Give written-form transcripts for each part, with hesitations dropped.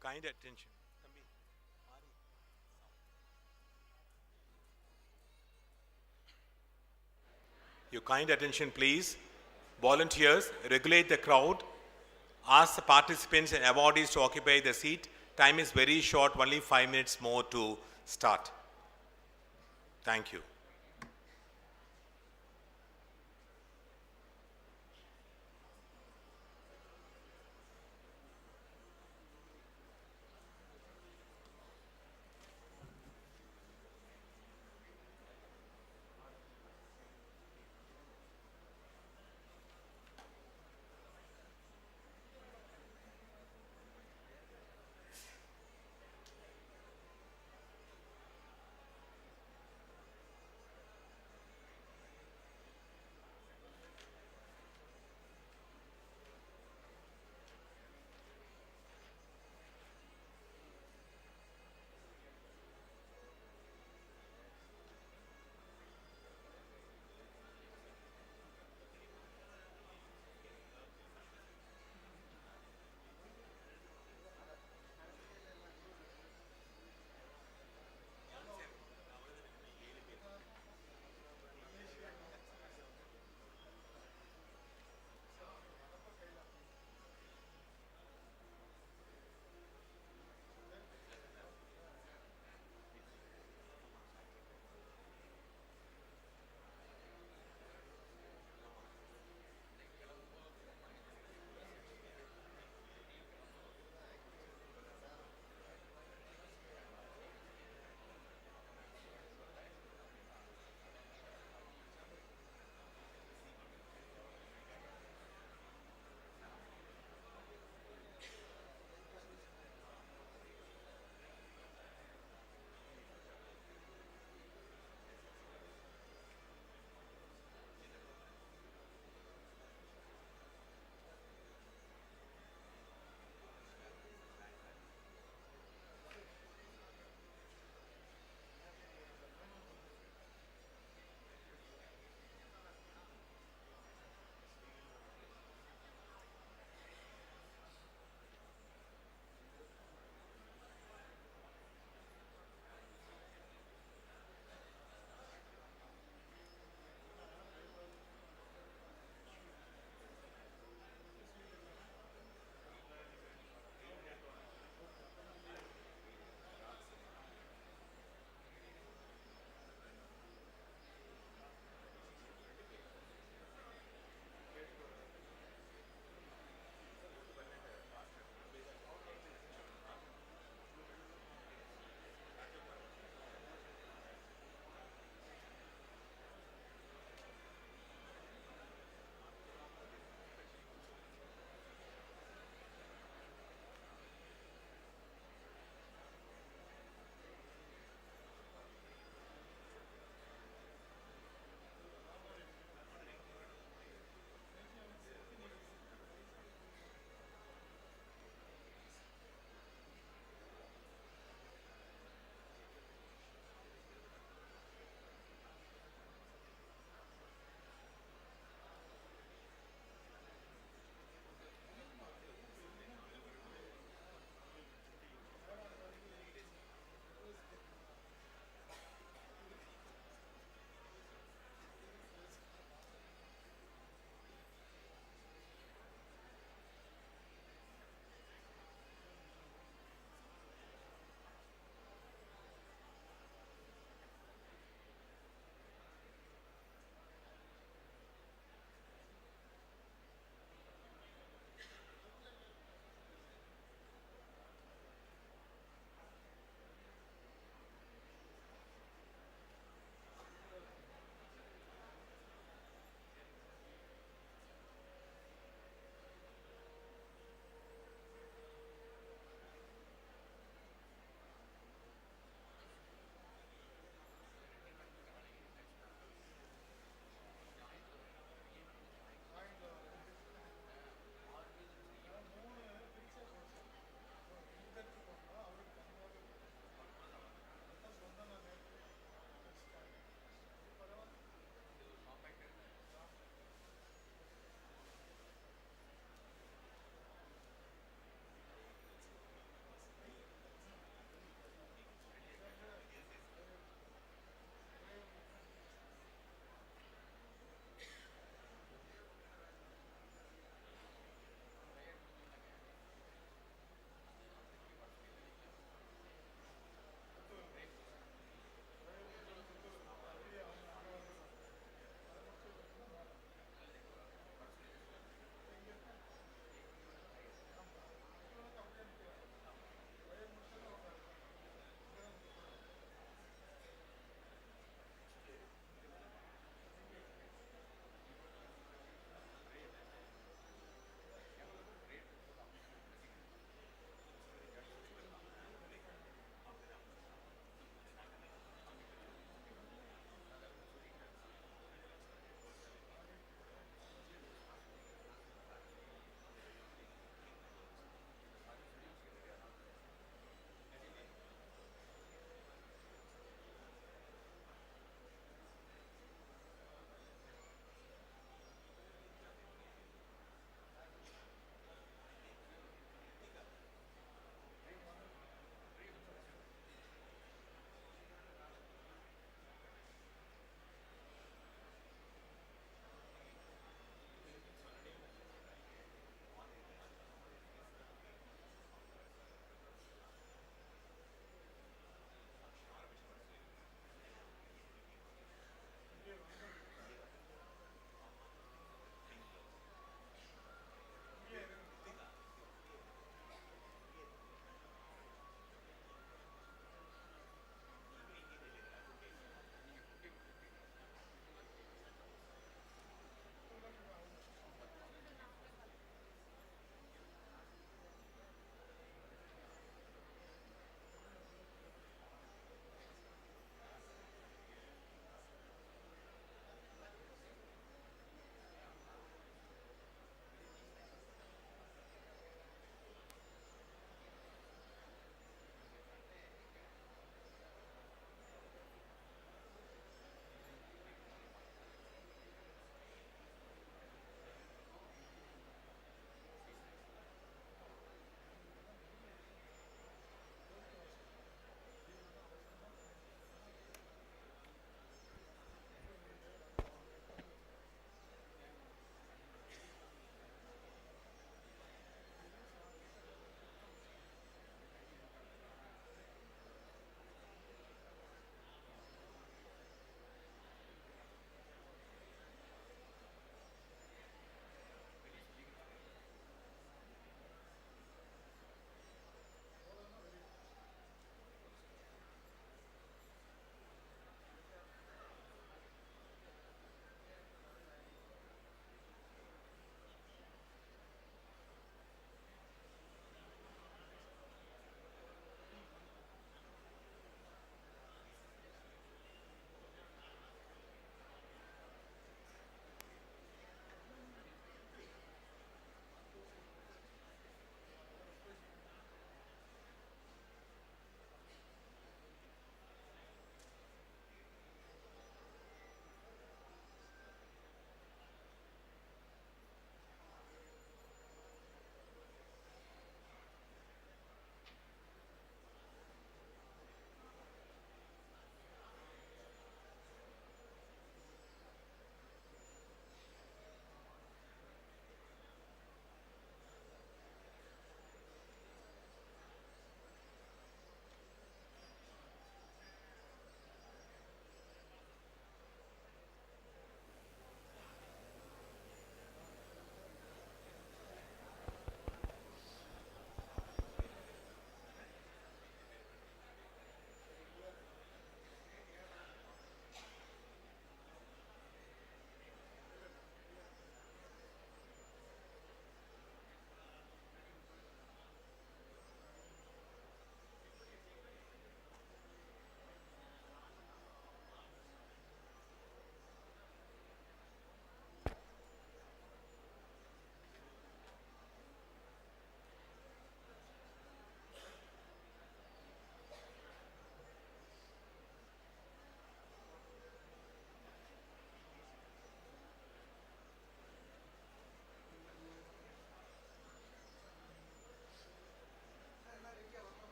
kind attention. Your kind attention, please. Volunteers, regulate the crowd. Ask the participants and awardees to occupy the seat. Time is very short, only 5 minutes more to start. Thank you.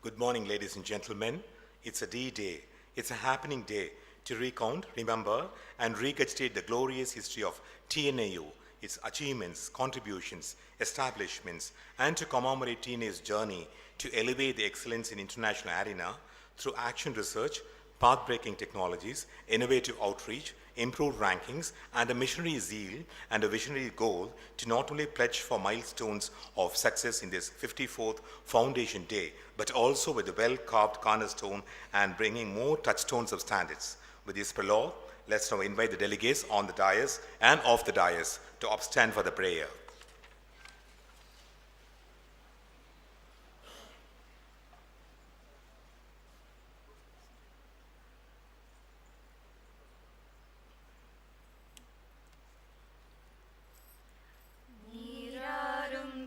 Good morning, ladies and gentlemen. It's a D-Day. It's a happening day to recount, remember, and regurgitate the glorious history of TNAU, its achievements, contributions, establishments, and to commemorate TNAU's journey to elevate the excellence in international arena through action research, path-breaking technologies, innovative outreach, improved rankings, and a missionary zeal and a visionary goal to not only pledge for milestones of success in this 54th Foundation Day, but also with a well-carved cornerstone and bringing more touchstones of standards. With this prologue, let's now invite the delegates on the dais and off the dais to upstand for the prayer.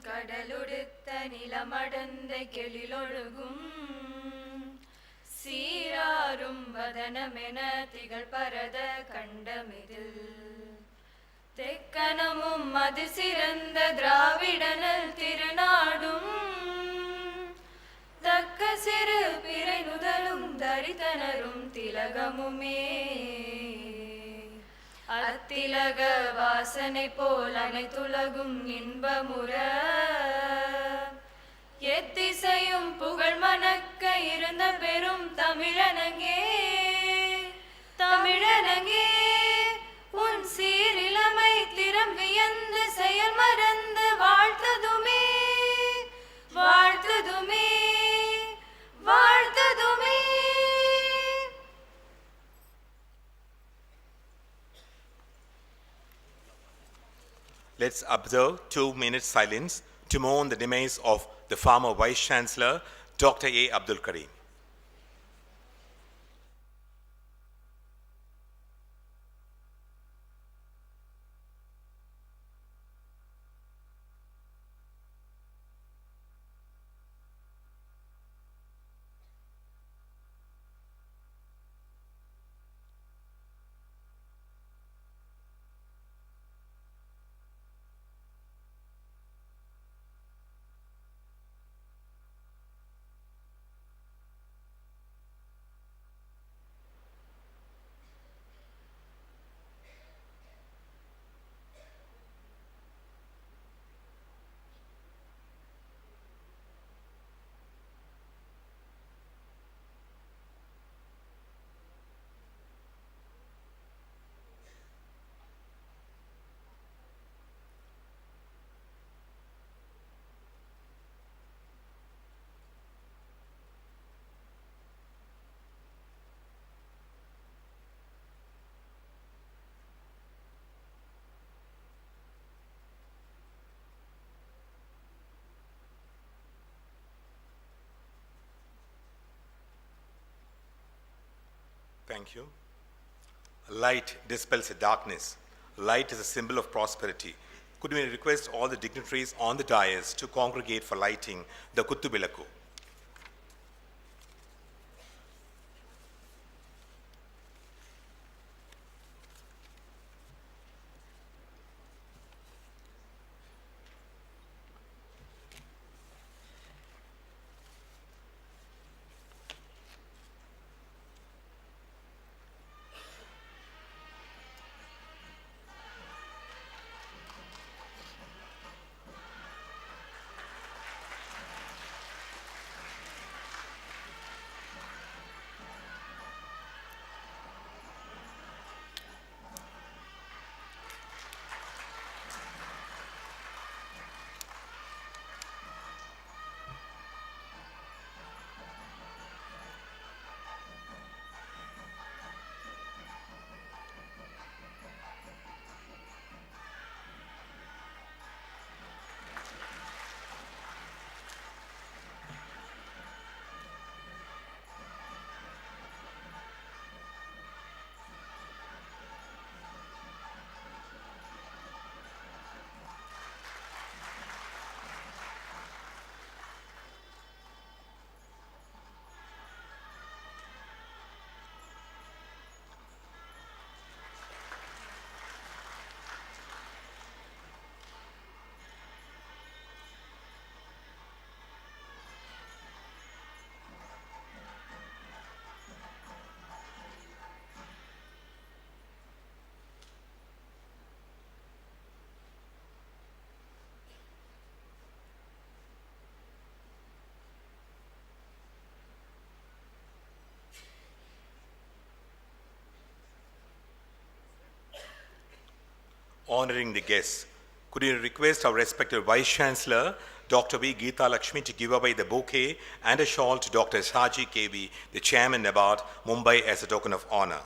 கடலுடுத்த நிலமடந்த கெளிலொழுகும் சீராரும் வதனமென திகழ் பரத கண்டமிதில் தெக்கனமும் அது சிறந்த திராவிடனல் திருநாடும் தக்க சிறு பிறை நுதலும் தரித்தனரும் திலகமுமே அத்திலக வாசனை போல் அனைத்துலகும் இன்பமுற எத்திசையும் புகழ் மணக்க இருந்த பெரும் தமிழனங்கே தமிழனங்கே உன் சீரிலமை திறம் வியந்து செயல் மறந்து வாழ்த்ததுமே வாழ்த்ததுமே வாழ்த்ததுமே. Let's observe 2 minutes silence to mourn the demise of the former Vice Chancellor, Dr. A. Abdul Karim. Thank you. Light dispels the darkness. Light is a symbol of prosperity. Could we request all the dignitaries on the dais to congregate for lighting the Kuttu Bilakku? Honoring the guests, could you request our respected Vice Chancellor, Dr. V. Geeta Lakshmi, to give away the bouquet and a shawl to Dr. Shaji KV, the Chairman NABARD, Mumbai, as a token of honor.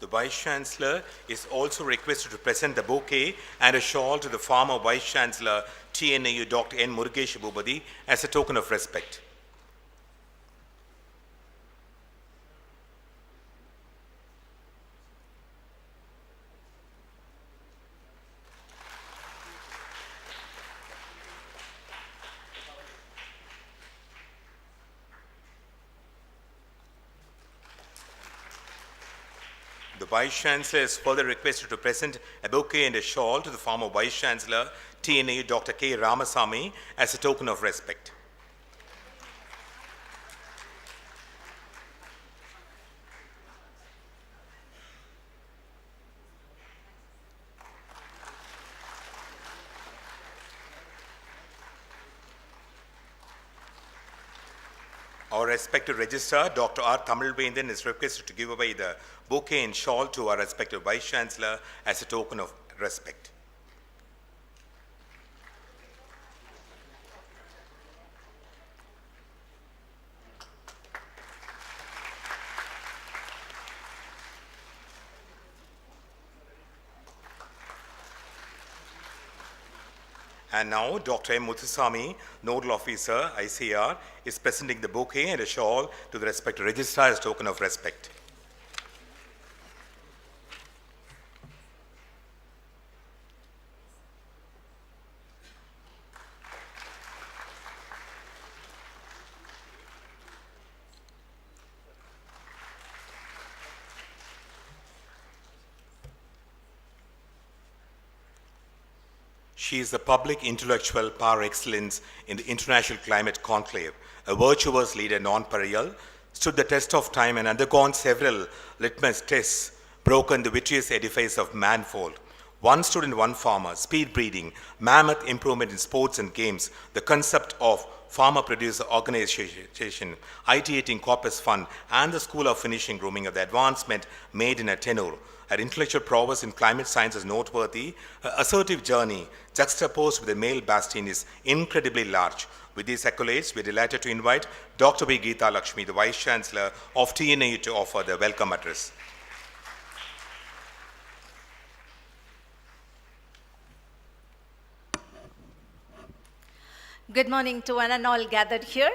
The Vice Chancellor is also requested to present the bouquet and a shawl to the former Vice Chancellor, TNAU, Dr. N. Murugesh Bhubadi, as a token of respect. The Vice Chancellor is further requested to present a bouquet and a shawl to the former Vice Chancellor, TNAU, Dr. K. Ramasamy, as a token of respect. Our respected Registrar, Dr. R. Tamilvendan, is requested to give away the bouquet and shawl to our respected Vice Chancellor as a token of respect. And now, Dr. M. Muthusamy, Nodal Officer, ICR, is presenting the bouquet and a shawl to the respected Registrar as a token of respect. She is the public intellectual par excellence in the International Climate Conclave, a virtuous leader non-perennial, stood the test of time and undergone several litmus tests, broken the vitreous edifice of manfold. One student, one farmer, speed breeding, mammoth improvement in sports and games, the concept of farmer producer organization, ideating corpus fund, and the school of finishing grooming of the advancement made in a tenure. Her intellectual prowess in climate science is noteworthy. Her assertive journey, juxtaposed with the male bastion, is incredibly large. With these accolades, we are delighted to invite Dr. V. Geeta Lakshmi, the Vice Chancellor of TNAU, to offer the welcome address. Good morning to one and all gathered here.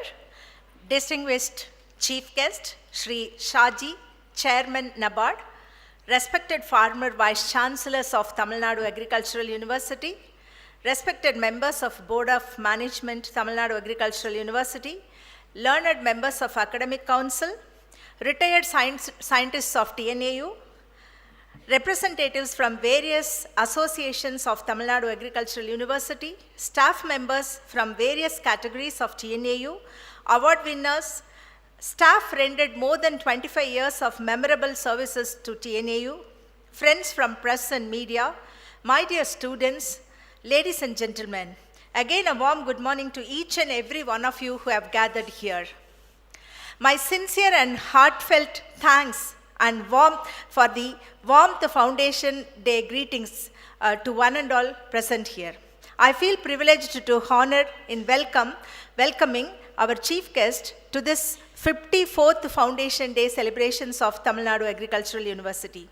Distinguished Chief Guest, Shri Shaji, Chairman NABARD, respected former Vice Chancellors of Tamil Nadu Agricultural University, respected members of Board of Management, Tamil Nadu Agricultural University, learned members of Academic Council, retired scientists of TNAU, representatives from various associations of Tamil Nadu Agricultural University, staff members from various categories of TNAU, award winners, staff rendered more than 25 years of memorable services to TNAU, friends from press and media, my dear students, ladies and gentlemen, again a warm good morning to each and every one of you who have gathered here. My sincere and heartfelt thanks and for the Warmth Foundation Day greetings to one and all present here. I feel privileged to honor in welcoming our chief guest to this 54th Foundation Day celebrations of Tamil Nadu Agricultural University.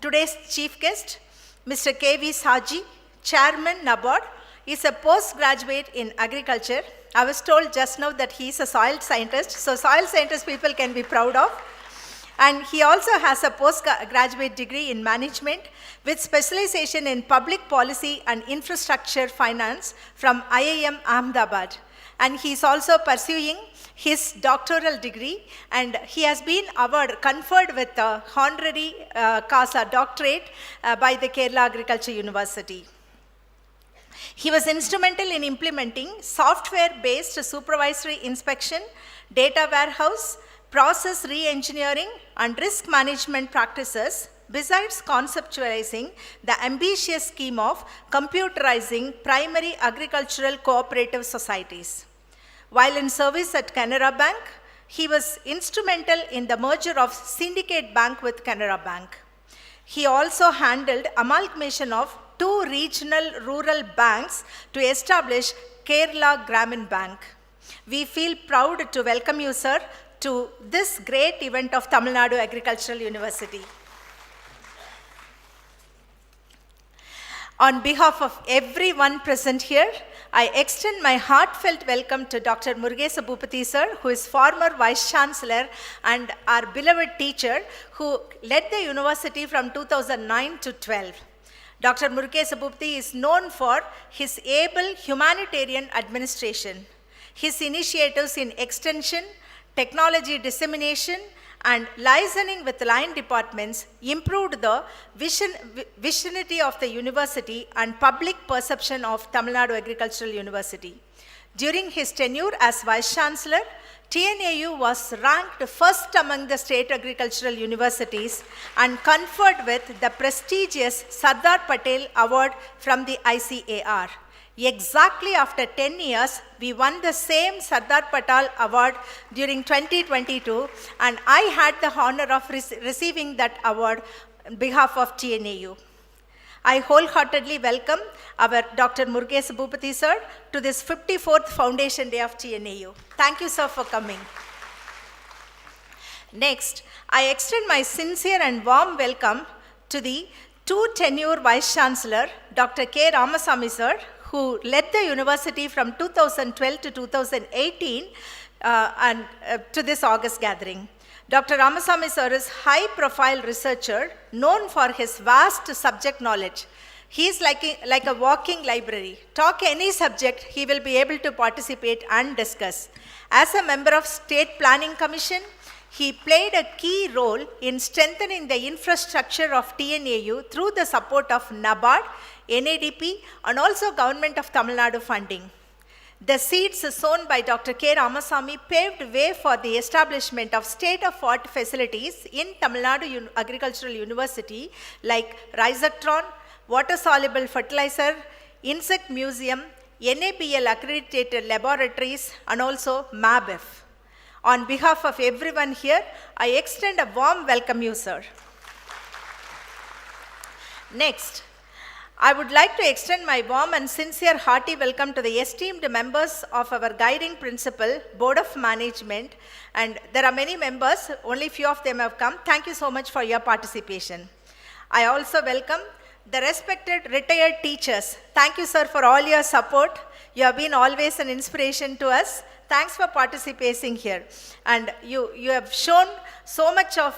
Today's chief guest, Mr. K.V. Saji, Chairman NABARD, is a postgraduate in agriculture. I was told just now that he is a soil scientist, so soil scientist people can be proud of. And he also has a postgraduate degree in management with specialization in public policy and infrastructure finance from IIM Ahmedabad. And he is also pursuing his doctoral degree, and he has been conferred with a honorary CASA doctorate by the Kerala Agriculture University. He was instrumental in implementing software-based supervisory inspection, data warehouse, process re-engineering and risk management practices, besides conceptualizing the ambitious scheme of computerizing primary agricultural cooperative societies. While in service at Canara Bank, he was instrumental in the merger of Syndicate Bank with Canara Bank. He also handled amalgamation of 2 regional rural banks to establish Kerala Grameen Bank. We feel proud to welcome you, sir, to this great event of Tamil Nadu Agricultural University. On behalf of everyone present here, I extend my heartfelt welcome to Dr. Murugesa Bhupati sir, who is former Vice Chancellor and our beloved teacher who led the university from 2009 to 12. Dr. Murugesa Bhupati is known for his able humanitarian administration, his initiatives in extension, technology dissemination, and liaising with line departments improved the vicinity of the university and public perception of Tamil Nadu Agricultural University. During his tenure as Vice Chancellor, TNAU was ranked first among the state agricultural universities and conferred with the prestigious Sardar Patel Award from the ICAR. Exactly after 10 years, we won the same Sardar Patel Award during 2022, and I had the honor of receiving that award on behalf of TNAU. I wholeheartedly welcome our Dr. Murugesa Bhupati sir to this 54th Foundation Day of TNAU. Thank you, sir, for coming. Next, I extend my sincere and warm welcome to the 2-tenure Vice Chancellor, Dr. K. Ramasamy sir, who led the university from 2012 to 2018 to this August gathering. Dr. Ramasamy sir is a high-profile researcher known for his vast subject knowledge. He is like a walking library. Talk any subject, he will be able to participate and discuss. As a member of State Planning Commission, he played a key role in strengthening the infrastructure of TNAU through the support of NABARD, NADP, and also Government of Tamil Nadu funding. The seeds sown by Dr. K. Ramasamy paved way for the establishment of state-of-art facilities in Tamil Nadu Agricultural University like Rhizoctron, water-soluble fertilizer, insect museum, NABL accredited laboratories, and also MABF. On behalf of everyone here, I extend a warm welcome you, sir. Next, I would like to extend my warm and sincere hearty welcome to the esteemed members of our guiding principal, Board of Management, and there are many members, only few of them have come. Thank you so much for your participation. I also welcome the respected retired teachers. Thank you, sir, for all your support. You have been always an inspiration to us. Thanks for participating here. And you have shown so much of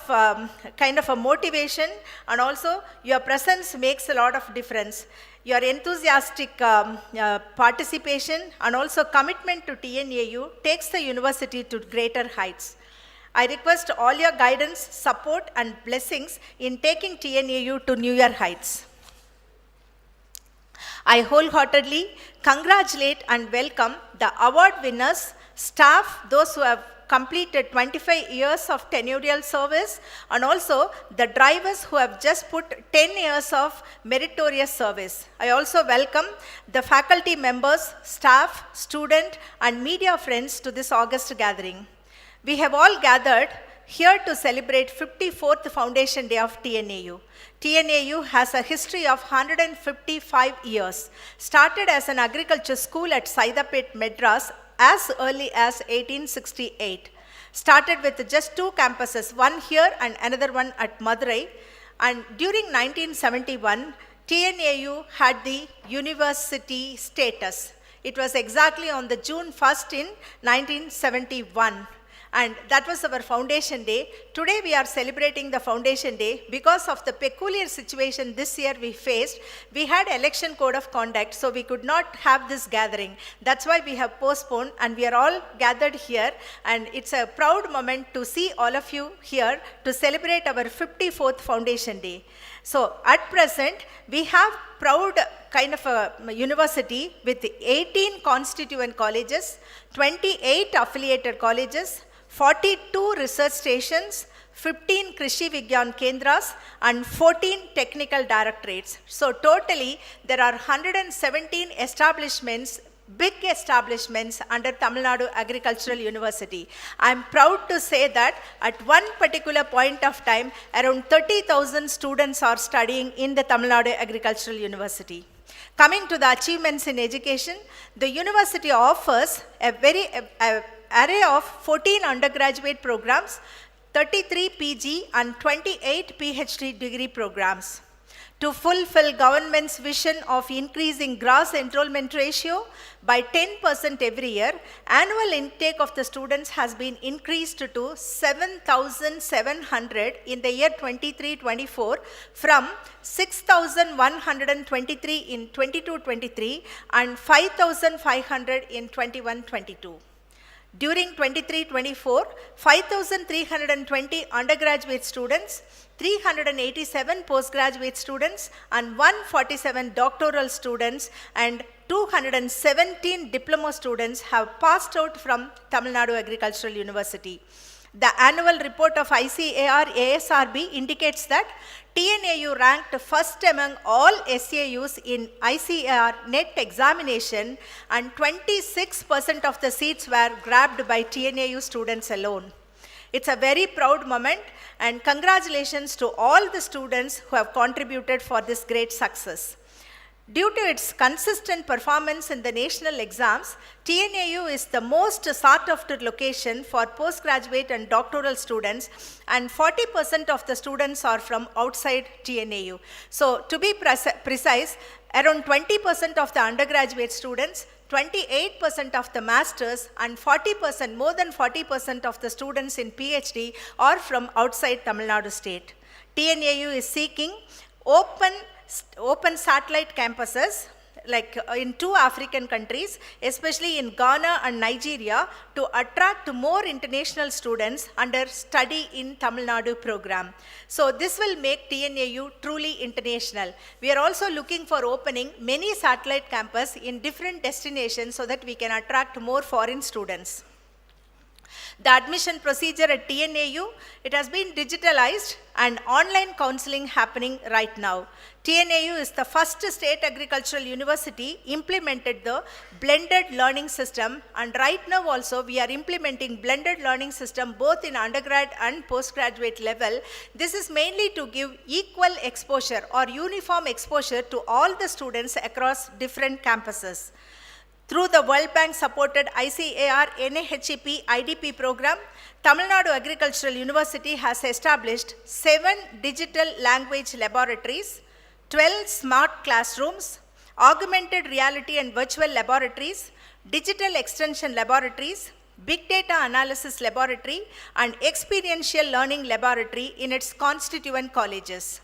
kind of a motivation, and also your presence makes a lot of difference. Your enthusiastic participation and also commitment to TNAU takes the university to greater heights. I request all your guidance, support, and blessings in taking TNAU to newer heights. I wholeheartedly congratulate and welcome the award winners, staff, those who have completed 25 years of tenurial service, and also the drivers who have just put 10 years of meritorious service. I also welcome the faculty members, staff, student, and media friends to this August gathering. We have all gathered here to celebrate 54th Foundation Day of TNAU. TNAU has a history of 155 years. Started as an agriculture school at Saidapet, Madras as early as 1868. Started with just 2 campuses, one here and another one at Madurai. And during 1971, TNAU had the university status. It was exactly on the June 1st in 1971. And that was our Foundation Day. Today we are celebrating the Foundation Day because of the peculiar situation this year we faced. We had election code of conduct, so we could not have this gathering. That's why we have postponed, and we are all gathered here. And it's a proud moment to see all of you here to celebrate our 54th Foundation Day. So at present, we have proud kind of a university with 18 constituent colleges, 28 affiliated colleges, 42 research stations, 15 Krishi Vigyan Kendras, and 14 technical directorates. So totally, there are 117 establishments, big establishments under Tamil Nadu Agricultural University. I am proud to say that at one particular point of time, around 30,000 students are studying in the Tamil Nadu Agricultural University. Coming to the achievements in education, the university offers a very array of 14 undergraduate programs, 33 PG and 28 PhD degree programs. To fulfill government's vision of increasing gross enrollment ratio by 10% every year, annual intake of the students has been increased to 7,700 in the year 23-24 from 6,123 in 22-23 and 5,500 in 21-22. During 23-24, 5,320 undergraduate students, 387 postgraduate students, and 147 doctoral students and 217 diploma students have passed out from Tamil Nadu Agricultural University. The annual report of ICAR ASRB indicates that TNAU ranked first among all SAUs in ICAR NET examination, and 26% of the seats were grabbed by TNAU students alone. It's a very proud moment, and congratulations to all the students who have contributed for this great success. Due to its consistent performance in the national exams, TNAU is the most sought-after location for postgraduate and doctoral students, and 40% of the students are from outside TNAU. So, to be precise, around 20% of the undergraduate students, 28% of the masters, and 40%, more than 40% of the students in PhD are from outside Tamil Nadu state. TNAU is seeking open satellite campuses like in 2 African countries, especially in Ghana and Nigeria, to attract more international students under study in Tamil Nadu program. So this will make TNAU truly international. We are also looking for opening many satellite campus in different destinations so that we can attract more foreign students. The admission procedure at TNAU, it has been digitalized and online counseling happening right now. TNAU is the first state agricultural university implemented the blended learning system, and right now also we are implementing blended learning system both in undergrad and postgraduate level. This is mainly to give equal exposure or uniform exposure to all the students across different campuses. Through the World Bank supported ICAR NAHEP IDP program, Tamil Nadu Agricultural University has established 7 digital language laboratories, 12 smart classrooms, augmented reality and virtual laboratories, digital extension laboratories, big data analysis laboratory, and experiential learning laboratory in its constituent colleges.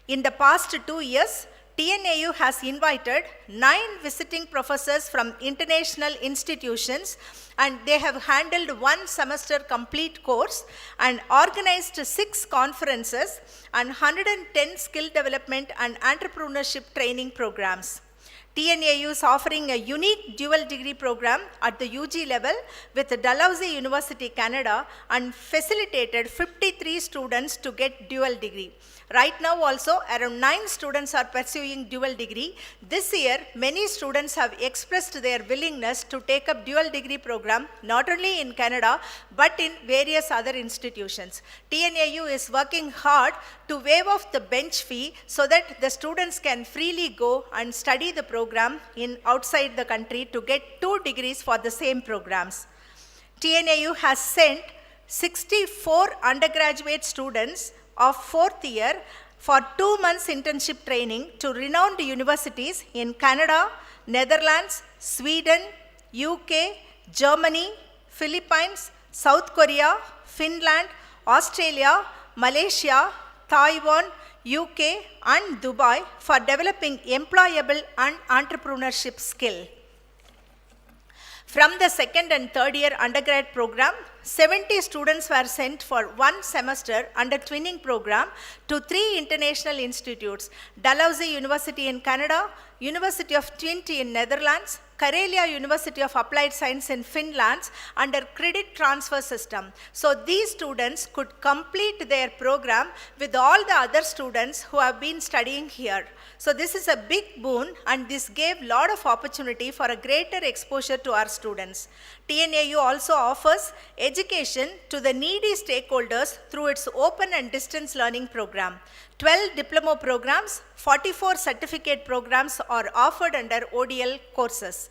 In the past 2 years, TNAU has invited 9 visiting professors from international institutions, and they have handled 1 semester complete course and organized 6 conferences and 110 skill development and entrepreneurship training programs. TNAU is offering a unique dual degree program at the UG level with Dalhousie University, Canada, and facilitated 53 students to get dual degree. Right now also, around 9 students are pursuing dual degree. This year, many students have expressed their willingness to take up dual degree program, not only in Canada, but in various other institutions. TNAU is working hard to waive off the bench fee so that the students can freely go and study the program in outside the country to get 2 degrees for the same programs. TNAU has sent 64 undergraduate students of 4th year for 2 months internship training to renowned universities in Canada, Netherlands, Sweden, UK, Germany, Philippines, South Korea, Finland, Australia, Malaysia, Taiwan, UK, and Dubai for developing employable and entrepreneurship skill. From the 2nd and 3rd year undergrad program, 70 students were sent for 1 semester under twinning program to 3 international institutes: Dalhousie University in Canada, University of Twente in Netherlands, Karelia University of Applied Science in Finland under credit transfer system. So these students could complete their program with all the other students who have been studying here. So this is a big boon, and this gave a lot of opportunity for a greater exposure to our students. TNAU also offers education to the needy stakeholders through its open and distance learning program. 12 diploma programs, 44 certificate programs are offered under ODL courses.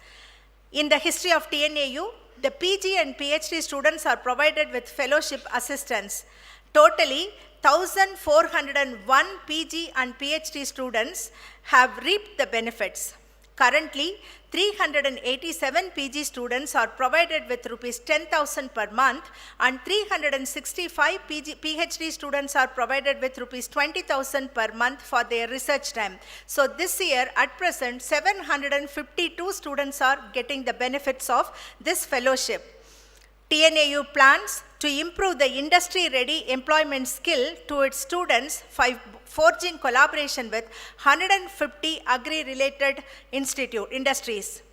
In the history of TNAU, the PG and PhD students are provided with fellowship assistance. Totally, 1,401 PG and PhD students have reaped the benefits. Currently, 387 PG students are provided with rupees 10,000 per month, and 365 PhD students are provided with rupees 20,000 per month for their research time. So this year, at present, 752 students are getting the benefits of this fellowship. TNAU plans to improve the industry-ready employment skill to its students by forging collaboration with 150 agri-related industries.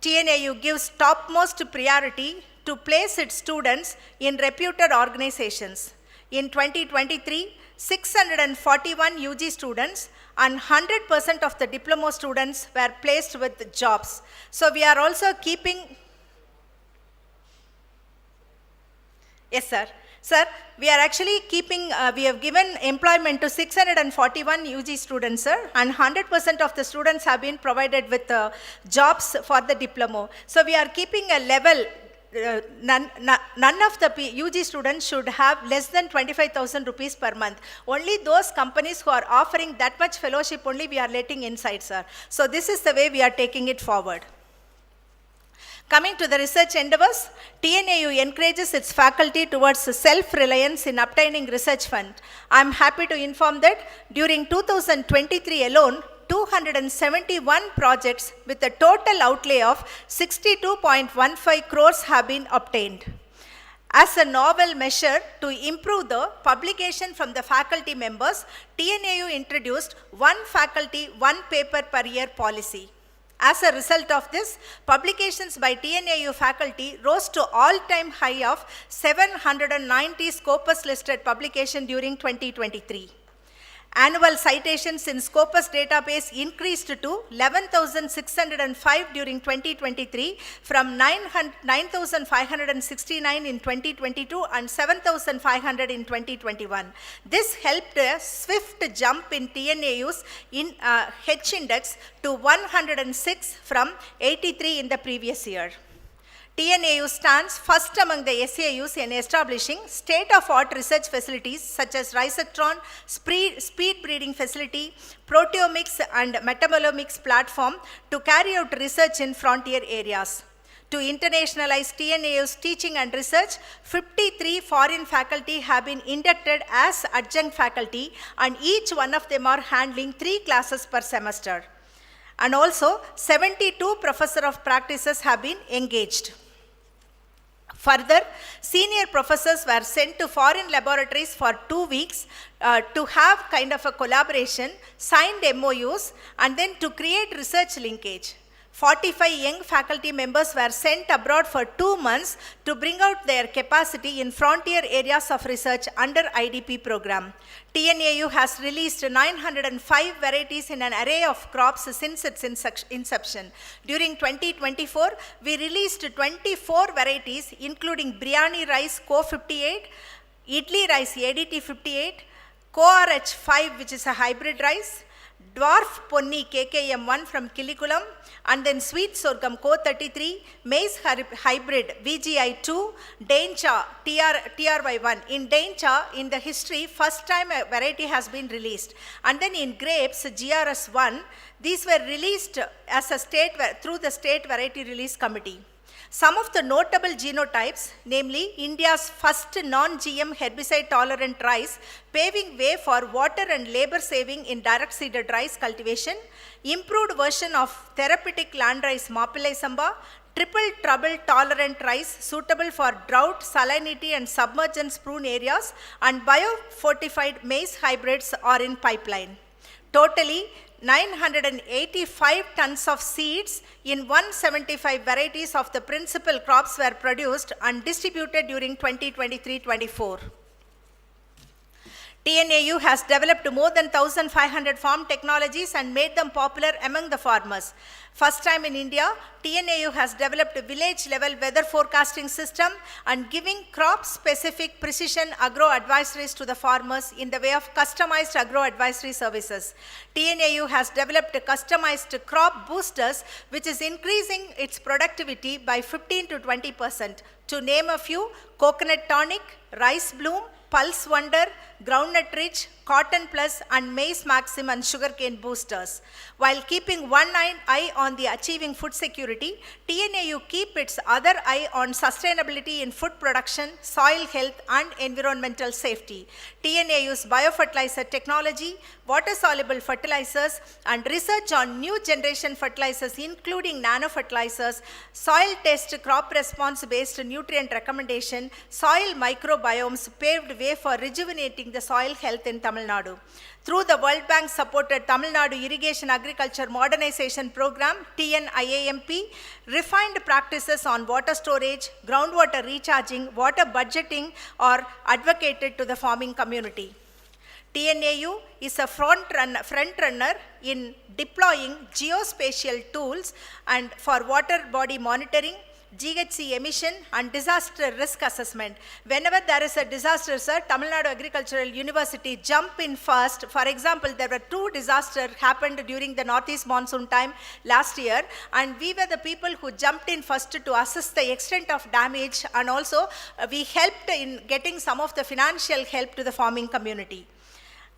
TNAU gives topmost priority to place its students in reputed organizations. In 2023, 641 UG students and 100% of the diploma students were placed with jobs. So we are also keeping. Yes, sir. Sir, we are actually keeping, we have given employment to 641 UG students, sir, and 100% of the students have been provided with jobs for the diploma. So we are keeping a level, none of the UG students should have less than 25,000 rupees per month. Only those companies who are offering that much fellowship only we are letting inside, sir. So this is the way we are taking it forward. Coming to the research endeavors, TNAU encourages its faculty towards self-reliance in obtaining research fund. I am happy to inform that during 2023 alone, 271 projects with a total outlay of 62.15 crores have been obtained. As a novel measure to improve the publication from the faculty members, TNAU introduced one faculty, one paper per year policy. As a result of this, publications by TNAU faculty rose to all-time high of 790 Scopus listed publication during 2023. Annual citations in Scopus database increased to 11,605 during 2023 from 9,569 in 2022 and 7,500 in 2021. This helped a swift jump in TNAU's H index to 106 from 83 in the previous year. TNAU stands first among the SAUs in establishing state-of-art research facilities such as Rhizotron, speed breeding facility, proteomics and metabolomics platform to carry out research in frontier areas. To internationalize TNAU's teaching and research, 53 foreign faculty have been inducted as adjunct faculty, and each one of them are handling 3 classes per semester. And also, 72 professors of practices have been engaged. Further, senior professors were sent to foreign laboratories for 2 weeks to have kind of a collaboration, signed MOUs, and then to create research linkage. 45 young faculty members were sent abroad for 2 months to bring out their capacity in frontier areas of research under IDP program. TNAU has released 905 varieties in an array of crops since its inception. During 2024, we released 24 varieties including biryani rice Co58, idli rice ADT58, Co-RH5 which is a hybrid rice, dwarf ponni KKM1 from Kilikulam, and then sweet sorghum Co33, maize hybrid VGI2, Daincha TRY1. In Daincha, in the history, first time a variety has been released. And then in grapes, GRS1, these were released as a through the State Variety Release Committee. Some of the notable genotypes, namely India's first non-GM herbicide-tolerant rice, paving way for water and labor saving in direct-seeded rice cultivation, improved version of therapeutic land rice Mapillai Samba, triple trouble tolerant rice suitable for drought, salinity and submergence prone areas, and biofortified maize hybrids are in pipeline. Totally, 985 tons of seeds in 175 varieties of the principal crops were produced and distributed during 2023-24. TNAU has developed more than 1,500 farm technologies and made them popular among the farmers. First time in India, TNAU has developed a village-level weather forecasting system and giving crop-specific precision agro-advisories to the farmers in the way of customized agro-advisory services. TNAU has developed customized crop boosters, which is increasing its productivity by 15 to 20%. To name a few, Coconut Tonic, Rice Bloom, Pulse Wonder, Groundnut Rich, Cotton Plus, and Maize Maxim and Sugarcane Boosters. While keeping one eye on the achieving food security, TNAU keep its other eye on sustainability in food production, soil health, and environmental safety. TNAU's biofertilizer technology, water-soluble fertilizers, and research on new generation fertilizers, including nano-fertilizers, soil test crop response-based nutrient recommendation, soil microbiomes paved way for rejuvenating the soil health in Tamil Nadu. Through the World Bank supported Tamil Nadu Irrigation Agriculture Modernization Program, TNIAMP, refined practices on water storage, groundwater recharging, water budgeting are advocated to the farming community. TNAU is a front runner in deploying geospatial tools and for water body monitoring, GHG emission and disaster risk assessment. Whenever there is a disaster, sir, Tamil Nadu Agricultural University jump in first. For example, there were 2 disasters happened during the northeast monsoon time last year, and we were the people who jumped in first to assess the extent of damage, and also we helped in getting some of the financial help to the farming community.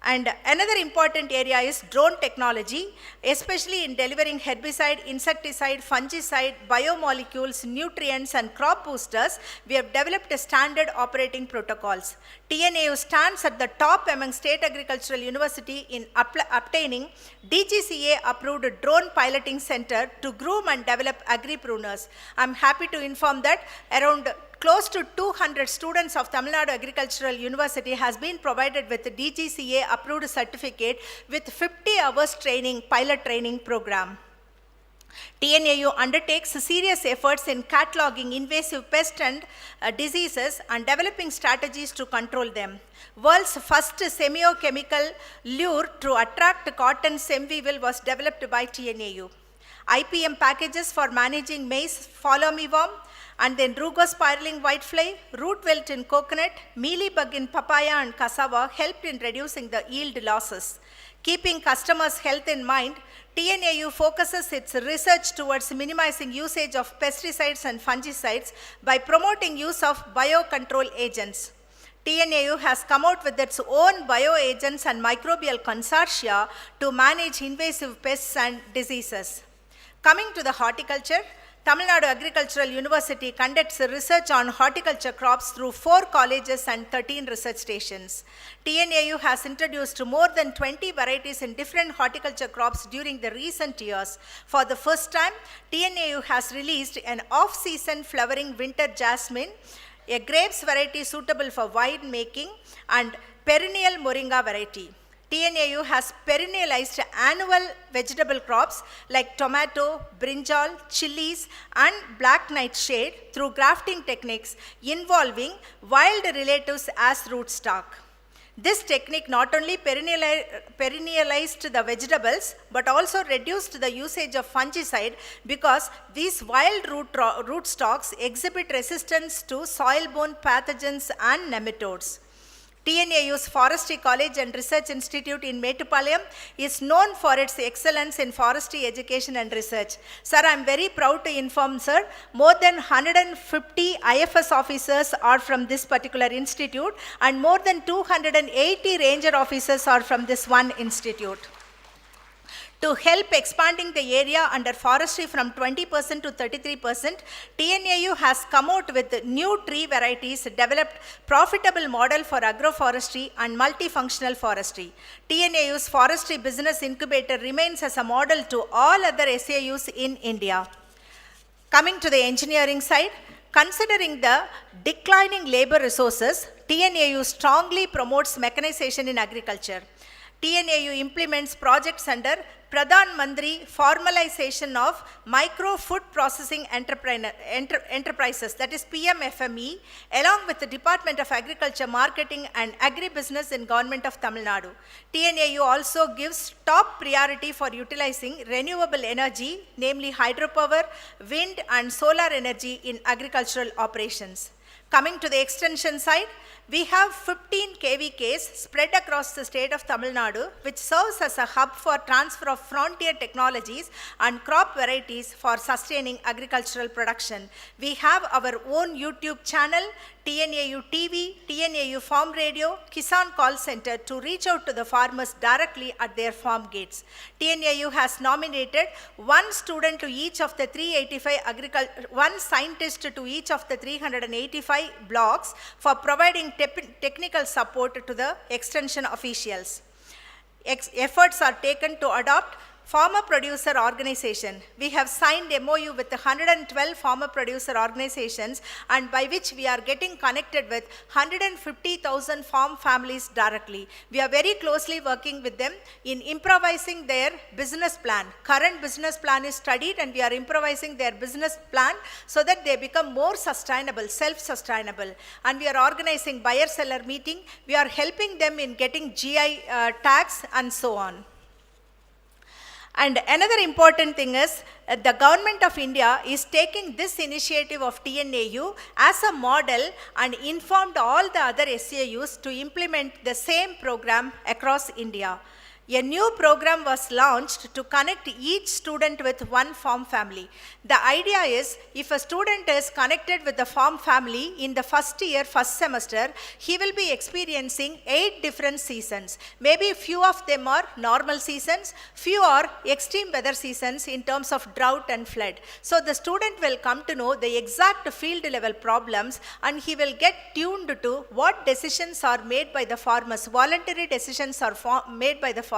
And another important area is drone technology, especially in delivering herbicide, insecticide, fungicide, biomolecules, nutrients, and crop boosters. We have developed a standard operating protocols. TNAU stands at the top among state agricultural university in obtaining DGCA-approved drone piloting center to groom and develop agri-pruners. I'm happy to inform that around close to 200 students of Tamil Nadu Agricultural University has been provided with the DGCA approved certificate with 50 hours training, pilot training program. TNAU undertakes serious efforts in cataloging invasive pests and diseases and developing strategies to control them. World's first semiochemical lure to attract cotton semweevil was developed by TNAU. IPM packages for managing maize, follow-me-worm, and then rugospiraling whitefly, root wilt in coconut, mealybug in papaya and cassava helped in reducing the yield losses. Keeping customers' health in mind, TNAU focuses its research towards minimizing usage of pesticides and fungicides by promoting use of biocontrol agents. TNAU has come out with its own bioagents and microbial consortia to manage invasive pests and diseases. Coming to the horticulture, Tamil Nadu Agricultural University conducts research on horticulture crops through 4 colleges and 13 research stations. TNAU has introduced more than 20 varieties in different horticulture crops during the recent years. For the first time, TNAU has released an off-season flowering winter jasmine, a grapes variety suitable for wine making, and perennial moringa variety. TNAU has perennialized annual vegetable crops like tomato, brinjal, chilies, and black nightshade through grafting techniques involving wild relatives as rootstock. This technique not only perennialized the vegetables but also reduced the usage of fungicide because these wild rootstocks exhibit resistance to soil-borne pathogens and nematodes. TNAU's Forestry College and Research Institute in Mettupalayam is known for its excellence in forestry education and research. Sir, I am very proud to inform, sir, more than 150 IFS officers are from this particular institute and more than 280 ranger officers are from this one institute. To help expanding the area under forestry from 20% to 33%, TNAU has come out with new tree varieties, developed profitable model for agroforestry and multifunctional forestry. TNAU's forestry business incubator remains as a model to all other SAUs in India. Coming to the engineering side, considering the declining labor resources, TNAU strongly promotes mechanization in agriculture. TNAU implements projects under Pradhan Mantri formalization of micro food processing enterprises, that is PMFME, along with the Department of Agriculture, Marketing and Agribusiness in Government of Tamil Nadu. TNAU also gives top priority for utilizing renewable energy, namely hydropower, wind and solar energy in agricultural operations. Coming to the extension side, we have 15 KVKs spread across the state of Tamil Nadu, which serves as a hub for transfer of frontier technologies and crop varieties for sustaining agricultural production. We have our own YouTube channel, TNAU TV, TNAU Farm Radio, Kisan Call Center to reach out to the farmers directly at their farm gates. TNAU has nominated one student to each of the 385 one scientist to each of the 385 blocks for providing technical support to the extension officials. Efforts are taken to adopt farmer producer organization. We have signed MOU with 112 farmer producer organizations, and by which we are getting connected with 150,000 farm families directly. We are very closely working with them in improvising their business plan. Current business plan is studied and we are improvising their business plan so that they become more sustainable, self-sustainable. And we are organizing buyer-seller meeting. We are helping them in getting GI tags and so on. And another important thing is the Government of India is taking this initiative of TNAU as a model and informed all the other SAUs to implement the same program across India. A new program was launched to connect each student with one farm family. The idea is, if a student is connected with the farm family in the first year, first semester, he will be experiencing 8 different seasons. Maybe few of them are normal seasons, few are extreme weather seasons in terms of drought and flood. So the student will come to know the exact field level problems and he will get tuned to what decisions are made by the farmers, voluntary decisions are made by the farmers,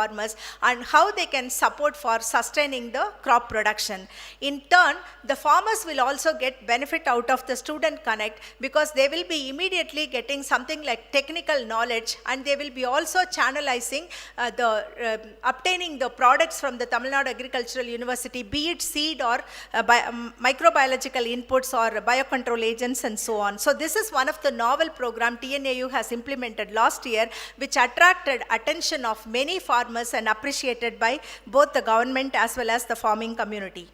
and how they can support for sustaining the crop production. In turn, the farmers will also get benefit out of the student connect because they will be immediately getting something like technical knowledge, and they will be also channelizing obtaining the products from the Tamil Nadu Agricultural University, be it seed or microbiological inputs or biocontrol agents and so on. So this is one of the novel program TNAU has implemented last year, which attracted attention of many farmers and appreciated by both the government as well as the farming community.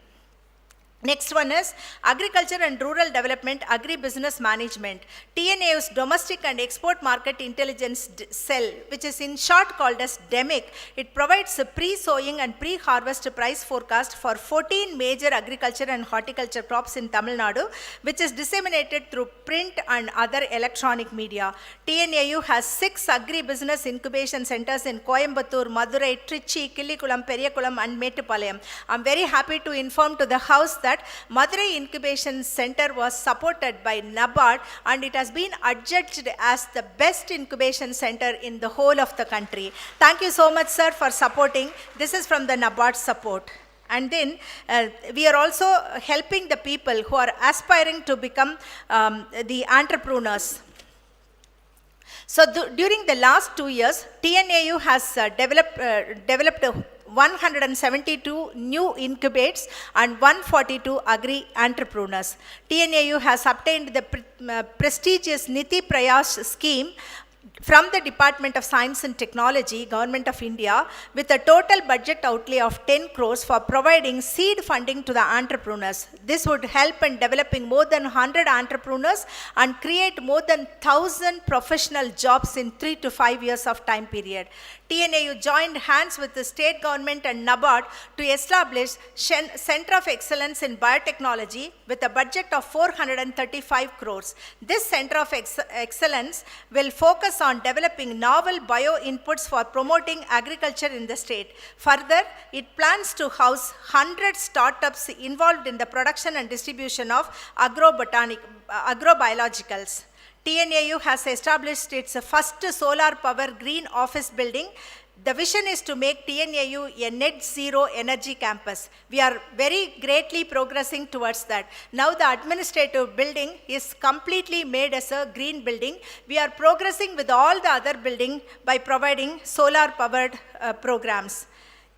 Next one is Agriculture and Rural Development Agri-Business Management. TNAU's Domestic and Export Market Intelligence Cell, which is in short called as DEMIC, it provides a pre-sowing and pre-harvest price forecast for 14 major agriculture and horticulture crops in Tamil Nadu, which is disseminated through print and other electronic media. TNAU has 6 agri-business incubation centers in Coimbatore, Madurai, Trichy, Killikulam, Periyakulam and Mettupalayam. I'm very happy to inform to the House that Madurai Incubation Center was supported by NABARD and it has been adjudged as the best incubation center in the whole of the country. Thank you so much, sir, for supporting. This is from the NABARD support. And then we are also helping the people who are aspiring to become the entrepreneurs. So during the last 2 years, TNAU has developed 172 new incubates and 142 agri-entrepreneurs. TNAU has obtained the prestigious Niti Prayash scheme from the Department of Science and Technology, Government of India, with a total budget outlay of 10 crores for providing seed funding to the entrepreneurs. This would help in developing more than 100 entrepreneurs and create more than 1,000 professional jobs in 3 to 5 years of time period. TNAU joined hands with the state government and NABARD to establish Center of Excellence in Biotechnology with a budget of 435 crores. This Center of Excellence will focus on developing novel bio-inputs for promoting agriculture in the state. Further, it plans to house 100 startups involved in the production and distribution of agrobiologicals. TNAU has established its first solar power green office building. The vision is to make TNAU a net zero energy campus. We are very greatly progressing towards that. Now the administrative building is completely made as a green building. We are progressing with all the other building by providing solar powered programs.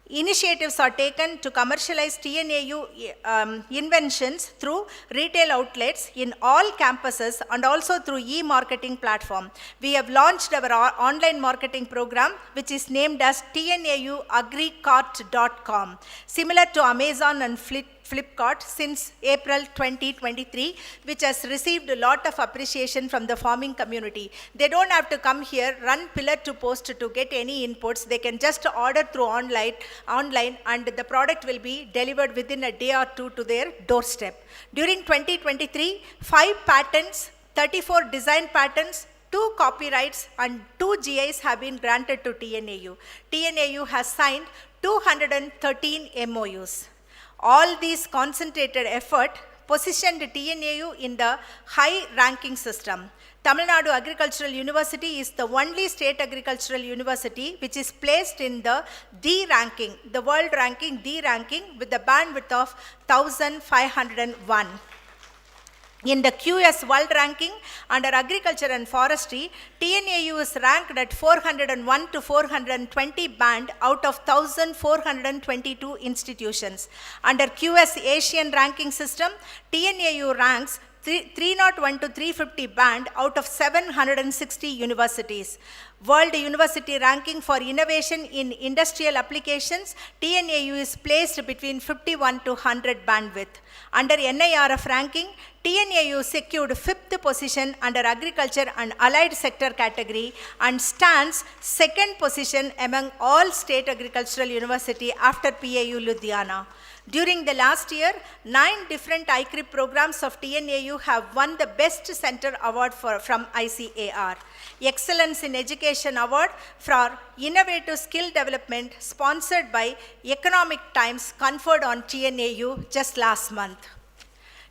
Initiatives are taken to commercialize TNAU inventions through retail outlets in all campuses and also through e-marketing platform. We have launched our online marketing program, which is named as TNAUAgriCart.com, similar to Amazon and Flipkart since April 2023, which has received a lot of appreciation from the farming community. They don't have to come here, run pillar to post to get any inputs. They can just order through online and the product will be delivered within a day or two to their doorstep. During 2023, 5 patents, 34 design patents, 2 copyrights and 2 GIs have been granted to TNAU. TNAU has signed 213 MOUs. All these concentrated effort positioned TNAU in the high ranking system. Tamil Nadu Agricultural University is the only state agricultural university which is placed in the D ranking, the world ranking, D ranking, with the bandwidth of 1501. In the QS World Ranking under Agriculture and Forestry, TNAU is ranked at 401 to 420 band out of 1,422 institutions. Under QS Asian Ranking System, TNAU ranks 301 to 350 band out of 760 universities. World University Ranking for Innovation in Industrial Applications, TNAU is placed between 51 to 100 bandwidth. Under NIRF ranking, TNAU secured 5th position under Agriculture and Allied Sector category and stands 2nd position among all state agricultural university after PAU Ludhiana. During the last year, 9 different ICRIP programs of TNAU have won the Best Center Award from ICAR. Excellence in Education Award for Innovative Skill Development, sponsored by Economic Times, conferred on TNAU just last month.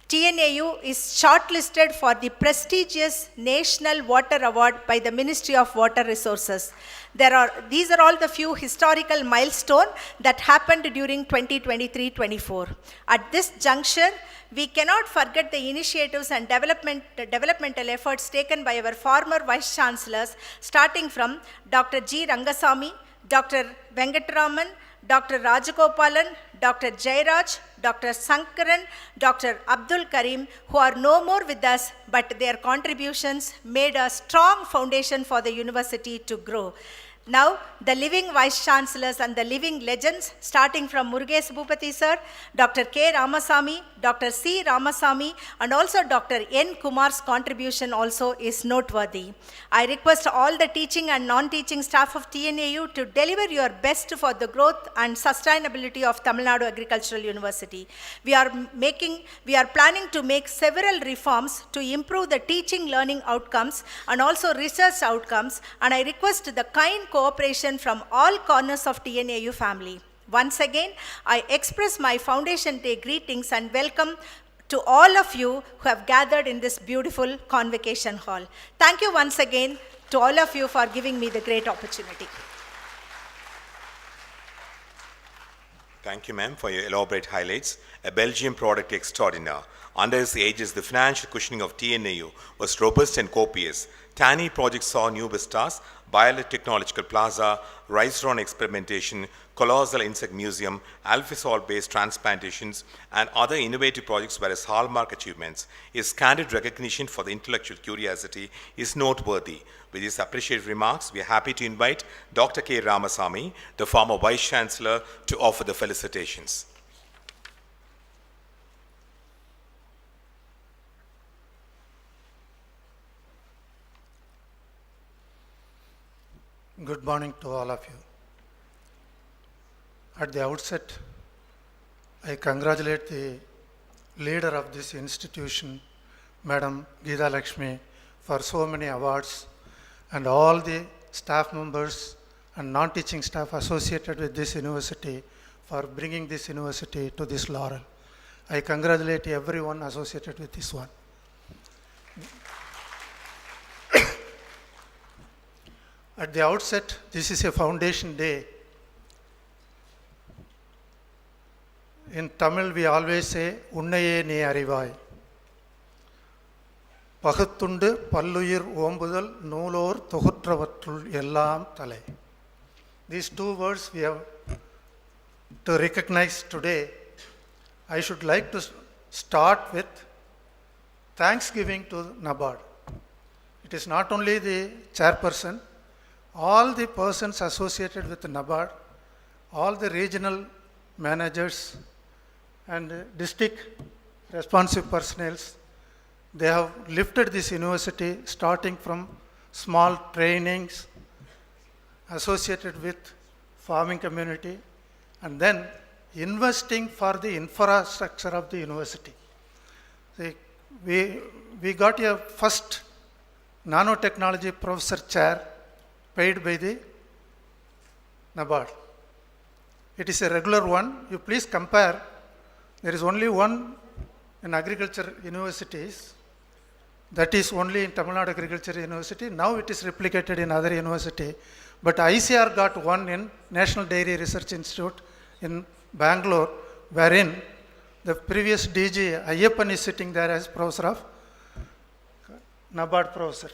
TNAU is shortlisted for the prestigious National Water Award by the Ministry of Water Resources. These are all the few historical milestones that happened during 2023-24. At this juncture, we cannot forget the initiatives and developmental efforts taken by our former Vice Chancellors, starting from Dr. G. Rangasamy, Dr. Venkataraman, Dr. Rajagopalan, Dr. Jairaj, Dr. Sankaran, Dr. Abdul Karim, who are no more with us, but their contributions made a strong foundation for the university to grow. Now, the living Vice Chancellors and the living legends, starting from Murugesh Bhupati sir, Dr. K. Ramasamy, Dr. C. Ramasamy, and also Dr. N. Kumar's contribution also is noteworthy. I request all the teaching and non-teaching staff of TNAU to deliver your best for the growth and sustainability of Tamil Nadu Agricultural University. We are planning to make several reforms to improve the teaching learning outcomes and also research outcomes, and I request the kind cooperation from all corners of TNAU family. Once again, I express my Foundation Day greetings and welcome to all of you who have gathered in this beautiful convocation hall. Thank you once again to all of you for giving me the great opportunity. Thank you, ma'am, for your elaborate highlights. A Belgian product extraordinaire. Under his aegis, the financial cushioning of TNAU was robust and copious. TNAU projects saw new vistas, biotechnological plaza, rice-drawn experimentation, colossal insect museum, alphisol-based transplantations, and other innovative projects were his hallmark achievements. His candid recognition for the intellectual curiosity is noteworthy. With his appreciative remarks, we are happy to invite Dr. K. Ramasamy, the former Vice Chancellor, to offer the felicitations. Good morning to all of you. At the outset, I congratulate the leader of this institution, Madam Geeta Lakshmi, for so many awards, and all the staff members and non-teaching staff associated with this university for bringing this university to this laurel. I congratulate everyone associated with this one. At the outset, this is a foundation day. In Tamil, we always say, Unnaye ne arivai. Pagattundu palluyir ombudal noolor togutravatrul ellam thalai. These 2 words we have to recognize today, I should like to start with thanksgiving to NABARD. It is not only the chairperson, all the persons associated with NABARD, all the regional managers and district responsive personnel, they have lifted this university starting from small trainings associated with farming community and then investing for the infrastructure of the university. See, we got a first nanotechnology professor chair paid by the NABARD. It is a regular one. You please compare. There is only one in agriculture universities. That is only in Tamil Nadu Agriculture University. Now it is replicated in other university. But ICR got one in National Dairy Research Institute in Bangalore, wherein the previous DG Ayyappan is sitting there as professor of NABARD professor.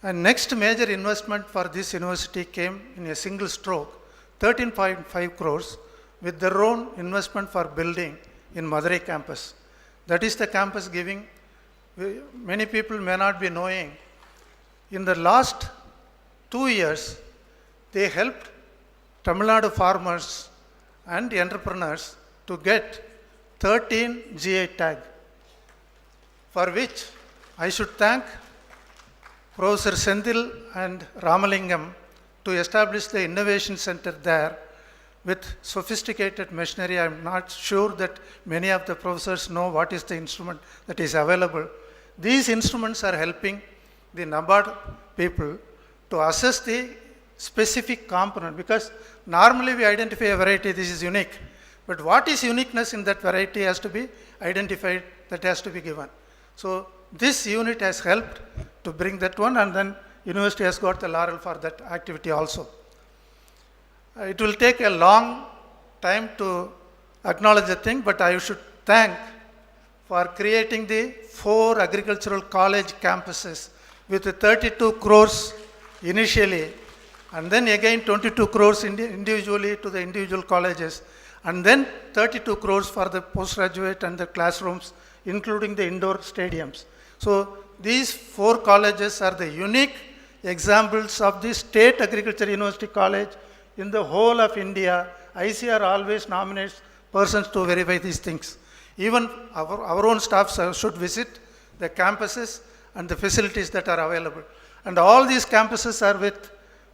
And next major investment for this university came in a single stroke, 13.5 crores with their own investment for building in Madurai campus. That is the campus giving, many people may not be knowing, in the last 2 years, they helped Tamil Nadu farmers and entrepreneurs to get 13 GI tag, for which I should thank Professor Senthil and Ramalingam to establish the innovation center there with sophisticated machinery. I am not sure that many of the professors know what is the instrument that is available. These instruments are helping the NABARD people to assess the specific component, because normally we identify a variety, this is unique. But what is uniqueness in that variety has to be identified, that has to be given. So this unit has helped to bring that one, and then university has got the laurel for that activity also. It will take a long time to acknowledge the thing, but I should thank for creating the 4 agricultural college campuses with 32 crores initially, and then again 22 crores individually to the individual colleges, and then 32 crores for the postgraduate and the classrooms, including the indoor stadiums. So these 4 colleges are the unique examples of the State Agriculture University College in the whole of India. ICR always nominates persons to verify these things. Even our own staff should visit the campuses and the facilities that are available. And all these campuses are with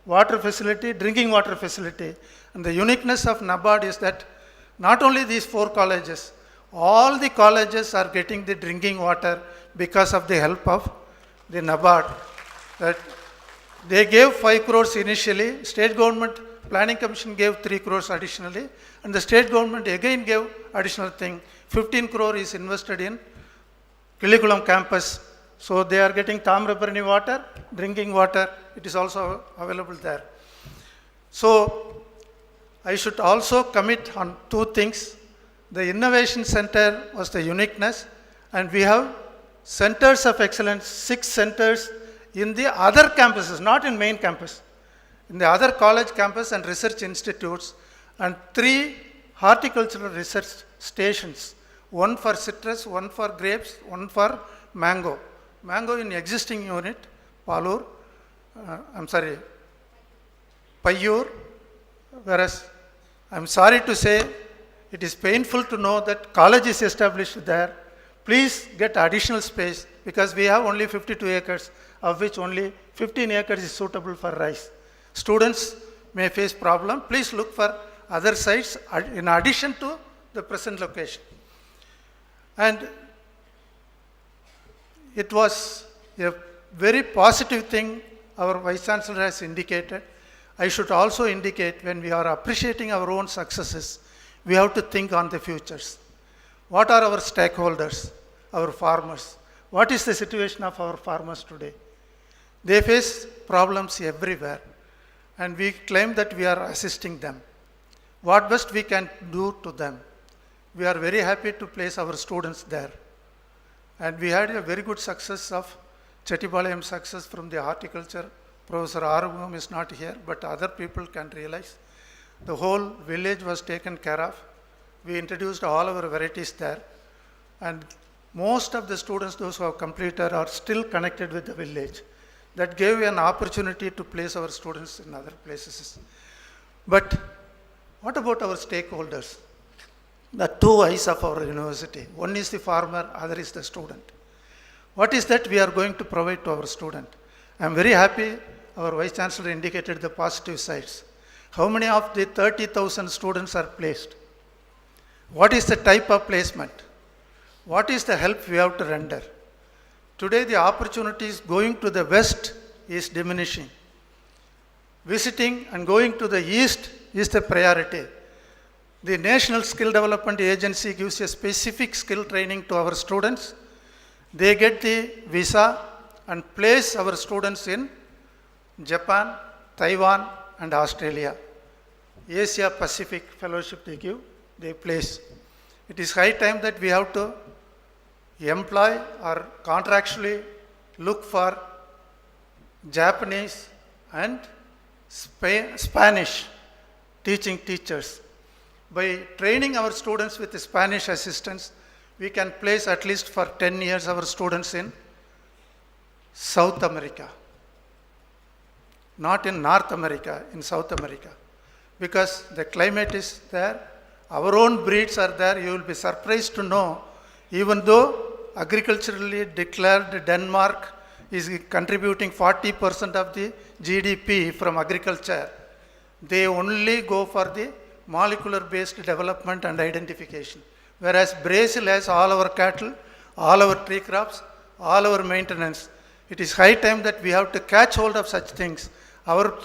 water facility, drinking water facility. And the uniqueness of NABARD is that not only these 4 colleges, all the colleges are getting the drinking water because of the help of the NABARD. That they gave 5 crores initially, state government planning commission gave 3 crores additionally, and the state government again gave additional thing. 15 crore is invested in Kilikulam campus. So they are getting Tamrabarani water, drinking water, it is also available there. So I should also commit on 2 things. The innovation center was the uniqueness, and we have centers of excellence, 6 centers in the other campuses, not in main campus, in the other college campus and research institutes, and 3 horticultural research stations, 1 for citrus, 1 for grapes, 1 for mango. Mango in existing unit, Payur, whereas I'm sorry to say, it is painful to know that college is established there. Please get additional space, because we have only 52 acres, of which only 15 acres is suitable for rice. Students may face problem. Please look for other sites in addition to the present location. And it was a very positive thing our Vice Chancellor has indicated. I should also indicate, when we are appreciating our own successes, we have to think on the futures. What are our stakeholders, our farmers? What is the situation of our farmers today? They face problems everywhere, and we claim that we are assisting them. What best we can do to them? We are very happy to place our students there. And we had a very good success of Chettipalayam success from the horticulture. Professor Arugam is not here, but other people can realize. The whole village was taken care of. We introduced all our varieties there. And most of the students, those who have completed, are still connected with the village. That gave an opportunity to place our students in other places. But what about our stakeholders? The two eyes of our university. One is the farmer, other is the student. What is that we are going to provide to our student? I am very happy our Vice Chancellor indicated the positive sides. How many of the 30,000 students are placed? What is the type of placement? What is the help we have to render? Today the opportunities going to the west is diminishing. Visiting and going to the east is the priority. The National Skill Development Agency gives a specific skill training to our students. They get the visa and place our students in Japan, Taiwan and Australia. Asia Pacific Fellowship they give, they place. It is high time that we have to employ or contractually look for Japanese and Spanish teaching teachers. By training our students with the Spanish assistants, we can place at least for 10 years our students in South America. Not in North America, in South America. Because the climate is there, our own breeds are there. You will be surprised to know, even though agriculturally declared Denmark is contributing 40% of the GDP from agriculture, they only go for the molecular based development and identification. Whereas Brazil has all our cattle, all our tree crops, all our maintenance. It is high time that we have to catch hold of such things. Our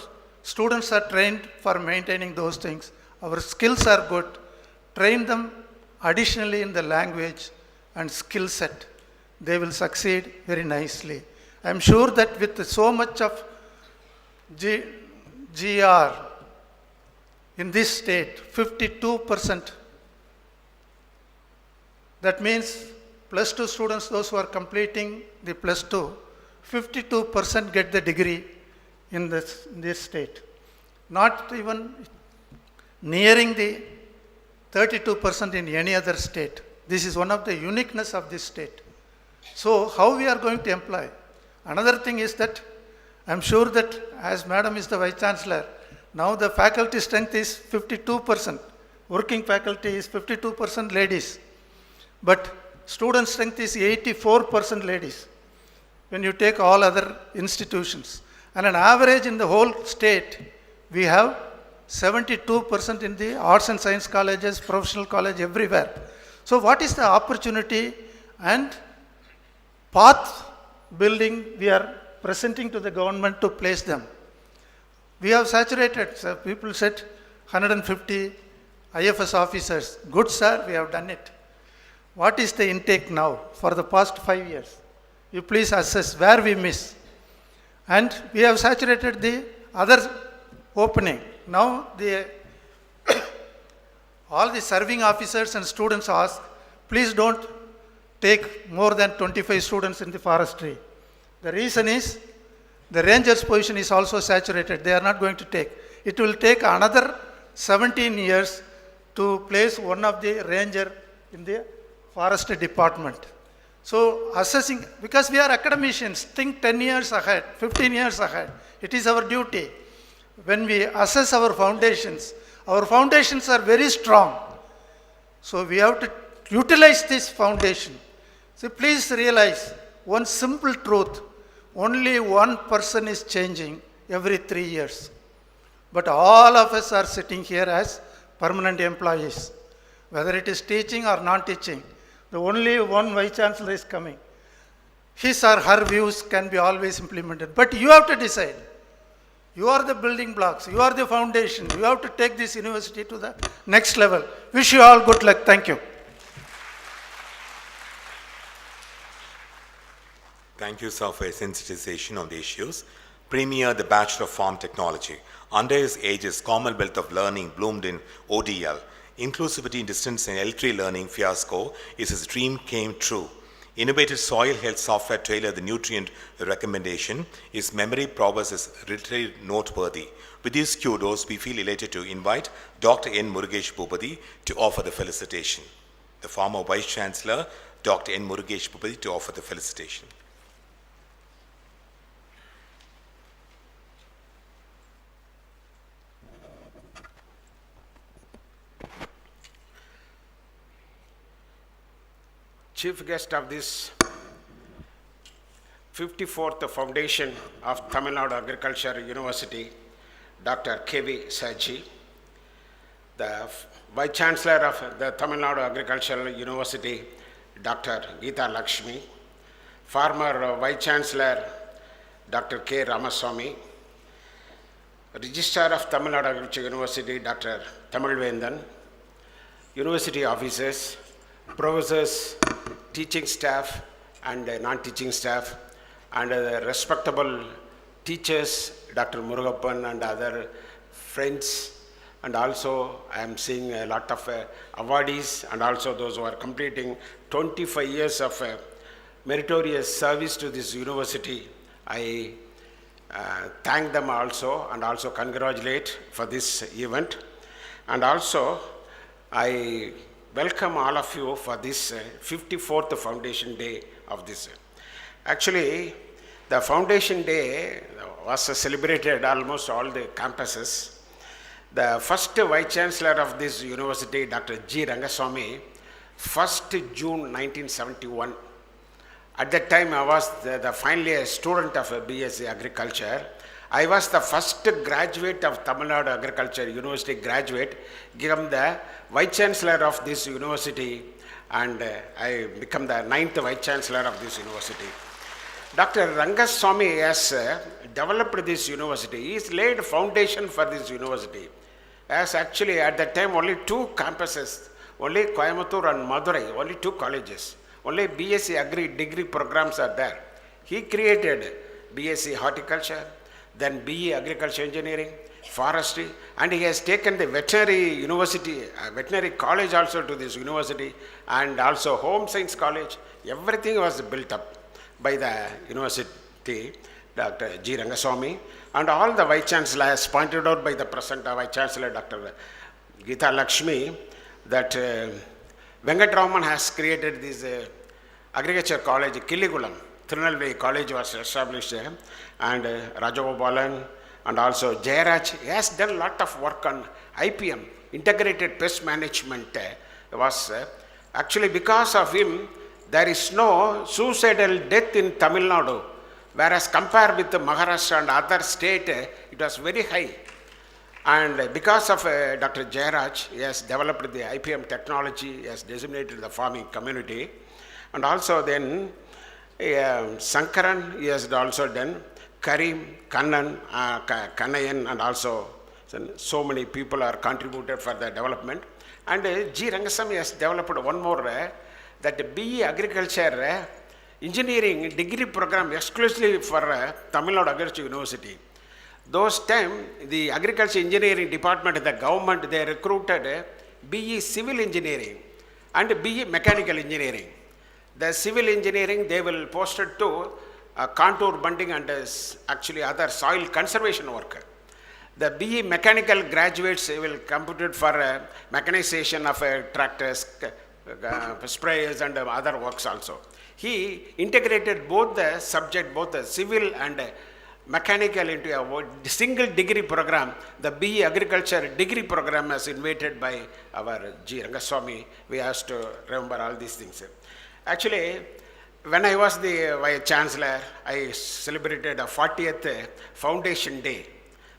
students are trained for maintaining those things. Our skills are good. Train them additionally in the language and skill set. They will succeed very nicely. I am sure that with so much of GR in this state, 52%, that means plus 2 students, those who are completing the plus 2, 52% get the degree in this state. Not even nearing the 32% in any other state. This is one of the uniqueness of this state. So how we are going to employ? Another thing is that I am sure that as Madam is the Vice Chancellor, now the faculty strength is 52%. Working faculty is 52% ladies. But student strength is 84% ladies. When you take all other institutions. And an average in the whole state, we have 72% in the arts and science colleges, professional college, everywhere. So what is the opportunity and path building we are presenting to the government to place them? We have saturated, sir. People said 150 IFS officers. Good, sir, we have done it. What is the intake now for the past 5 years? You please assess where we miss. And we have saturated the other opening. Now all the serving officers and students ask, please don't take more than 25 students in the forestry. The reason is the ranger's position is also saturated. They are not going to take. It will take another 17 years to place one of the ranger in the forestry department. So assessing, because we are academicians, think 10 years ahead, 15 years ahead. It is our duty. When we assess our foundations are very strong. So we have to utilize this foundation. So please realize one simple truth. Only one person is changing every 3 years. But all of us are sitting here as permanent employees. Whether it is teaching or non-teaching, the only one Vice Chancellor is coming. His or her views can be always implemented. But you have to decide. You are the building blocks. You are the foundation. You have to take this university to the next level. Wish you all good luck. Thank you. Thank you, sir, for your sensitization on the issues. Premier, the Bachelor of Farm Technology. Under his aegis, Commonwealth of Learning bloomed in ODL. Inclusivity in distance and L3 learning fiasco is his dream came true. Innovative soil health software tailored the nutrient recommendation. His memory prowess is literally noteworthy. With these kudos, we feel elated to invite Dr. N. Murugesh Bhupati to offer the felicitation. The former Vice Chancellor, Dr. N. Murugesh Bhupati, to offer the felicitation. Chief guest of this 54th Foundation of Tamil Nadu Agriculture University, Dr. K.V. Saji, the Vice Chancellor of the Tamil Nadu Agricultural University, Dr. Geeta Lakshmi, former Vice Chancellor, Dr. K. Ramaswamy, Registrar of Tamil Nadu Agriculture University, Dr. Tamil Vendan, university officers, professors, teaching staff and non-teaching staff, and respectable teachers, Dr. Murugappan and other friends, and also I am seeing a lot of awardees and also those who are completing 25 years of meritorious service to this university. I thank them also and also congratulate for this event, and also I welcome all of you for this 54th Foundation Day of this. Actually, the Foundation Day was celebrated almost all the campuses. The first Vice Chancellor of this university, Dr. G. Rangaswamy, 1st June 1971. At that time, I was finally a student of BSc Agriculture. I was the first graduate of Tamil Nadu Agriculture University graduate, given the Vice Chancellor of this university, and I become the 9th Vice Chancellor of this university. Dr. Rangaswamy has developed this university. He has laid foundation for this university. As actually at that time only 2 campuses, only Coimbatore and Madurai, only 2 colleges. Only BSc Agri degree programs are there. He created BSc Horticulture, then BE Agriculture Engineering, Forestry, and he has taken the veterinary university, veterinary college also to this university, and also Home Science College. Everything was built up by the university, Dr. G. Rangaswamy, and all the Vice Chancellors pointed out by the present Vice Chancellor, Dr. Geeta Lakshmi, that Venkatraman has created this agriculture college, Kiligulam. Tirunelveli College was established, and Rajagopalan and also Jayaraj, he has done a lot of work on IPM, Integrated Pest Management. Was actually because of him, there is no suicidal death in Tamil Nadu, whereas compared with Maharashtra and other state, it was very high. And because of Dr. Jayaraj, he has developed the IPM technology, he has disseminated the farming community, and also then Sankaran, he has also done, Karim, Kannan, Kannayan, and also so many people are contributed for the development. And G. Rangaswamy has developed one more, that BE Agriculture Engineering degree program exclusively for Tamil Nadu Agriculture University. Those time, the Agriculture Engineering Department, the government, they recruited BE Civil Engineering and BE Mechanical Engineering. The civil engineering, they will post it to contour bunding and actually other soil conservation work. The BE mechanical graduates will compute for mechanization of tractors, sprayers and other works also. He integrated both the subject, both the civil and mechanical into a single degree program. The BE Agriculture degree program is invented by our G. Rangaswamy. We have to remember all these things. Actually, when I was the Vice Chancellor, I celebrated a 40th Foundation Day,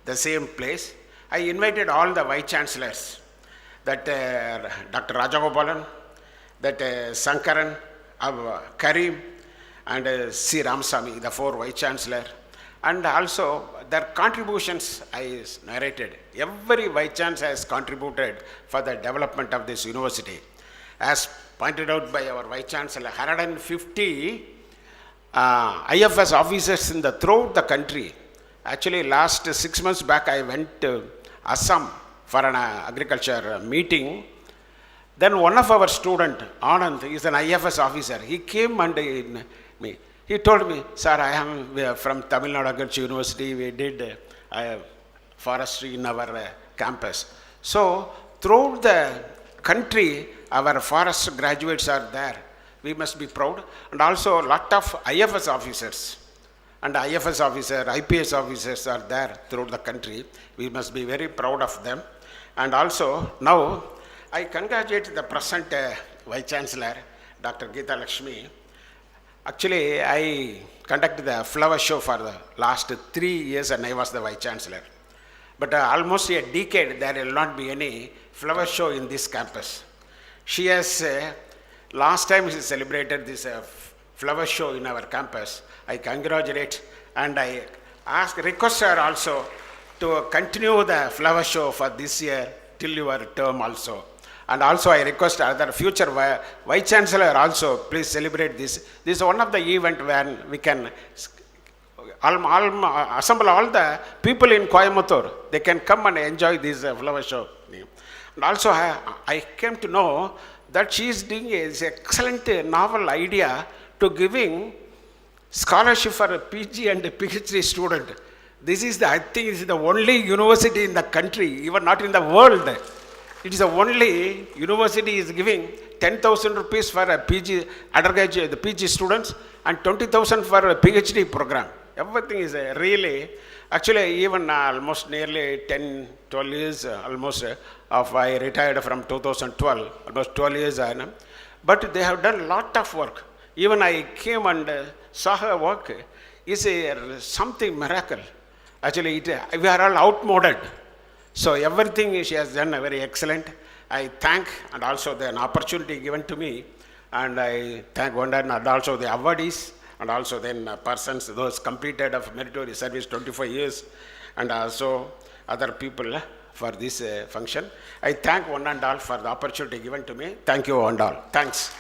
the same place. I invited all the Vice Chancellors, that Dr. Rajagopalan, that Sankaran, Karim, and C. Ramaswamy, the 4 Vice Chancellor, and also their contributions I narrated. Every Vice Chancellor has contributed for the development of this university. As pointed out by our Vice Chancellor, 150 IFS officers throughout the country. Actually, last 6 months back, I went to Assam for an agriculture meeting. Then one of our student, Anand, is an IFS officer. He came and he told me, sir, I am from Tamil Nadu Agriculture University. We did forestry in our campus. So throughout the country, our forest graduates are there. We must be proud. And also a lot of IFS officers and IFS officers, IPS officers are there throughout the country. We must be very proud of them. And also now, I congratulate the present Vice Chancellor, Dr. Geeta Lakshmi. Actually, I conducted the flower show for the last 3 years and I was the Vice Chancellor. But almost a decade, there will not be any flower show in this campus. She has, last time she celebrated this flower show in our campus. I congratulate and I request her also to continue the flower show for this year till your term also. And also I request other future Vice Chancellor also, please celebrate this. This is one of the event when we can assemble all the people in Coimbatore. They can come and enjoy this flower show. And also I came to know that she is doing an excellent novel idea to giving scholarship for a PG and a PhD student. This is I think this is the only university in the country, even not in the world. It is the only university is giving 10,000 rupees for a PG undergraduate, the PG students, and 20,000 for a PhD program. Everything is really, actually even almost nearly 10, 12 years, almost of I retired from 2012, almost 12 years I am. But they have done a lot of work. Even I came and saw her work. It's something miracle. Actually, we are all outmoded. So everything she has done very excellent. I thank and also an opportunity given to me, and I thank Vandan and also the awardees and also then persons those completed of meritorious service 25 years and also other people for this function. I thank one and all for the opportunity given to me. Thank you one and all. Thanks.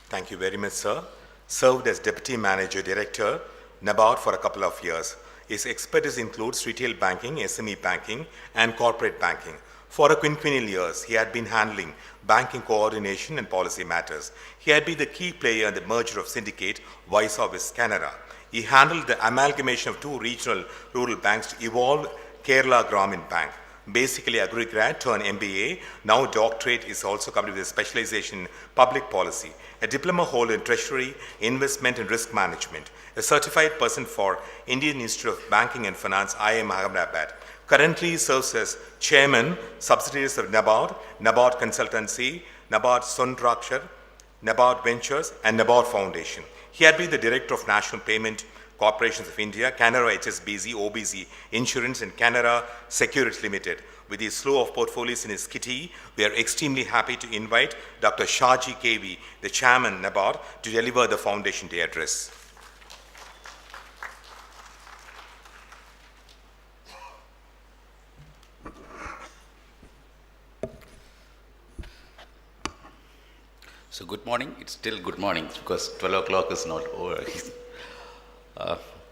Thank you very much, sir. Served as Deputy Manager Director, NABARD for a couple of years. His expertise includes retail banking, SME banking, and corporate banking. For a quinquennial years, he had been handling banking coordination and policy matters. He had been the key player in the merger of Syndicate, Visa with Canara. He handled the amalgamation of two regional rural banks to evolve Kerala Gramin Bank. Basically, agri-grad turned MBA, now doctorate is also covered with a specialization in public policy, a diploma holder in treasury, investment and risk management, a certified person for Indian Institute of Banking and Finance, IIM Ahmedabad. Currently serves as chairman, subsidiaries of NABARD, NABARD Consultancy, NABARD Sundrakshar, NABARD Ventures, and NABARD Foundation. He had been the director of National Payment Corporations of India, Canara HSBC, OBC Insurance, and Canara Securities Limited. With his slew of portfolios in his kitty, we are extremely happy to invite Dr. Shaji KV, the chairman NABARD, to deliver the Foundation Day address. So good morning. It's still good morning because 12 o'clock is not over.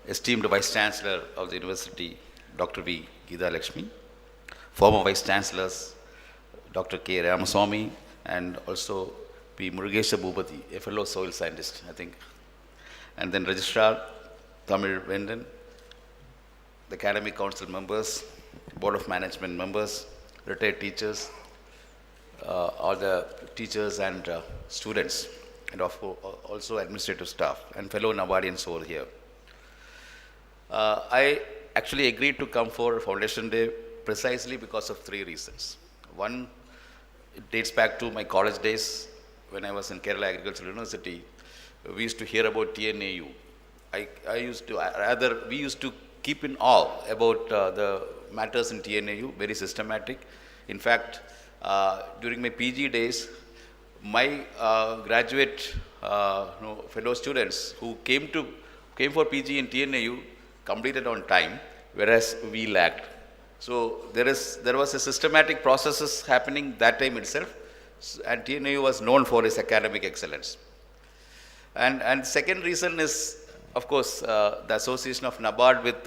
Esteemed Vice Chancellor of the University, Dr. V. Geeta Lakshmi, former Vice Chancellors, Dr. K. Ramaswamy, and also P. Murugesha Bhupati, a fellow soil scientist, I think. And then Registrar Tamil Vendan, the Academic Council members, Board of Management members, retired teachers, all the teachers and students, and also administrative staff, and fellow Nabardians over here. I actually agreed to come for Foundation Day precisely because of 3 reasons. One, it dates back to my college days when I was in Kerala Agricultural University. We used to hear about TNAU. We used to keep in awe about the matters in TNAU, very systematic. In fact, during my PG days, my graduate fellow students who came for PG in TNAU completed on time, whereas we lagged. So there was a systematic processes happening that time itself, and TNAU was known for its academic excellence. And second reason is, of course, the association of NABARD with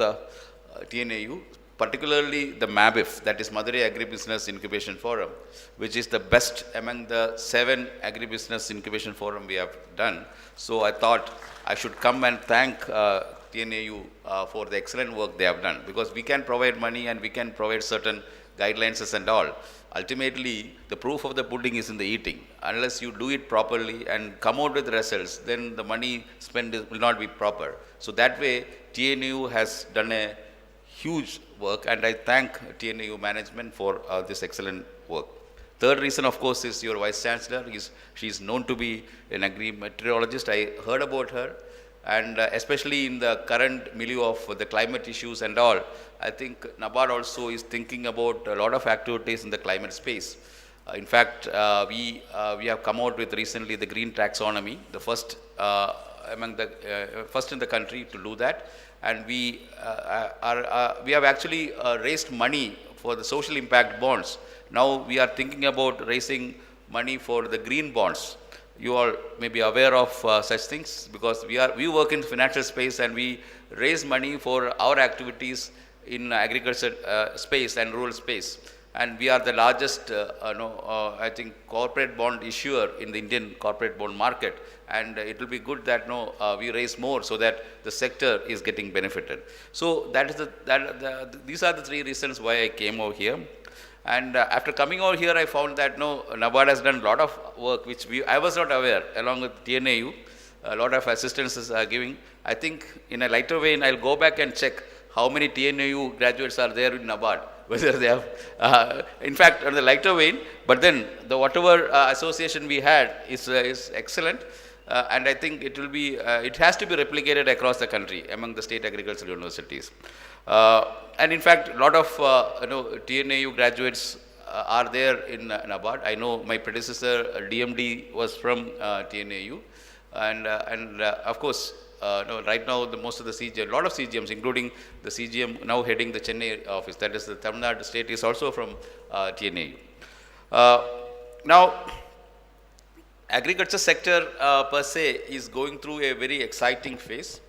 TNAU, particularly the MABIF, that is Madurai Agribusiness Incubation Forum, which is the best among the 7 agribusiness incubation forum we have done. So I thought I should come and thank TNAU for the excellent work they have done, because we can provide money and we can provide certain guidelines and all. Ultimately, the proof of the pudding is in the eating. Unless you do it properly and come out with results, then the money spent will not be proper. So that way, TNAU has done a huge work, and I thank TNAU management for this excellent work. Third reason, of course, is your Vice Chancellor. She is known to be an agri-meteorologist. I heard about her, and especially in the current milieu of the climate issues and all, I think NABARD also is thinking about a lot of activities in the climate space. In fact, we have come out with recently the green taxonomy, the first first in the country to do that, and we have actually raised money for the social impact bonds. Now we are thinking about raising money for the green bonds. You all may be aware of such things, because we work in financial space and we raise money for our activities in agriculture space and rural space. And we are the largest, I think, corporate bond issuer in the Indian corporate bond market. And it will be good that we raise more so that the sector is getting benefited. So that is these are the 3 reasons why I came over here. And after coming over here, I found that NABARD has done a lot of work which I was not aware, along with TNAU. A lot of assistances are giving. I think in a lighter vein, I'll go back and check how many TNAU graduates are there in NABARD, whether they have, in fact, on the lighter vein, but then the whatever association we had is excellent. And I think it will be, it has to be replicated across the country among the state agricultural universities. And in fact, a lot of TNAU graduates are there in NABARD. I know my predecessor DMD was from TNAU, and of course, right now most of the CGM, a lot of CGMs, including the CGM now heading the Chennai office, that is the Tamil Nadu state, is also from TNAU. Now, agriculture sector per se is going through a very exciting phase.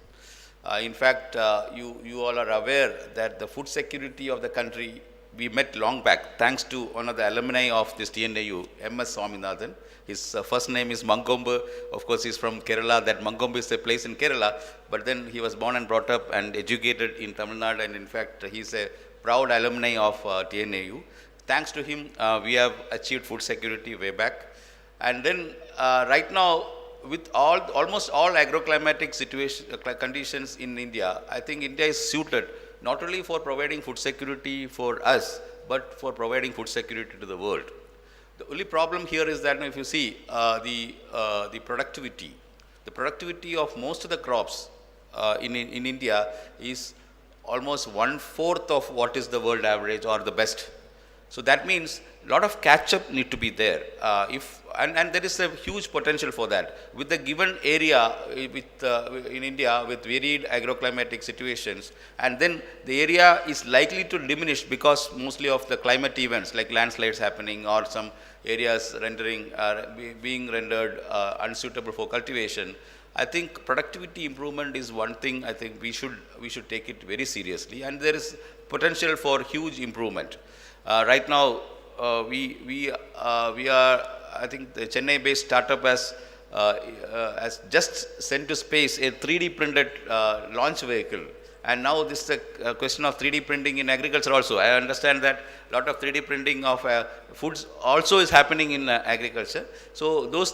In fact, you all are aware that the food security of the country, we met long back, thanks to one of the alumni of this TNAU, M.S. Swaminathan. His first name is Mangombu. Of course, he's from Kerala. That Mangombu is a place in Kerala. But then he was born and brought up and educated in Tamil Nadu. And in fact, he's a proud alumni of TNAU. Thanks to him, we have achieved food security way back. And then right now, with almost all agroclimatic conditions in India, I think India is suited not only for providing food security for us, but for providing food security to the world. The only problem here is that if you see the productivity of most of the crops in India is almost 1/4 of what is the world average or the best. So that means a lot of catch-up need to be there. And there is a huge potential for that. With the given area in India with varied agroclimatic situations, and then the area is likely to diminish because mostly of the climate events like landslides happening or some areas being rendered unsuitable for cultivation. I think productivity improvement is one thing I think we should take it very seriously, and there is potential for huge improvement. Right now, we are, I think the Chennai-based startup has just sent to space a 3D printed launch vehicle. And now this is a question of 3D printing in agriculture also. I understand that a lot of 3D printing of foods also is happening in agriculture. So those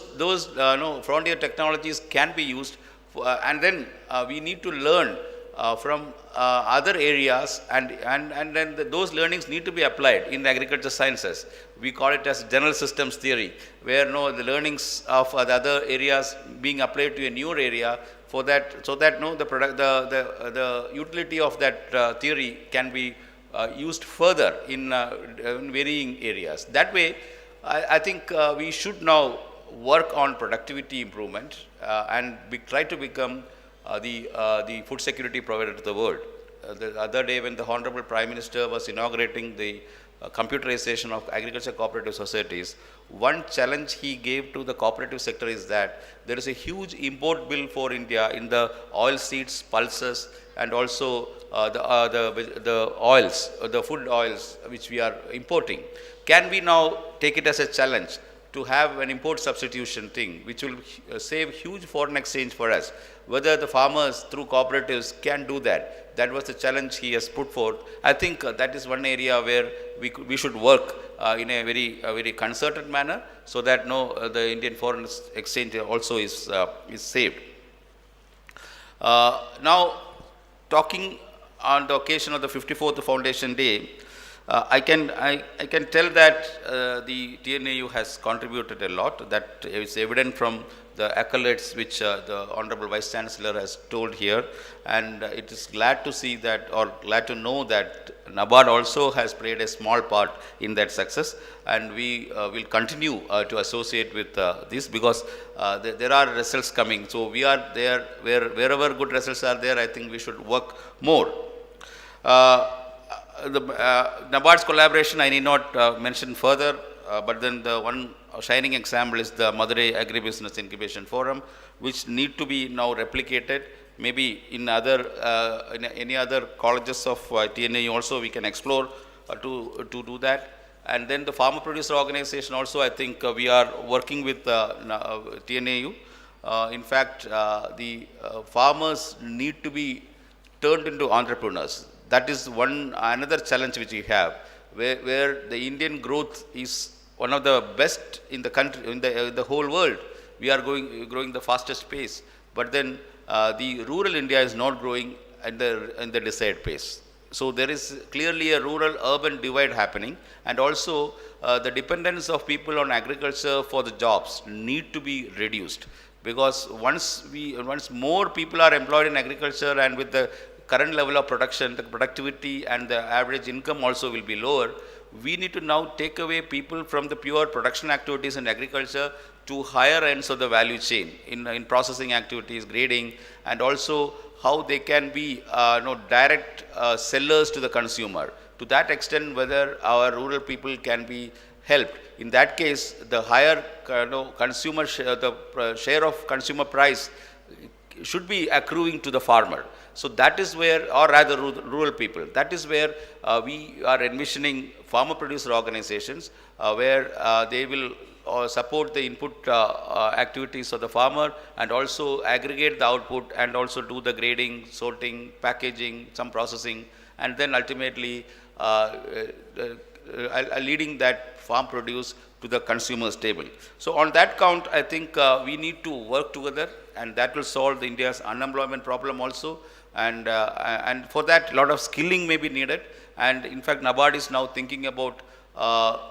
frontier technologies can be used, and then we need to learn from other areas, and then those learnings need to be applied in the agriculture sciences. We call it as general systems theory, where the learnings of the other areas being applied to a newer area, so that the utility of that theory can be used further in varying areas. That way, I think we should now work on productivity improvement and try to become the food security provider to the world. The other day when the Honorable Prime Minister was inaugurating the computerization of agriculture cooperative societies, one challenge he gave to the cooperative sector is that there is a huge import bill for India in the oil seeds, pulses, and also the oils, the food oils which we are importing. Can we now take it as a challenge to have an import substitution thing, which will save huge foreign exchange for us? Whether the farmers through cooperatives can do that. That was the challenge he has put forth. I think that is one area where we should work in a very concerted manner, so that the Indian foreign exchange also is saved. Now, talking on the occasion of the 54th Foundation Day, I can tell that the TNAU has contributed a lot. That is evident from the accolades which the Honorable Vice Chancellor has told here, and it is glad to see that, or glad to know that NABARD also has played a small part in that success, and we will continue to associate with this, because there are results coming. So we are there, wherever good results are there, I think we should work more. The NABARD's collaboration I need not mention further, but then the one shining example is the Madurai Agribusiness Incubation Forum, which need to be now replicated. Maybe in any other colleges of TNAU also we can explore to do that. And then the farmer producer organization also, I think we are working with TNAU. In fact, the farmers need to be turned into entrepreneurs. That is another challenge which we have, where the Indian growth is one of the best in the country, in the whole world. We are growing the fastest pace, but then the rural India is not growing in the desired pace. So there is clearly a rural-urban divide happening, and also the dependence of people on agriculture for the jobs need to be reduced, because once more people are employed in agriculture, and with the current level of production, the productivity and the average income also will be lower. We need to now take away people from the pure production activities in agriculture to higher ends of the value chain in processing activities, grading, and also how they can be direct sellers to the consumer. To that extent, whether our rural people can be helped. In that case, the higher consumer share, the share of consumer price should be accruing to the farmer. So that is where, or rather rural people, that is where we are envisioning farmer producer organizations where they will support the input activities of the farmer, and also aggregate the output, and also do the grading, sorting, packaging, some processing, and then ultimately leading that farm produce to the consumer's table. So on that count, I think we need to work together, and that will solve India's unemployment problem also. And for that, a lot of skilling may be needed. And in fact, NABARD is now thinking about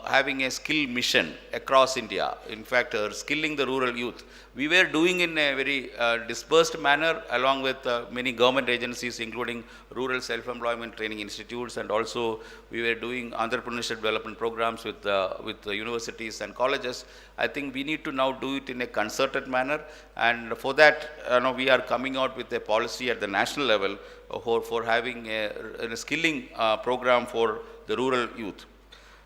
having a skill mission across India. In fact, skilling the rural youth. We were doing in a very dispersed manner along with many government agencies, including rural self-employment training institutes, and also we were doing entrepreneurship development programs with universities and colleges. I think we need to now do it in a concerted manner, and for that, we are coming out with a policy at the national level for having a skilling program for the rural youth.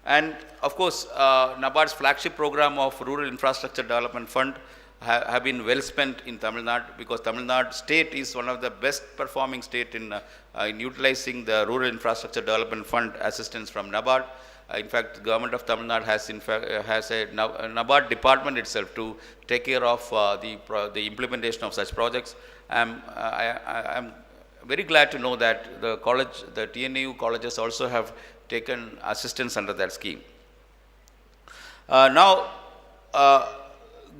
And of course, NABARD's flagship program of Rural Infrastructure Development Fund have been well spent in Tamil Nadu, because Tamil Nadu state is one of the best performing state in utilizing the Rural Infrastructure Development Fund assistance from NABARD. In fact, the government of Tamil Nadu has a NABARD department itself to take care of the implementation of such projects. I'm very glad to know that the TNAU colleges also have taken assistance under that scheme. Now,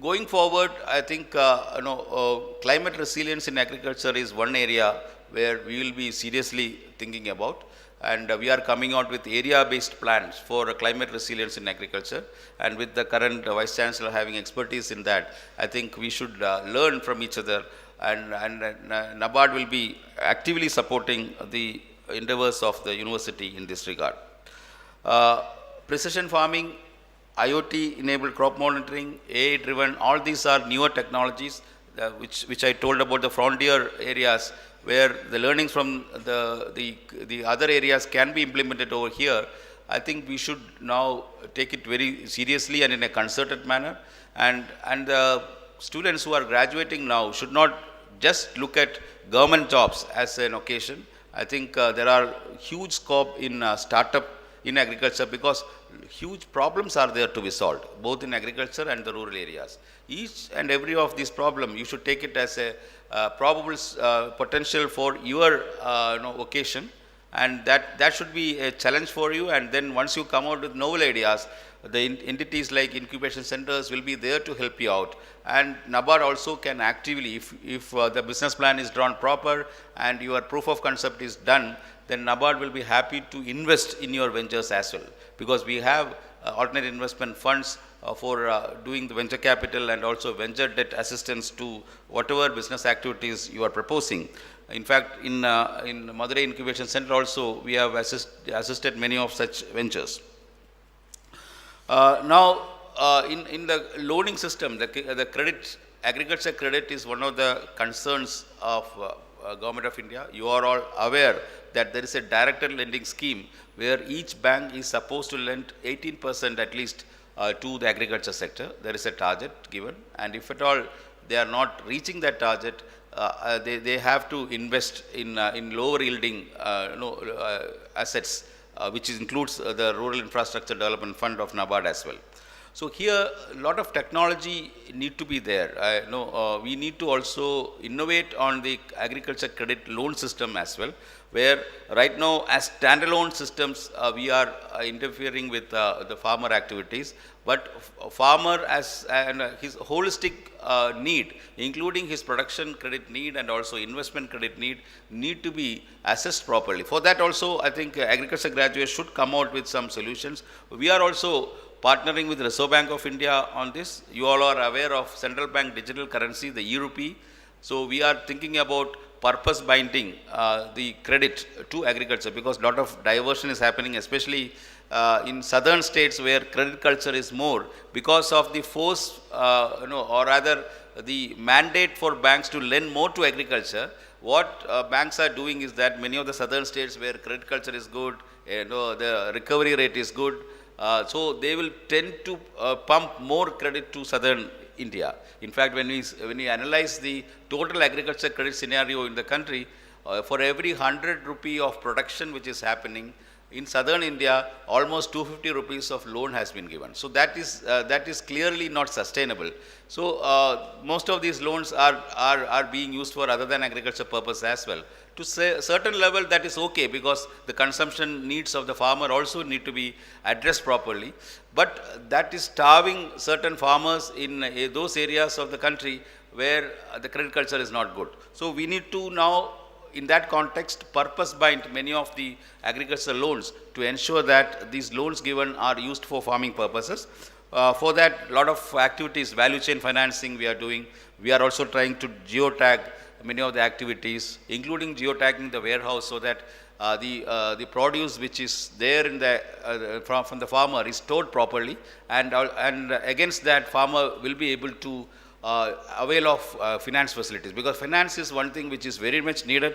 going forward, I think climate resilience in agriculture is one area where we will be seriously thinking about, and we are coming out with area-based plans for climate resilience in agriculture. And with the current Vice Chancellor having expertise in that, I think we should learn from each other, and NABARD will be actively supporting the endeavors of the university in this regard. Precision farming, IoT-enabled crop monitoring, AI-driven, all these are newer technologies which I told about, the frontier areas where the learnings from the other areas can be implemented over here. I think we should now take it very seriously and in a concerted manner. And the students who are graduating now should not just look at government jobs as an occasion. I think there are huge scope in startup in agriculture because huge problems are there to be solved, both in agriculture and the rural areas. Each and every of these problems, you should take it as a probable potential for your occasion, and that should be a challenge for you. And then once you come out with novel ideas, the entities like incubation centers will be there to help you out. And NABARD also can actively, if the business plan is drawn proper and your proof of concept is done, then NABARD will be happy to invest in your ventures as well, because we have alternate investment funds for doing the venture capital and also venture debt assistance to whatever business activities you are proposing. In fact, in Madurai Incubation Center also, we have assisted many of such ventures. Now, in the loaning system, the credit, agriculture credit is one of the concerns of Government of India. You are all aware that there is a directed lending scheme where each bank is supposed to lend 18% at least to the agriculture sector. There is a target given, and if at all they are not reaching that target, they have to invest in lower yielding assets, which includes the Rural Infrastructure Development Fund of NABARD as well. So here, a lot of technology need to be there. We need to also innovate on the agriculture credit loan system as well, where right now as standalone systems, we are interfering with the farmer activities, but farmer as his holistic need, including his production credit need and also investment credit need to be assessed properly. For that also, I think agriculture graduates should come out with some solutions. We are also partnering with Reserve Bank of India on this. You all are aware of central bank digital currency, the e-rupee. So we are thinking about purpose binding the credit to agriculture, because a lot of diversion is happening, especially in southern states where credit culture is more because of the force, or rather the mandate for banks to lend more to agriculture. What banks are doing is that many of the southern states where credit culture is good, the recovery rate is good, so they will tend to pump more credit to southern India. In fact, when we analyze the total agriculture credit scenario in the country, for every 100 rupee of production which is happening in southern India, almost 250 rupees of loan has been given. So that is clearly not sustainable. So most of these loans are being used for other than agriculture purpose as well. To a certain level, that is okay, because the consumption needs of the farmer also need to be addressed properly. But that is starving certain farmers in those areas of the country where the credit culture is not good. So we need to now, in that context, purpose bind many of the agricultural loans to ensure that these loans given are used for farming purposes. For that, a lot of activities, value chain financing we are doing. We are also trying to geotag many of the activities, including geotagging the warehouse, so that the produce which is there in the from the farmer is stored properly, and against that farmer will be able to avail of finance facilities, because finance is one thing which is very much needed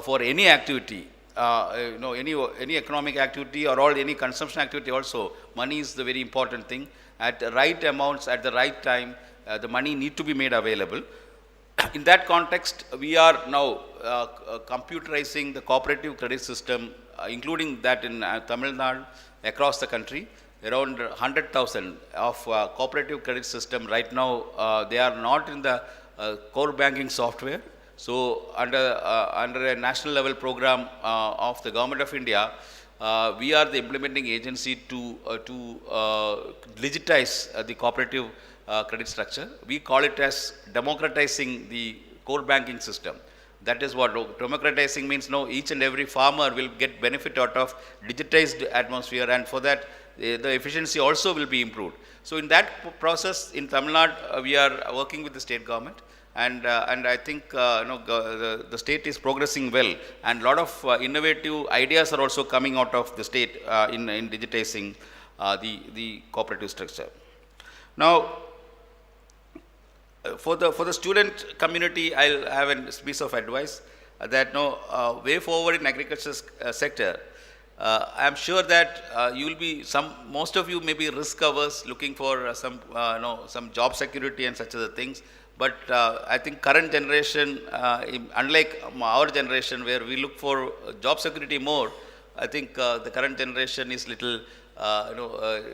for any activity, any economic activity or any consumption activity also. Money is the very important thing. At the right amounts, at the right time, the money need to be made available. In that context, we are now computerizing the cooperative credit system, including that in Tamil Nadu, across the country. Around 100,000 of cooperative credit system right now, they are not in the core banking software. So under a national level program of the Government of India, we are the implementing agency to digitize the cooperative credit structure. We call it as democratizing the core banking system. That is what democratizing means. Now each and every farmer will get benefit out of digitized atmosphere, and for that the efficiency also will be improved. So in that process in Tamil Nadu, we are working with the state government, and I think the state is progressing well, and a lot of innovative ideas are also coming out of the state in digitizing the cooperative structure. Now, for the student community, I'll have a piece of advice that way forward in agriculture sector I'm sure that you will be most of you may be risk averse, looking for some job security and such other things. But I think current generation, unlike our generation where we look for job security more, I think the current generation is little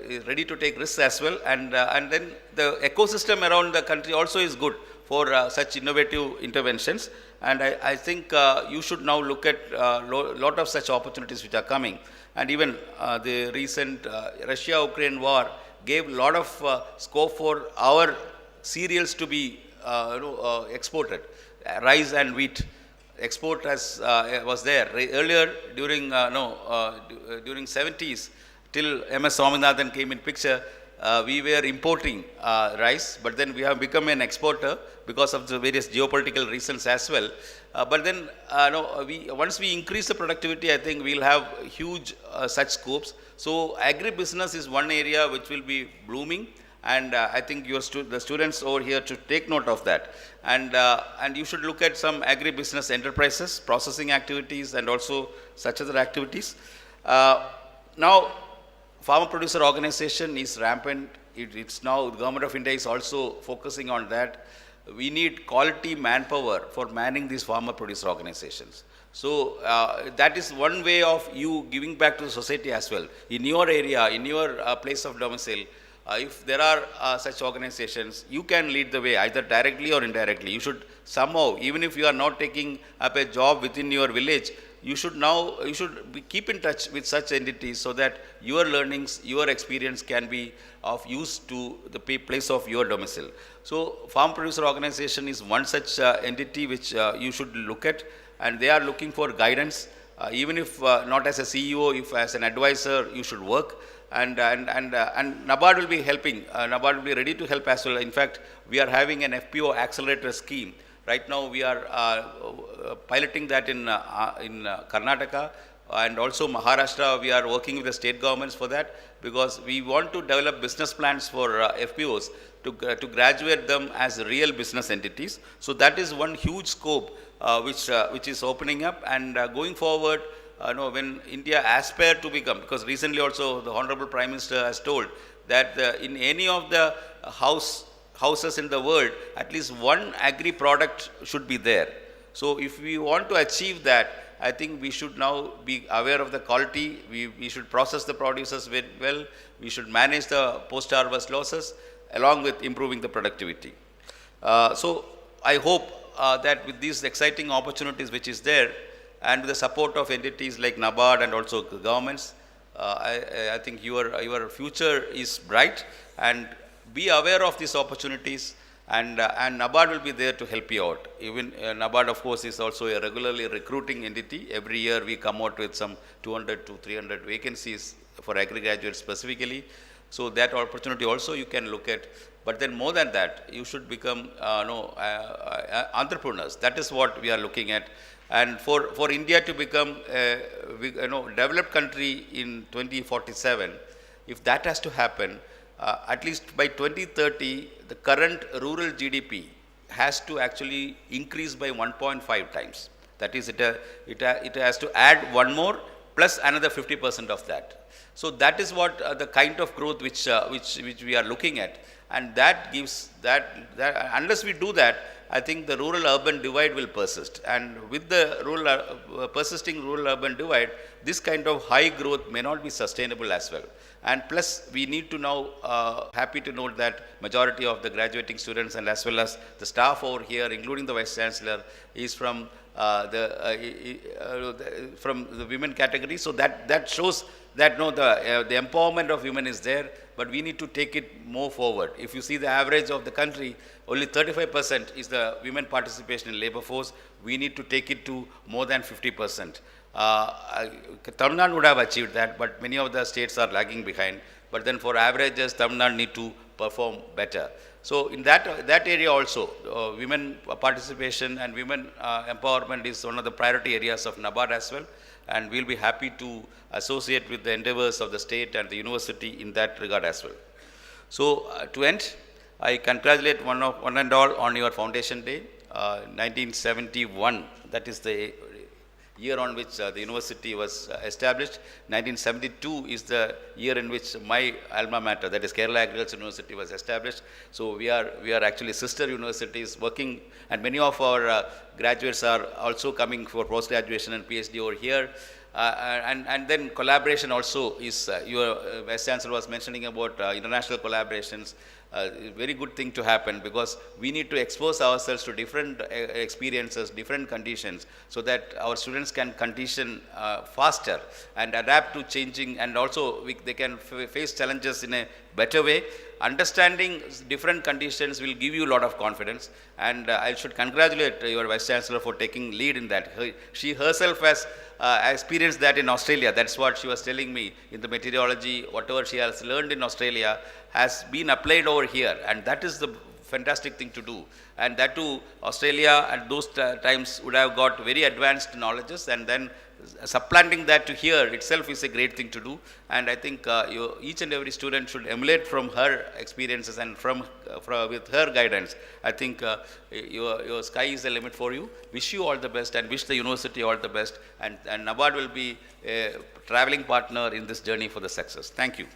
is ready to take risks as well, and then the ecosystem around the country also is good for such innovative interventions. And I think you should now look at lot of such opportunities which are coming. And even the recent Russia-Ukraine war gave a lot of scope for our cereals to be exported, rice and wheat. Export was there earlier during during 70s till MS Swaminathan came in picture. We were importing rice, but then we have become an exporter because of the various geopolitical reasons as well. But then once we increase the productivity, I think we'll have huge such scopes. So agribusiness is one area which will be blooming, and I think the students over here should take note of that. And you should look at some agribusiness enterprises, processing activities, and also such other activities. Now, farmer producer organization is rampant. It's now the government of India is also focusing on that. We need quality manpower for manning these farmer producer organizations. So that is one way of you giving back to the society as well. In your area, in your place of domicile, if there are such organizations, you can lead the way either directly or indirectly. You should somehow, even if you are not taking up a job within your village, you should keep in touch with such entities so that your learnings, your experience can be of use to the place of your domicile. So farm producer organization is one such entity which you should look at, and they are looking for guidance. Even if not as a CEO, if as an advisor, you should work. And NABARD will be helping. NABARD will be ready to help as well. In fact, we are having an FPO accelerator scheme. Right now, we are piloting that in Karnataka and also Maharashtra. We are working with the state governments for that, because we want to develop business plans for FPOs to graduate them as real business entities. So that is one huge scope which is opening up, and going forward. When India aspire to become, because recently also the Honorable Prime Minister has told that in any of the houses in the world, at least one agri product should be there. So if we want to achieve that, I think we should now be aware of the quality. We should process the producers very well. We should manage the post-harvest losses along with improving the productivity. So I hope that with these exciting opportunities which is there, and with the support of entities like NABARD and also governments, I think your future is bright, and be aware of these opportunities, and NABARD will be there to help you out. Even NABARD, of course, is also a regularly recruiting entity. Every year we come out with some 200 to 300 vacancies for agri graduates specifically. So that opportunity also you can look at. But then more than that, you should become entrepreneurs. That is what we are looking at. And for India to become a developed country in 2047, if that has to happen, at least by 2030, the current rural GDP has to actually increase by 1.5 times. That is, it has to add one more plus another 50% of that. So that is what the kind of growth which we are looking at, and that gives that unless we do that, I think the rural-urban divide will persist, and with the persisting rural-urban divide, this kind of high growth may not be sustainable as well. And plus, we need to now, happy to note that majority of the graduating students and as well as the staff over here, including the Vice Chancellor, is from the women category. So that shows that the empowerment of women is there, but we need to take it more forward. If you see the average of the country, only 35% is the women participation in labor force. We need to take it to more than 50%. Tamil Nadu would have achieved that, but many of the states are lagging behind. But then for averages, Tamil Nadu need to perform better. So in that area also, women participation and women empowerment is one of the priority areas of NABARD as well. And we'll be happy to associate with the endeavors of the state and the university in that regard as well. So to end, I congratulate one and all on your foundation day, 1971. That is the year on which the university was established. 1972 is the year in which my alma mater, that is Kerala Agricultural University, was established. So we are actually sister universities working, and many of our graduates are also coming for post-graduation and PhD over here. And then collaboration also is, your Vice Chancellor was mentioning about international collaborations. Very good thing to happen, because we need to expose ourselves to different experiences, different conditions, so that our students can condition faster and adapt to changing, and also they can face challenges in a better way. Understanding different conditions will give you a lot of confidence, and I should congratulate your Vice Chancellor for taking lead in that. She herself has experienced that in Australia. That's what she was telling me. In the meteorology, whatever she has learned in Australia has been applied over here, and that is the fantastic thing to do. And that too, Australia at those times would have got very advanced knowledges, and then supplanting that to here itself is a great thing to do. And I think each and every student should emulate from her experiences, and from with her guidance. I think your sky is the limit for you. Wish you all the best, and wish the university all the best. And NABARD will be a traveling partner in this journey for the success. Thank you.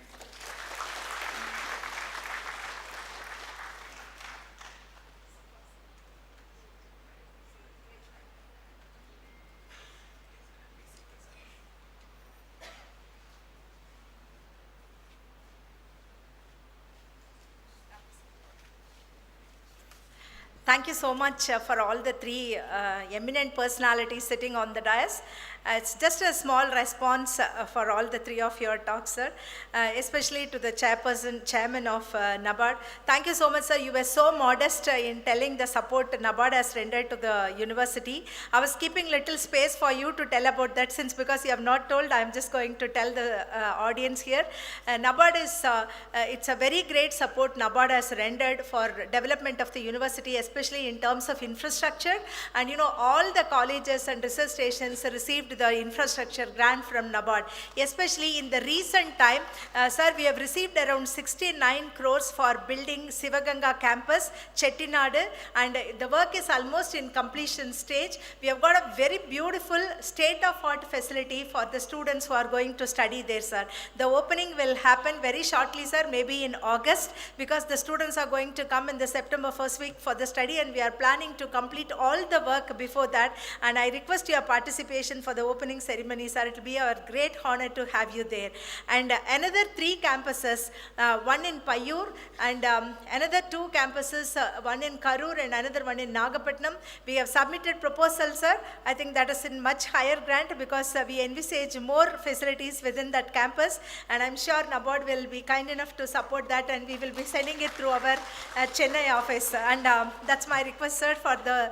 Thank you so much for all the three eminent personalities sitting on the dais. It's just a small response for all the three of your talks, sir, especially to the chairman of NABARD. Thank you so much, sir. You were so modest in telling the support NABARD has rendered to the university. I was keeping little space for you to tell about that, since because you have not told, I'm just going to tell the audience here. NABARD is, it's a very great support NABARD has rendered for development of the university, especially in terms of infrastructure. And you know, all the colleges and research stations received the infrastructure grant from NABARD. Especially in the recent time, sir, we have received around 69 crores for building Sivaganga campus, Chettinadu, and the work is almost in completion stage. We have got a very beautiful state-of-art facility for the students who are going to study there, sir. The opening will happen very shortly, sir, maybe in August, because the students are going to come in the September first week for the study, and we are planning to complete all the work before that. And I request your participation for the opening ceremony, sir. It will be our great honor to have you there. And another 3 campuses, one in Payur, and another 2 campuses, one in Karur and another one in Nagapatnam. We have submitted proposals, sir. I think that is in much higher grant, because we envisage more facilities within that campus, and I'm sure NABARD will be kind enough to support that, and we will be sending it through our Chennai office. And that's my request, sir, for the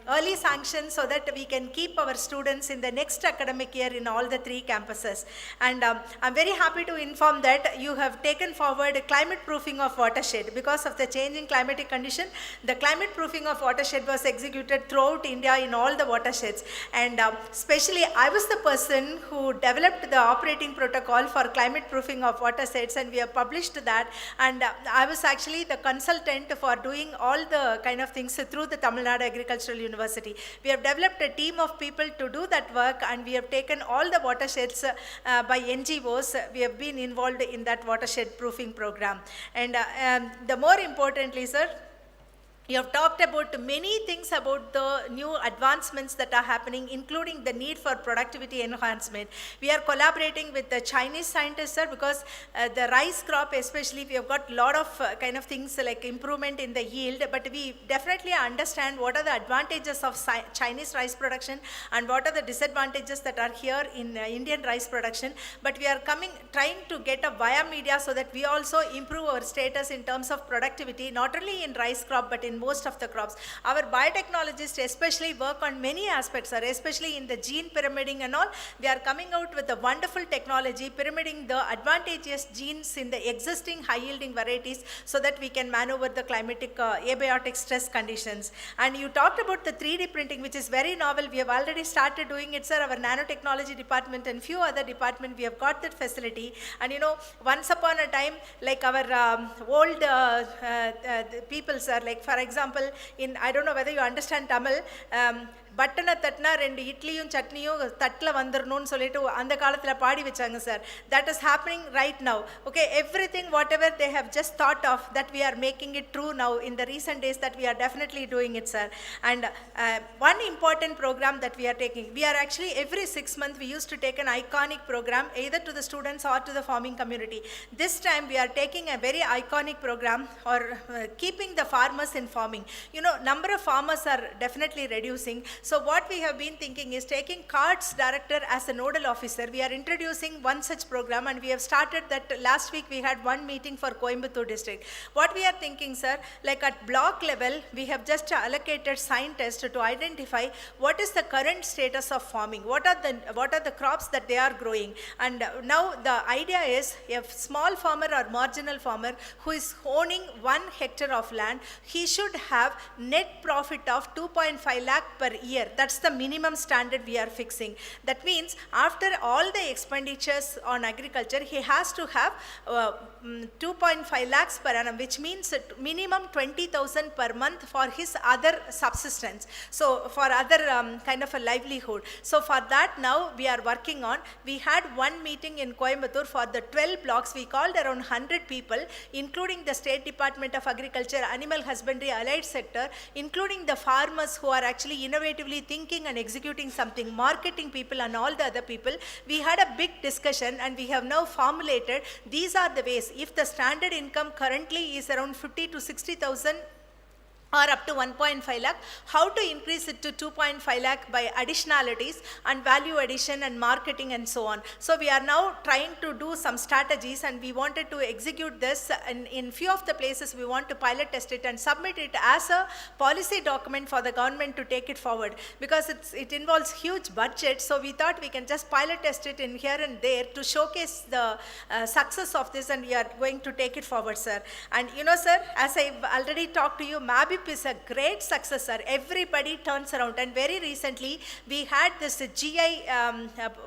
early sanction, so that we can keep our students in the next academic year in all the 3 campuses. And I'm very happy to inform that you have taken forward climate proofing of watershed. Because of the changing climatic condition, the climate proofing of watershed was executed throughout India in all the watersheds. And especially I was the person who developed the operating protocol for climate proofing of watersheds, and we have published that. And I was actually the consultant for doing all the kind of things through the Tamil Nadu Agricultural University. We have developed a team of people to do that work, and we have taken all the watersheds by NGOs. We have been involved in that watershed proofing program. And the more importantly, sir, you have talked about many things about the new advancements that are happening, including the need for productivity enhancement. We are collaborating with the Chinese scientists, sir, because the rice crop especially, we have got a lot of kind of things like improvement in the yield, but we definitely understand what are the advantages of Chinese rice production and what are the disadvantages that are here in Indian rice production. But we are trying to get a via media so that we also improve our status in terms of productivity, not only in rice crop, but in most of the crops. Our biotechnologists especially work on many aspects, sir, especially in the gene pyramiding and all. We are coming out with a wonderful technology, pyramiding the advantageous genes in the existing high-yielding varieties, so that we can maneuver the climatic abiotic stress conditions. And you talked about the 3D printing, which is very novel. We have already started doing it, sir. Our nanotechnology department and few other departments, we have got that facility. And you know, once upon a time, like our old people, sir, like for example, in, I don't know whether you understand Tamil, பட்டனை தட்டினா 2 இட்லியும் சட்னியும் தட்டில் வந்துடணும்னு சொல்லிட்டு அந்த காலத்தில் பாடி வச்சாங்க sir. That is happening right now. Okay, everything whatever they have just thought of, that we are making it true now in the recent days, that we are definitely doing it, sir. And one important program that we are taking, we are actually every 6 months we used to take an iconic program either to the students or to the farming community. This time we are taking a very iconic program or keeping the farmers in farming. You know, number of farmers are definitely reducing. So what we have been thinking is taking cards director as a nodal officer. We are introducing one such program, and we have started that. Last week we had one meeting for Coimbatore district. What we are thinking, sir, like at block level, we have just allocated scientists to identify what is the current status of farming, what are the crops that they are growing. And now the idea is, a small farmer or marginal farmer who is owning 1 hectare of land, he should have net profit of 2.5 lakh per year. That's the minimum standard we are fixing. That means after all the expenditures on agriculture, he has to have 2.5 lakhs per annum, which means minimum 20,000 per month for his other subsistence. So for other kind of a livelihood. So for that now we are working on. We had one meeting in Coimbatore for the 12 blocks. We called around 100 people, including the State Department of Agriculture, Animal Husbandry, Allied Sector, including the farmers who are actually innovatively thinking and executing something, marketing people and all the other people. We had a big discussion, and we have now formulated, these are the ways. If the standard income currently is around 50 to 60,000 or up to 1.5 lakh, how to increase it to 2.5 lakh by additionalities and value addition and marketing and so on. So we are now trying to do some strategies, and we wanted to execute this in few of the places. We want to pilot test it and submit it as a policy document for the government to take it forward, because it involves huge budget. So we thought we can just pilot test it in here and there to showcase the success of this, and we are going to take it forward, sir. And you know, sir, as I've already talked to you, MABIP is a great success, sir. Everybody turns around, and very recently we had this GI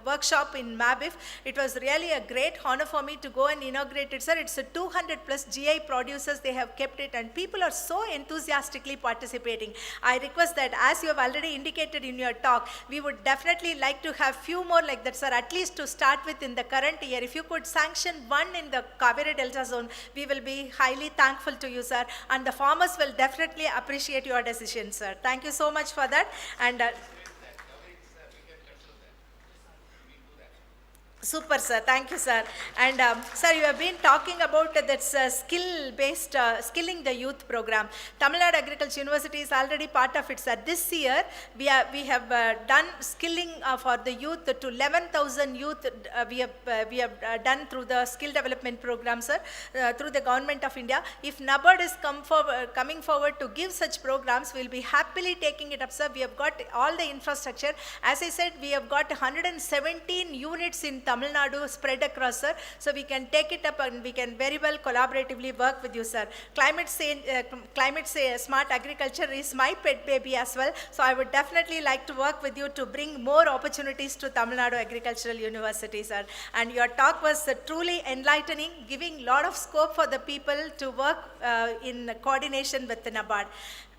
workshop in MABIF. It was really a great honor for me to go and inaugurate it, sir. It's a 200 plus GI producers, they have kept it, and people are so enthusiastically participating. I request that, as you have already indicated in your talk, we would definitely like to have few more like that, sir, at least to start with in the current year. If you could sanction one in the Kaveri Delta zone, we will be highly thankful to you, sir, and the farmers will definitely appreciate your decision, sir. Thank you so much for that. And super, sir. Thank you, sir. And sir, you have been talking about that skill-based, skilling the youth program. Tamil Nadu Agriculture University is already part of it, sir. This year, we have done skilling for the youth to 11,000 youth. We have done through the skill development program, sir, through the government of India. If NABARD is coming forward to give such programs, we'll be happily taking it up, sir. We have got all the infrastructure. As I said, we have got 117 units in Tamil Nadu spread across, sir. So we can take it up, and we can very well collaboratively work with you, sir. Climate smart agriculture is my pet baby as well. So I would definitely like to work with you to bring more opportunities to Tamil Nadu Agricultural University, sir. And your talk was truly enlightening, giving lot of scope for the people to work in coordination with the NABARD.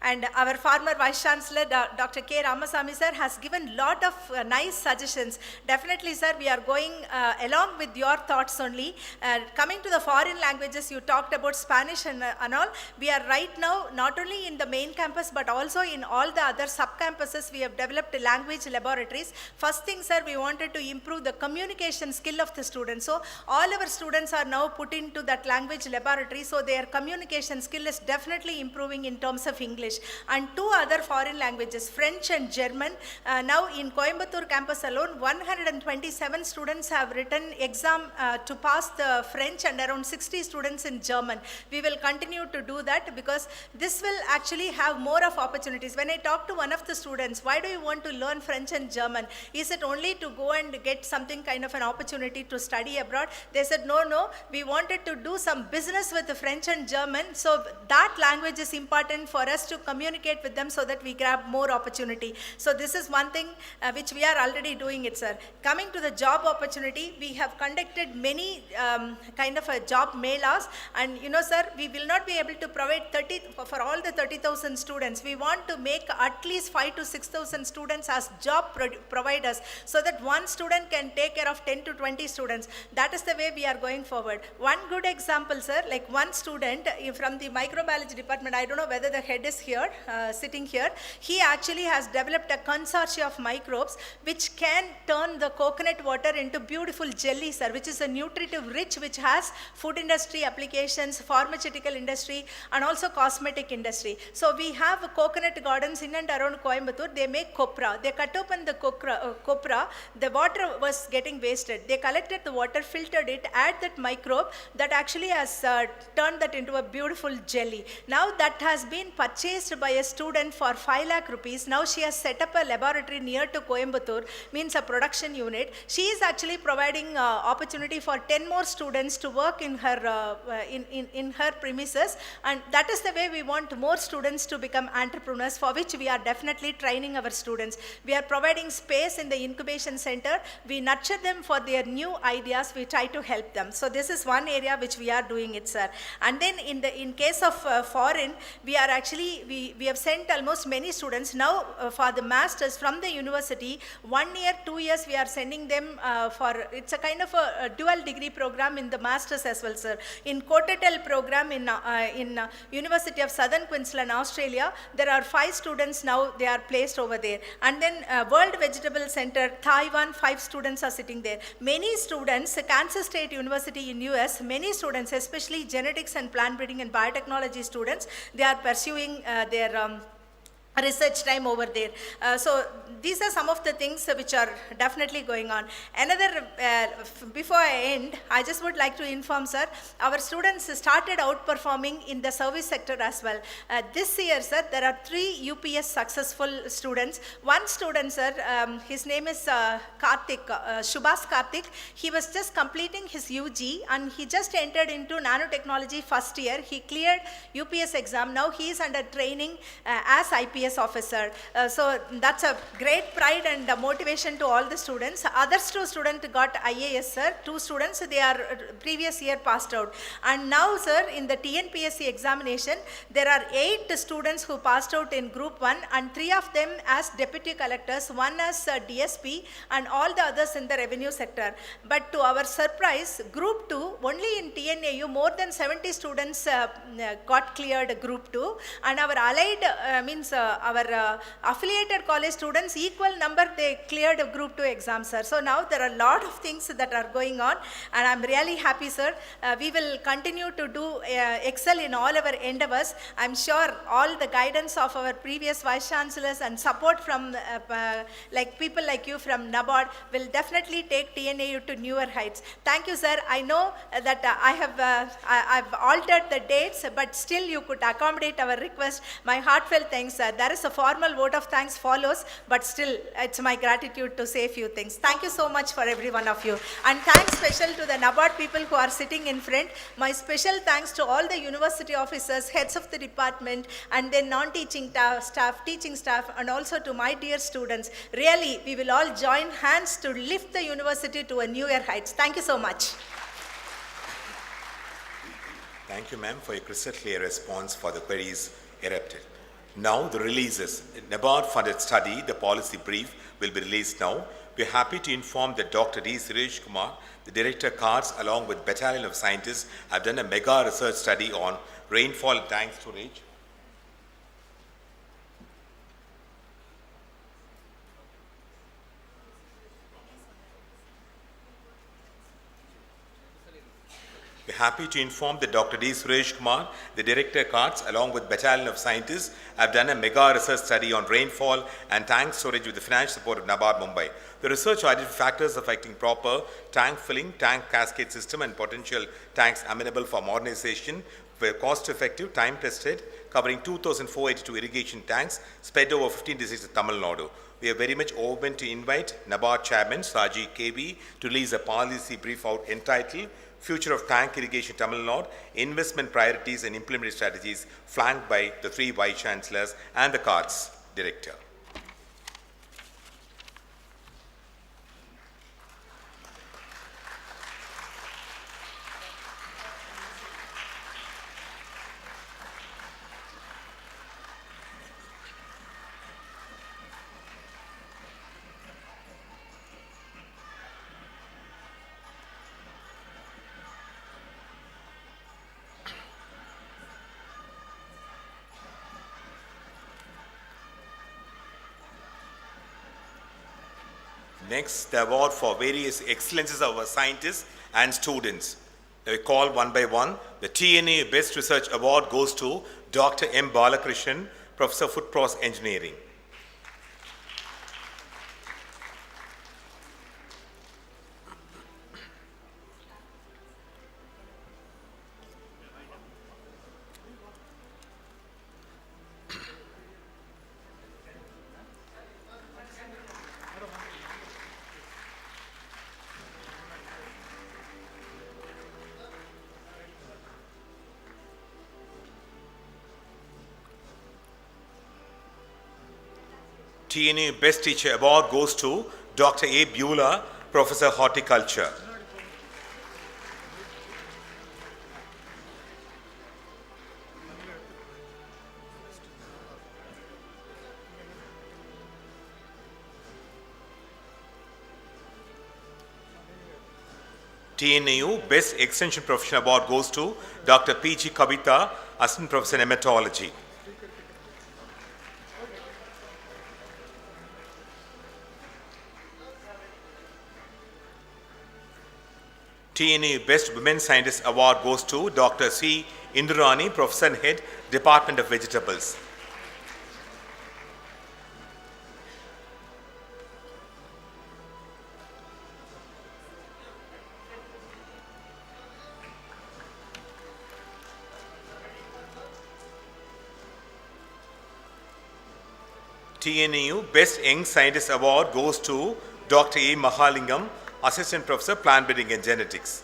And our former Vice Chancellor, Dr. K. Ramasamy, sir, has given lot of nice suggestions. Definitely, sir, we are going along with your thoughts only. Coming to the foreign languages, you talked about Spanish and all. We are right now not only in the main campus, but also in all the other sub-campuses, we have developed language laboratories. First thing, sir, we wanted to improve the communication skill of the students. So all our students are now put into that language laboratory, so their communication skill is definitely improving in terms of English. And 2 other foreign languages, French and German. Now in Coimbatore campus alone, 127 students have written exam to pass the French, and around 60 students in German. We will continue to do that, because this will actually have more of opportunities. When I talked to one of the students, why do you want to learn French and German? Is it only to go and get something kind of an opportunity to study abroad? They said, no, we wanted to do some business with the French and German, so that language is important for us to to communicate with them so that we grab more opportunity. So this is one thing which we are already doing it, sir. Coming to the job opportunity, we have conducted many kind of a job melas, and you know, sir, we will not be able to provide 30 for all the 30,000 students. We want to make at least 5 to 6,000 students as job providers, so that one student can take care of 10 to 20 students. That is the way we are going forward. One good example, sir, like one student from the microbiology department, I don't know whether the head is here, sitting here, he actually has developed a consortium of microbes which can turn the coconut water into beautiful jelly, sir, which is a nutritive rich, which has food industry applications, pharmaceutical industry, and also cosmetic industry. So we have coconut gardens in and around Coimbatore. They make copra. They cut open the copra. The water was getting wasted. They collected the water, filtered it, add that microbe that actually has turned that into a beautiful jelly. Now that has been purchased by a student for 5 lakh rupees. Now she has set up a laboratory near to Coimbatore, means a production unit. She is actually providing opportunity for 10 more students to work in her in her premises, and that is the way we want more students to become entrepreneurs, for which we are definitely training our students. We are providing space in the incubation center. We nurture them for their new ideas. We try to help them. So this is one area which we are doing it, sir. And then in case of foreign, we are actually, we have sent almost many students. Now for the masters from the university, 1 year, 2 years, we are sending them for, it's a kind of a dual degree program in the masters as well, sir. In Kotatel program in University of Southern Queensland, Australia, there are 5 students now, they are placed over there. And then World Vegetable Center, Taiwan, 5 students are sitting there. Many students, Kansas State University in US, many students, especially genetics and plant breeding and biotechnology students, they are pursuing their research time over there. So these are some of the things which are definitely going on. Another, before I end, I just would like to inform, sir, our students started outperforming in the service sector as well. This year, sir, there are 3 UPS successful students. One student, sir, his name is Karthik, Shubhas Karthik. He was just completing his UG and he just entered into nanotechnology first year. He cleared UPS exam. Now he is under training as IPS officer. So that's a great pride and motivation to all the students. Others 2 students got IAS, sir. 2 students, they are previous year passed out. And now, sir, in the TNPSC examination, there are 8 students who passed out in group 1 and 3 of them as deputy collectors, 1 as DSP and all the others in the revenue sector. But to our surprise, group 2, only in TNAU, more than 70 students got cleared group 2, and our allied means our affiliated college students, equal number, they cleared group 2 exams, sir. So now there are a lot of things that are going on, and I'm really happy, sir. We will continue to do excel in all our endeavors. I'm sure all the guidance of our previous vice chancellors and support from like people like you from NABARD will definitely take TNAU to newer heights. Thank you, sir. I know that I've altered the dates, but still you could accommodate our request. My heartfelt thanks, sir. There is a formal vote of thanks follows, but still it's my gratitude to say a few things. Thank you so much for every one of you. And thanks special to the NABARD people who are sitting in front. My special thanks to all the university officers, heads of the department, and then non-teaching staff, teaching staff, and also to my dear students. Really, we will all join hands to lift the university to a newer heights. Thank you so much. Thank you, ma'am, for your crystal clear response for the queries erupted. Now the releases. NABARD funded study, the policy brief will be released now. We are happy to inform that Dr. D. Suresh Kumar, the director CARDS, along with battalion of scientists, have done a mega research study on rainfall tank storage. We are happy to inform that Dr. D. Suresh Kumar, the director CARDS, along with battalion of scientists, have done a mega research study on rainfall and tank storage with the financial support of NABARD Mumbai. The research identified factors affecting proper tank filling, tank cascade system, and potential tanks amenable for modernization were cost-effective, time-tested, covering 2,482 irrigation tanks spread over 15 districts of Tamil Nadu. We are very much open to invite NABARD Chairman Saji KB to release a policy brief out entitled Future of Tank Irrigation Tamil Nadu, Investment Priorities and Implementation Strategies, flanked by the 3 Vice Chancellors and the CARDS Director. Next, the award for various excellences of our scientists and students. We call one by one. The TNAU Best Research Award goes to Dr. M. Balakrishnan, Professor Food Process Engineering. TNAU Best Teacher Award goes to Dr. A. Beulah, Professor Horticulture. TNAU Best Extension Professional Award goes to Dr. P.G. Kavita, Assistant Professor in Hematology. TNAU Best Women Scientist Award goes to Dr. C. Indurani, Professor and Head, Department of Vegetables. TNAU Best Young Scientist Award goes to Dr. A. Mahalingam, Assistant Professor, Plant Breeding and Genetics.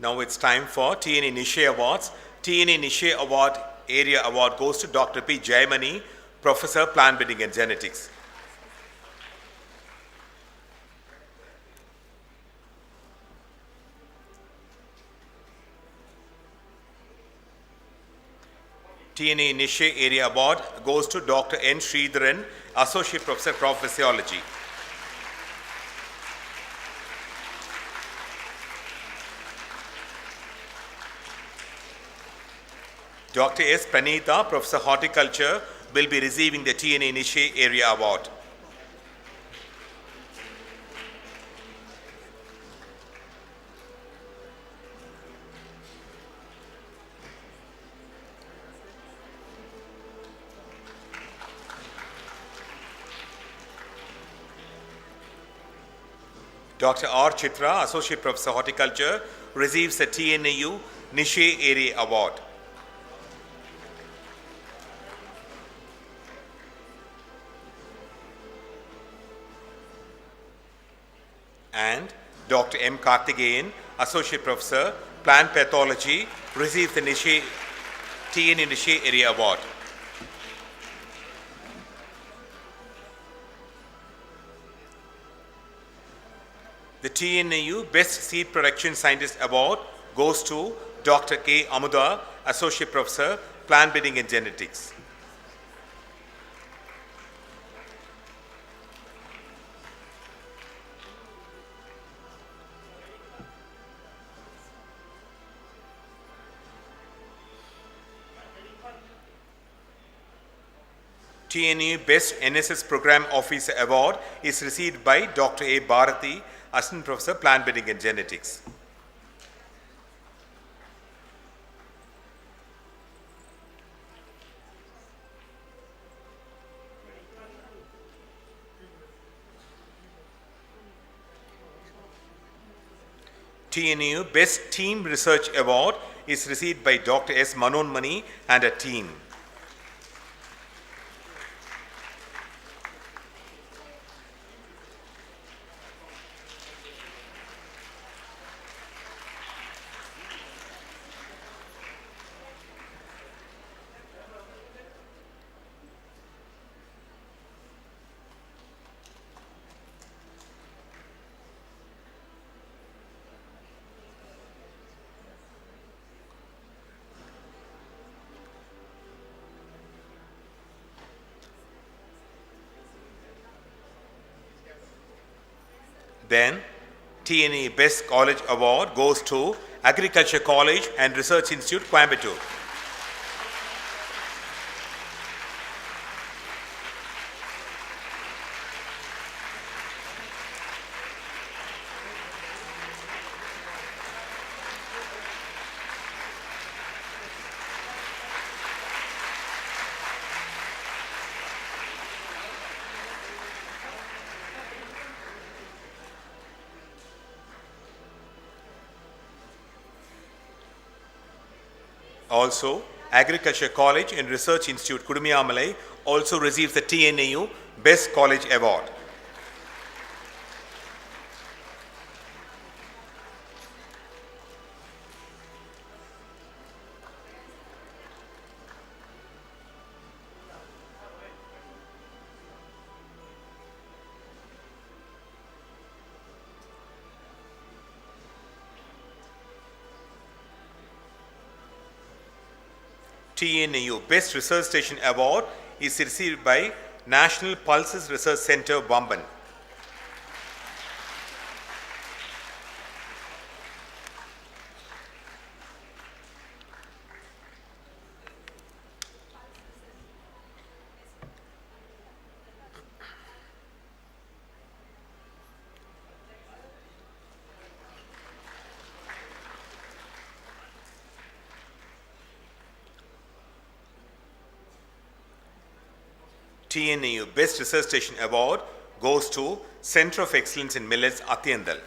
Now it's time for TNA Nishay Awards. TNA Nishay Award Area Award goes to Dr. P. Jayamani, Professor, Plant Breeding and Genetics. TNA Nishay Area Award goes to Dr. N. Sridharan, Associate Professor, Crop Physiology. Dr. S. Pranitha, Professor Horticulture, will be receiving the TNA Nishay Area Award. Dr. R. Chitra, Associate Professor Horticulture, receives the TNAU Nishay Area Award. And Dr. M. Karthikeyan, Associate Professor, Plant Pathology, receives the TNA Nishay Area Award. The TNAU Best Seed Production Scientist Award goes to Dr. K. Amuda, Associate Professor, Plant Breeding and Genetics. TNAU Best NSS Program Officer Award is received by Dr. A. Bharati, Assistant Professor, Plant Breeding and Genetics. TNAU Best Team Research Award is received by Dr. S. Manonmani and a team. Then, TNA Best College Award goes to Agriculture College and Research Institute, Coimbatore. Also, Agriculture College and Research Institute, Kudumiyamalai, also receives the TNAU Best College Award. TNAU Best Research Station Award is received by National Pulses Research Center, Wamban. TNAU Best Research Station Award goes to Center of Excellence in Millets, Athiyandal.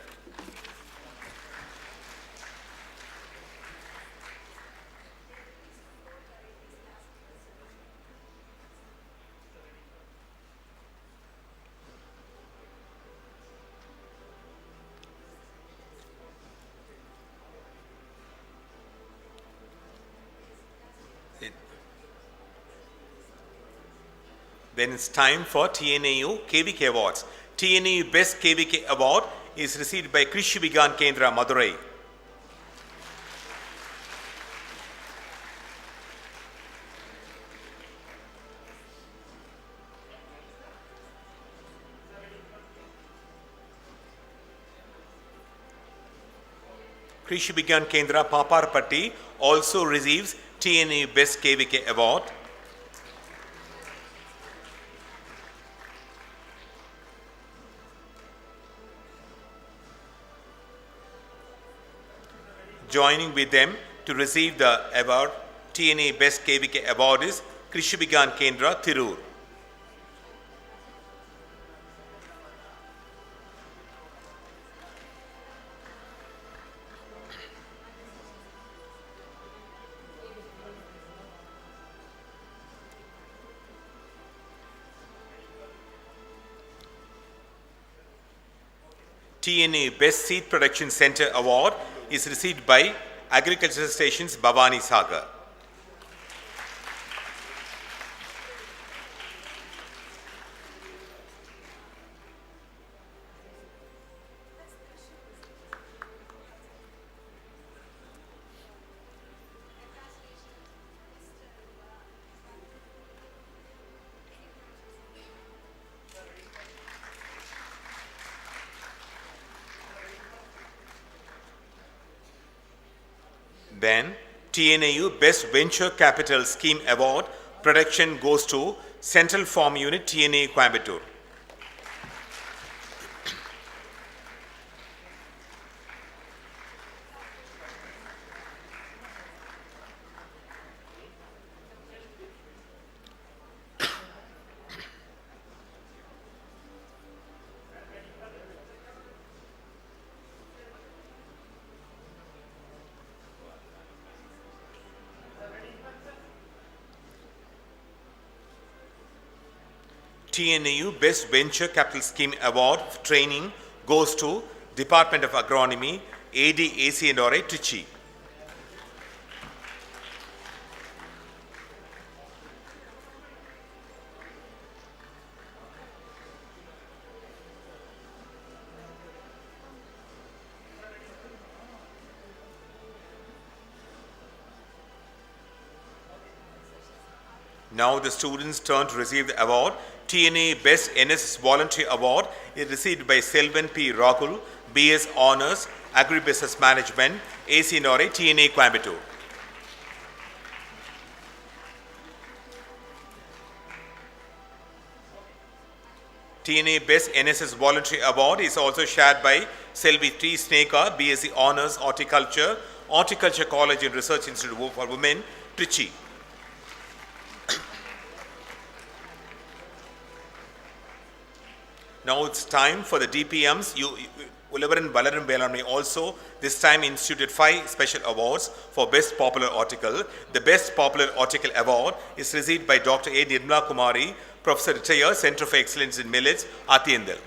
Then it's time for TNAU KVK Awards. TNAU Best KVK Award is received by Krishi Vigan Kendra, Madurai. Krishi Vigan Kendra, Paparpatti also receives TNAU Best KVK Award. Joining with them to receive the award, TNA Best KVK Award is Krishi Vigan Kendra, Tirur. TNA Best Seed Production Center Award is received by Agricultural Stations, Bhavani Sagar. Then, TNAU Best Venture Capital Scheme Award production goes to Central Farm Unit, TNA, Coimbatore. TNAU Best Venture Capital Scheme Award for Training goes to Department of Agronomy, AD AC and RA Trichy. Now the students' turn to receive the award. TNA Best NSS Voluntary Award is received by Selvan P. Rahul, BS Honours, Agribusiness Management, AC Nore, TNA Coimbatore. TNA Best NSS Voluntary Award is also shared by Selvi T. Sneka, BSc Honours, Horticulture, Horticulture College and Research Institute for Women, Trichy. Now it's time for the DPMs. Ulavan Balaram Belami also this time instituted 5 special awards for Best Popular Article. The Best Popular Article Award is received by Dr. A. Nirmala Kumari, Professor Retired, Center for Excellence in Millets, Atiyandal.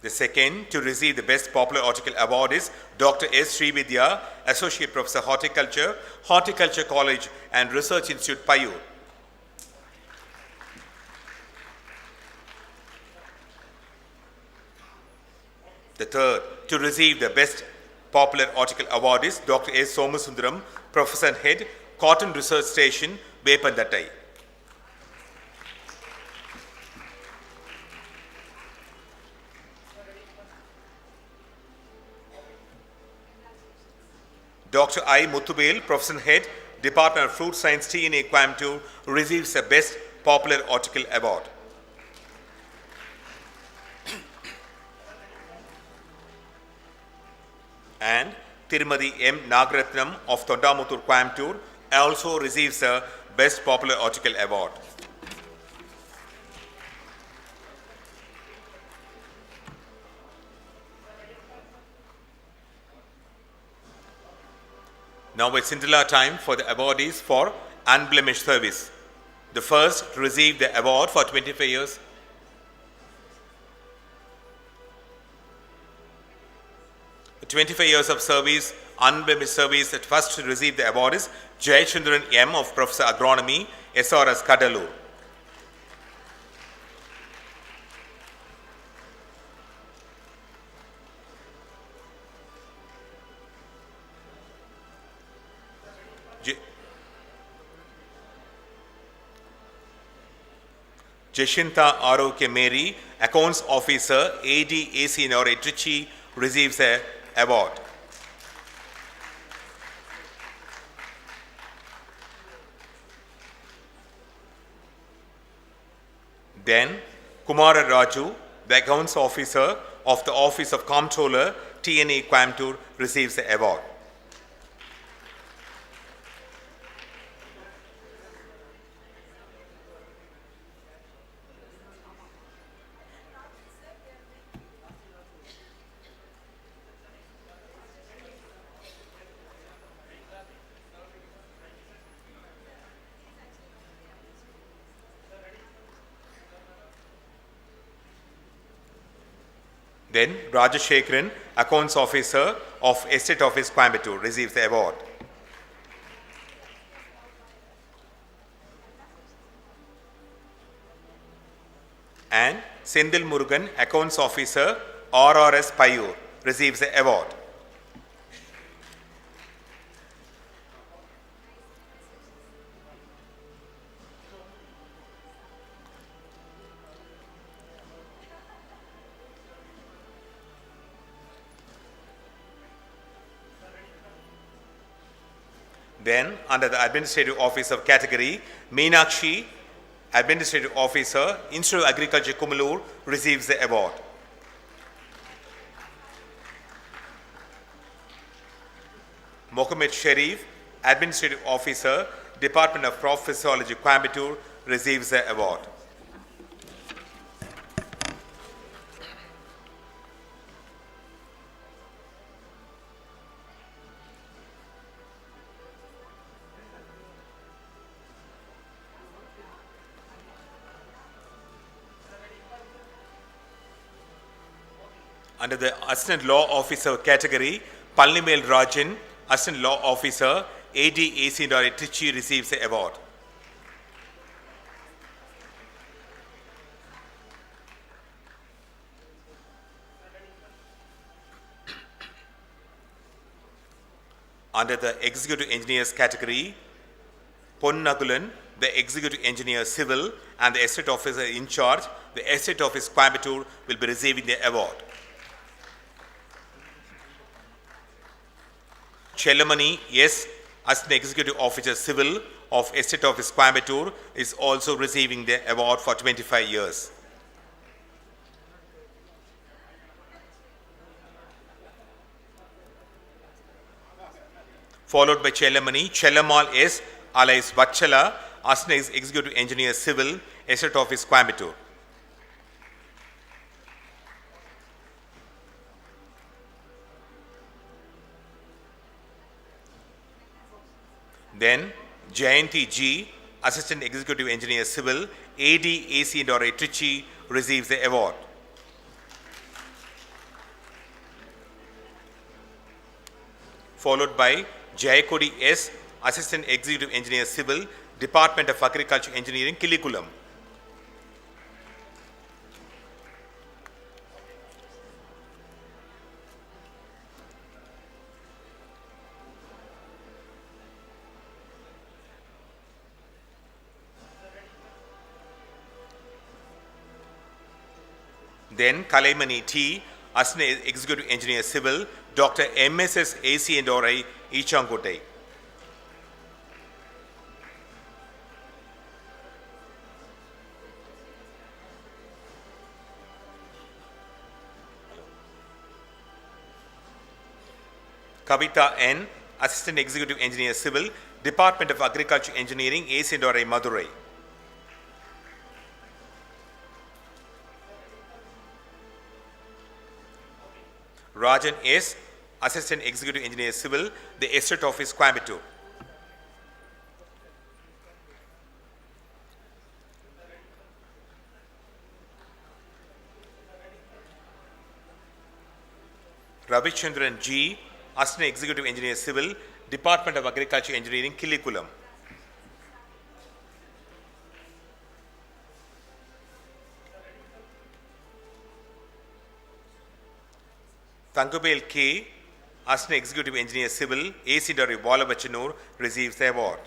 The second to receive the Best Popular Article Award is Dr. S. Srividya, Associate Professor Horticulture, Horticulture College and Research Institute, Payur. The third to receive the Best Popular Article Award is Dr. S. Somasundaram, Professor and Head, Cotton Research Station, Bepandattai. Dr. I. Muthubel, Professor and Head, Department of Fruit Science, TNA Coimbatore, receives the Best Popular Article Award. And Tirumadi M. Nagaratnam of Tondamuttur, Coimbatore, also receives the Best Popular Article Award. Now it's Cinderella time for the awardees for unblemished service. The first to receive the award for 25 years. The 25 years of service, unblemished service, that first to receive the award is Jayachandran M. of Professor Agronomy, SRS Kadalur. Jashinta Arokya Mary, Accounts Officer, ADAC Nore Trichy, receives the award. Then, Kumara Raju, the Accounts Officer of the Office of Comptroller, TNA Coimbatore, receives the award. Then Rajashekharan, Accounts Officer of Estate Office Coimbatore, receives the award. And Sendil Murugan, Accounts Officer, RRS Payur, receives the award. Then, under the Administrative Officer of Category, Meenakshi, Administrative Officer, Institute of Agriculture, Kumalur, receives the award. Mohammed Sharif, Administrative Officer, Department of Crop Physiology, Coimbatore, receives the award. Under the Assistant Law Officer category, Palnimal Rajan, Assistant Law Officer, ADAC Trichy receives the award. Under the Executive Engineers category, Ponnagulan, the Executive Engineer Civil and the Estate Officer in charge, the Estate Office Coimbatore will be receiving the award. Chelamani S, Assistant Executive Officer Civil of Estate Office Coimbatore is also receiving the award for 25 years. Followed by Chelamani, Chelamal S, alias Vachala, Assistant Executive Engineer Civil, Estate Office Coimbatore. Then Jayanti G, Assistant Executive Engineer Civil, ADAC and Trichy receives the award. Followed by Jayakodi S, Assistant Executive Engineer Civil, Department of Agriculture Engineering, Kilikulam. Then Kalaimani T, Assistant Executive Engineer Civil, Dr. MSS AC and Orai, Ichankote. Kavita N, Assistant Executive Engineer Civil, Department of Agriculture Engineering, AC and Orai, Madurai. Rajan S, Assistant Executive Engineer Civil, the Estate Office, Coimbatore. Ravichandran G, Assistant Executive Engineer Civil, Department of Agriculture Engineering, Kilikulam. Thangubel K, Assistant Executive Engineer Civil, AC Dari Walabachanur receives the award.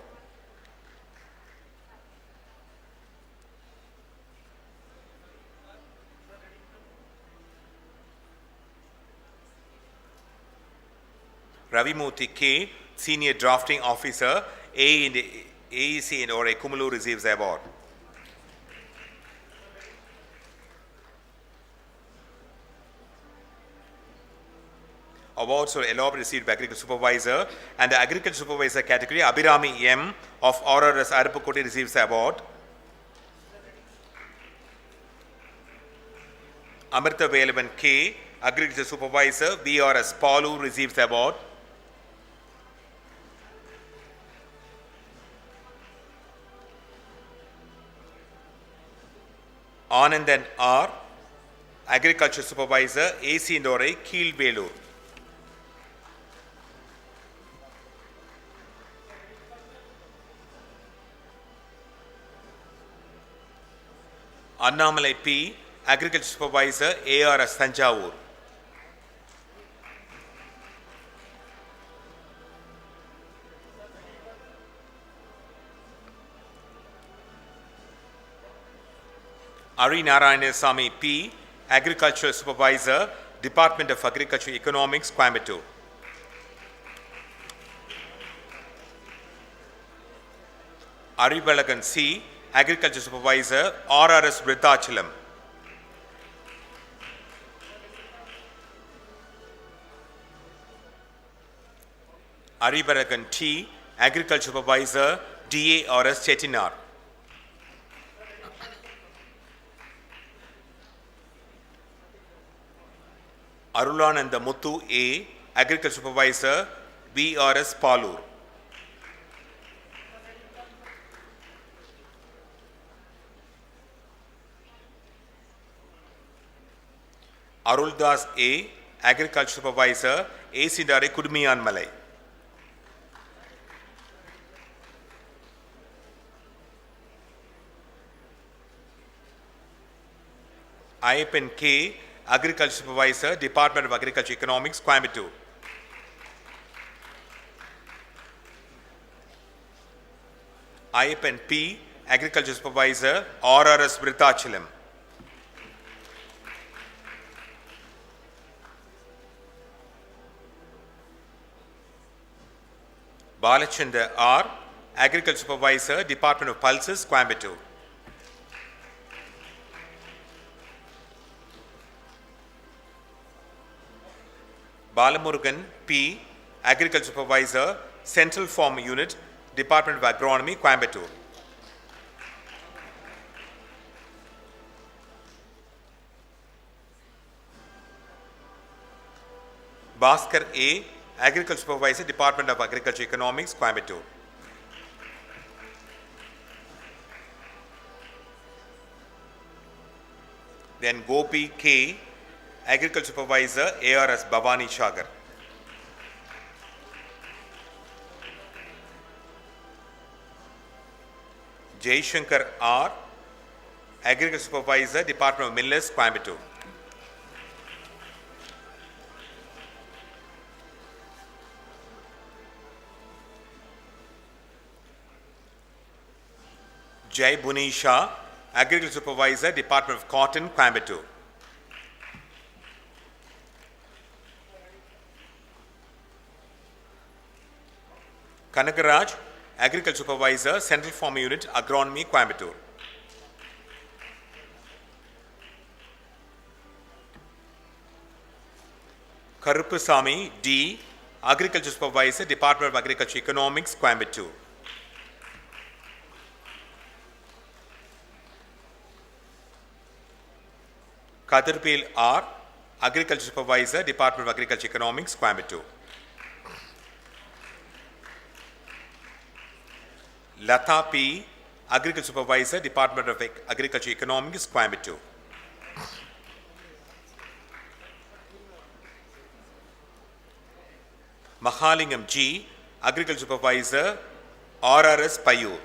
Ravimurthy K, Senior Drafting Officer, AEC and Orai, Kumulu receives the award. Awards for award received by Agriculture Supervisor and the Agriculture Supervisor category, Abhirami M of RRS Arupakoti receives the award. Amrita Velavan K, Agriculture Supervisor, VRS Palu receives the award. Anandan R, Agriculture Supervisor, AC Ndorai, Keel Belur. Annamalai P, Agriculture Supervisor, ARS Thanjavur. Ari Narayanasamy P, Agricultural Supervisor, Department of Agriculture Economics, Coimbatore. Ari Balagan C, Agriculture Supervisor, RRS Vrithachalam. Ari Balagan T, Agriculture Supervisor, DARS Chettinar. Arulananda Muthu A, Agriculture Supervisor, VRS Palur. Aruldas A, Agriculture Supervisor, AC Dare Kudumiyan Malai. Ayyappan K, Agriculture Supervisor, Department of Agriculture Economics, Coimbatore. Ayyappan P, Agriculture Supervisor, RRS Virthachalam. Balachandra R, Agriculture Supervisor, Department of Pulses, Coimbatore. Balamurugan P, Agriculture Supervisor, Central Farm Unit, Department of Agronomy, Coimbatore. Bhaskar A, Agriculture Supervisor, Department of Agriculture Economics, Coimbatore. Then Gopi K, Agriculture Supervisor, ARS Bhavani Sagar. Jai Shankar R, Agriculture Supervisor, Department of Millers, Coimbatore. Jai Bunisha, Agriculture Supervisor, Department of Cotton, Coimbatore. Kanagaraj, Agriculture Supervisor, Central Farm Unit, Agronomy, Coimbatore. Karupasamy D, Agriculture Supervisor, Department of Agriculture Economics, Coimbatore. Kadirpil R, Agriculture Supervisor, Department of Agriculture Economics, Coimbatore. Lata P, Agriculture Supervisor, Department of Agriculture Economics, Coimbatore. Mahalingam G, Agriculture Supervisor, RRS Payur.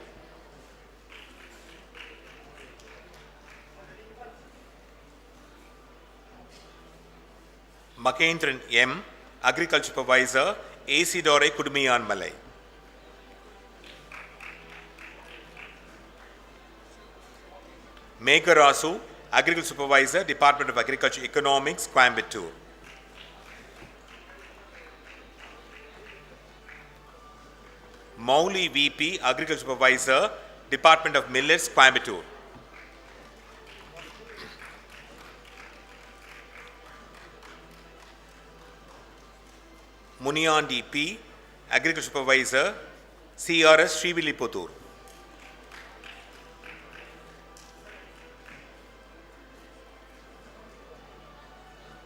Makendran M, Agriculture Supervisor, AC Dore Kudumiyan Malai. Megarasu, Agriculture Supervisor, Department of Agriculture Economics, Coimbatore. Mauli VP, Agriculture Supervisor, Department of Millets, Coimbatore. Muniandi P, Agriculture Supervisor, CRS Srivilliputturu.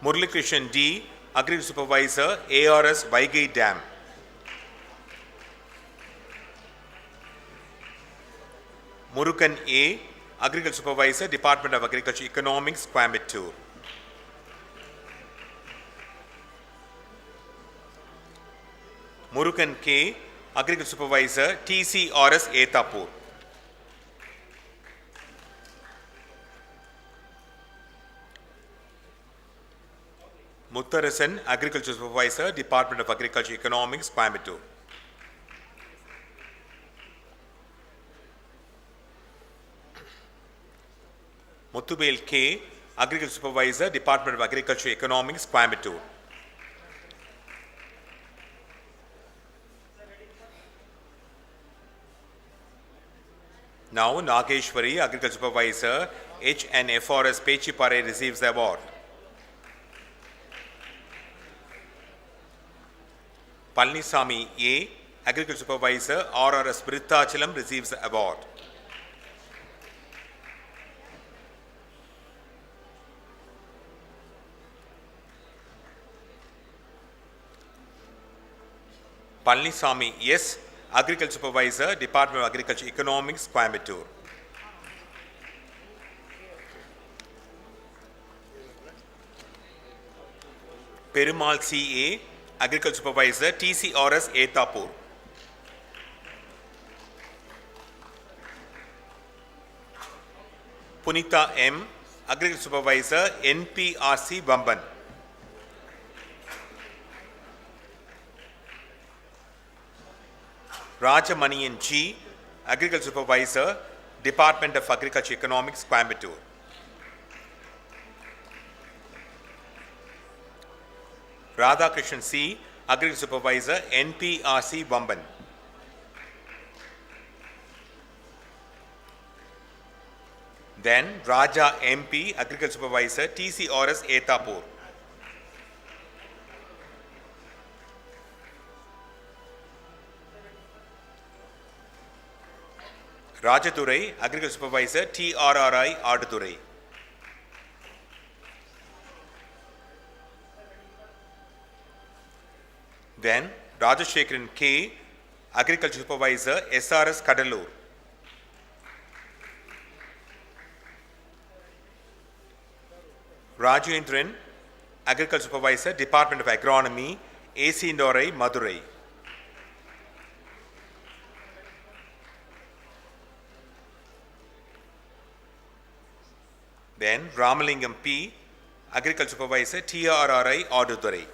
Murlikrishan D, Agriculture Supervisor, ARS Vaigai Dam. Murukan A, Agriculture Supervisor, Department of Agriculture Economics, Coimbatore. Murukan K, Agriculture Supervisor, TCRS Etapur. Muttarasan, Agriculture Supervisor, Department of Agriculture Economics, Coimbatore. Muttubel K, Agriculture Supervisor, Department of Agriculture Economics, Coimbatore. Now, Nageshwari, Agriculture Supervisor, HNFRS Pechipare receives the award. Palnisamy A, Agriculture Supervisor, RRS Virthachalam receives the award. Palnisamy S, Agriculture Supervisor, Department of Agriculture Economics, Coimbatore. Perumal CA, Agriculture Supervisor, TCRS Etapur. Punita M, Agriculture Supervisor, NPRC Bamban. Rajamanian G, Agriculture Supervisor, Department of Agriculture Economics, Coimbatore. Radhakrishnan C, Agriculture Supervisor, NPRC Bamban. Then Raja MP, Agriculture Supervisor, TCRS Etapur. Rajadurai, Agriculture Supervisor, TRRI Adudurai. Then Rajashekharan K, Agriculture Supervisor, SRS Kadalur. Rajendran, Agriculture Supervisor, Department of Agronomy, AC Indorai, Madurai. Then Ramalingam P, Agriculture Supervisor, TRRI, Adudurai.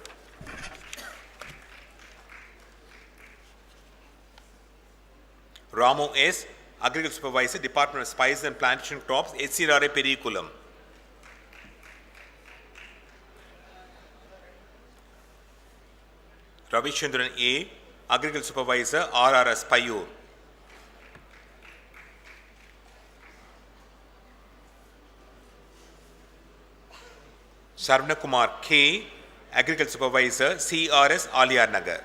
Ramu S, Agriculture Supervisor, Department of Spices and Plantation Crops, HCRA Perikulam. Ravichandran A, Agriculture Supervisor, RRS Payur. Sarvana Kumar K, Agriculture Supervisor, CRS Aliar Nagar.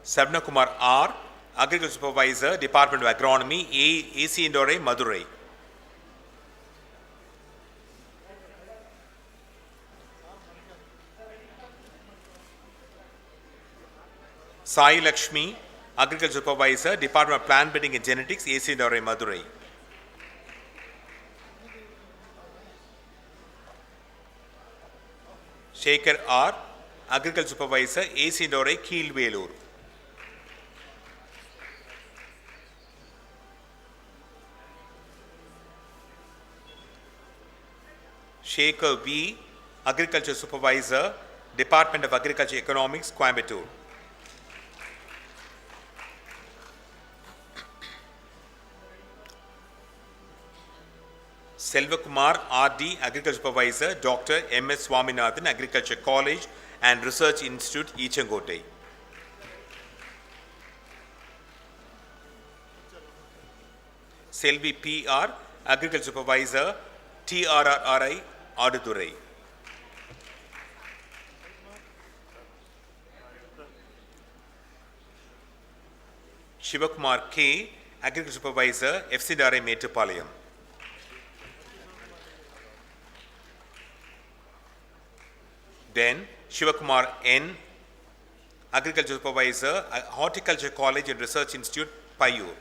Sarvana Kumar R, Agriculture Supervisor, Department of Agronomy, AC Indorai, Madurai. Sai Lakshmi, Agriculture Supervisor, Department of Plant Breeding and Genetics, AC Indorai, Madurai. Shekhar R, Agriculture Supervisor, AC Indorai, Keelvelur. Shekhar V, Agriculture Supervisor, Department of Agriculture Economics, Coimbatore. Selvakumar RD, Agriculture Supervisor, Dr. MS Swaminathan, Agriculture College and Research Institute, Ichangote. Selvi PR, Agriculture Supervisor, TRRI, Adudurai. Shivakumar K, Agriculture Supervisor, FCDRI Metropolitan. Then Shivakumar N, Agriculture Supervisor, Horticulture College and Research Institute, Payur.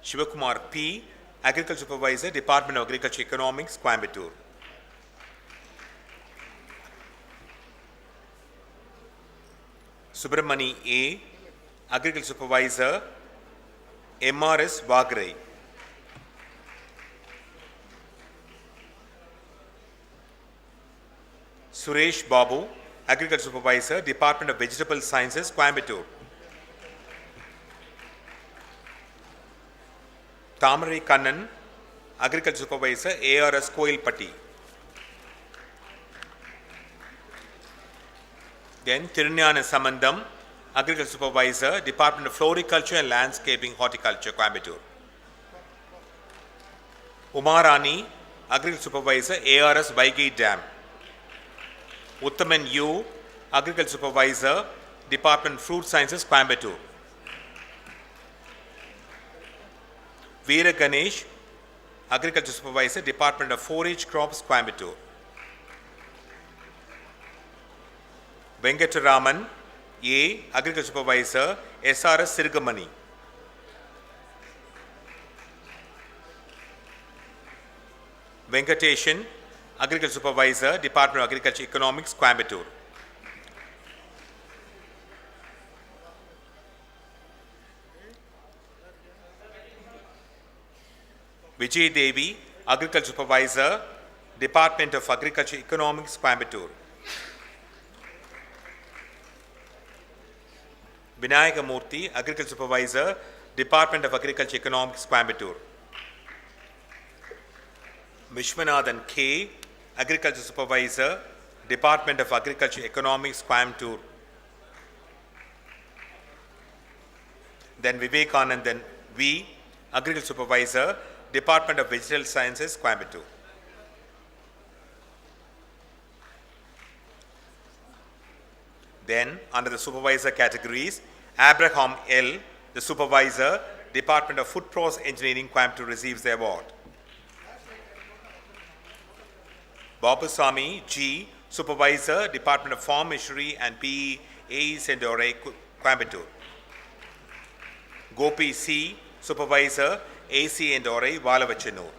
Shivakumar P, Agriculture Supervisor, Department of Agriculture Economics, Coimbatore. Subramani A, Agriculture Supervisor, MRS Vagrai. Suresh Babu, Agriculture Supervisor, Department of Vegetable Sciences, Coimbatore. Tamarai Kannan, Agriculture Supervisor, ARS Koilpatti. Then Tirunyan Samandam, Agriculture Supervisor, Department of Floriculture and Landscaping, Horticulture, Coimbatore. Umarani, Agriculture Supervisor, ARS Vaigi Dam. Uttaman U, Agriculture Supervisor, Department of Fruit Sciences, Coimbatore. Veera Ganesh, Agriculture Supervisor, Department of Forage Crops, Coimbatore. Venkataraman, A. Agriculture Supervisor, SRS Sirgamani. Venkateshan, Agriculture Supervisor, Department of Agriculture Economics, Coimbatore. Vijay Devi, Agriculture Supervisor, Department of Agriculture Economics, Coimbatore. Vinayaka Murthy, Agriculture Supervisor, Department of Agriculture Economics, Coimbatore. Vishwanathan K, Agriculture Supervisor, Department of Agriculture Economics, Coimbatore. Then Vivekanandan V, Agriculture Supervisor, Department of Vegetable Sciences, Coimbatore. Then, under the supervisor categories, Abraham L, the Supervisor, Department of Food Process Engineering, Coimbatore, receives the award. Babusamy G, Supervisor, Department of Farm Machinery and PE, AE Sendore, Coimbatore. Gopi C, Supervisor, AC Endore, Valavachanur.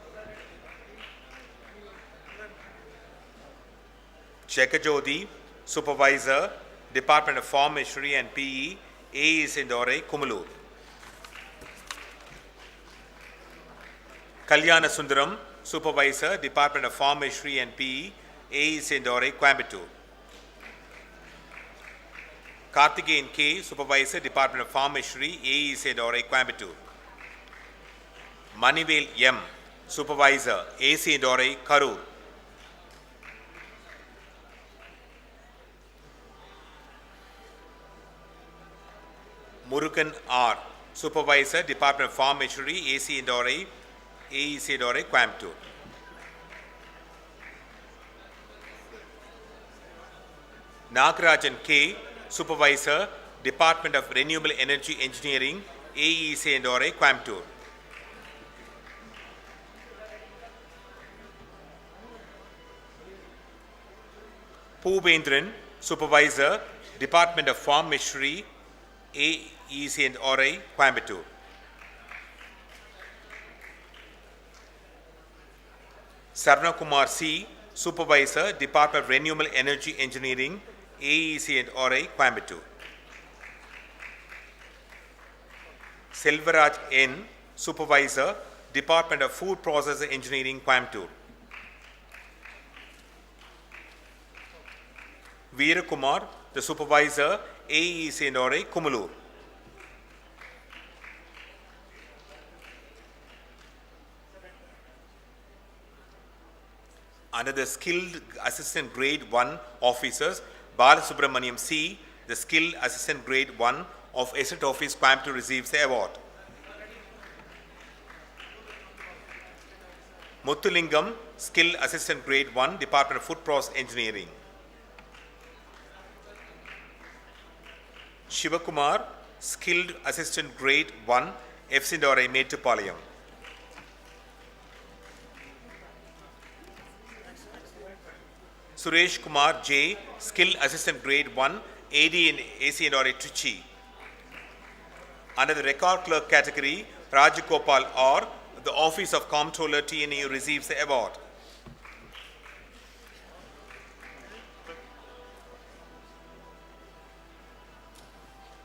Chekajodi, Supervisor, Department of Farm Machinery and PE, AE Endore, Kumulur. Kalyana Sundaram, Supervisor, Department of Farm Machinery and PE, AE Endore, Coimbatore. Karthikeyan K, Supervisor, Department of Farm Machinery, AE Endore, Coimbatore. Manivel M, Supervisor, AC Endore, Karur. Murugan R, Supervisor, Department of Farm Machinery, AC Endore, AEC Endore, Coimbatore. Nagarajan K, Supervisor, Department of Renewable Energy Engineering, AEC Endore, Coimbatore. Poovendran, Supervisor, Department of Farm Machinery, AEC Endore, Coimbatore. Sarvanakumar C, Supervisor, Department of Renewable Energy Engineering, AEC Endore, Coimbatore. Selvaraj N, Supervisor, Department of Food Process Engineering, Coimbatore. Veerakumar, the Supervisor, AEC Endore, Kumulur. Under the Skilled Assistant Grade 1 Officers, Balasubramaniam C, the Skilled Assistant Grade 1 of Asset Office, Coimbatore, receives the award. Muthulingam, Skilled Assistant Grade 1, Department of Food Process Engineering. Shivakumar, Skilled Assistant Grade 1, FC Endore, Mettupalayam. Suresh Kumar J, Skilled Assistant Grade 1, AD in AC Endore, Trichy. Under the Record Clerk category, Rajagopal R, the Office of Comptroller, TNAU, receives the award.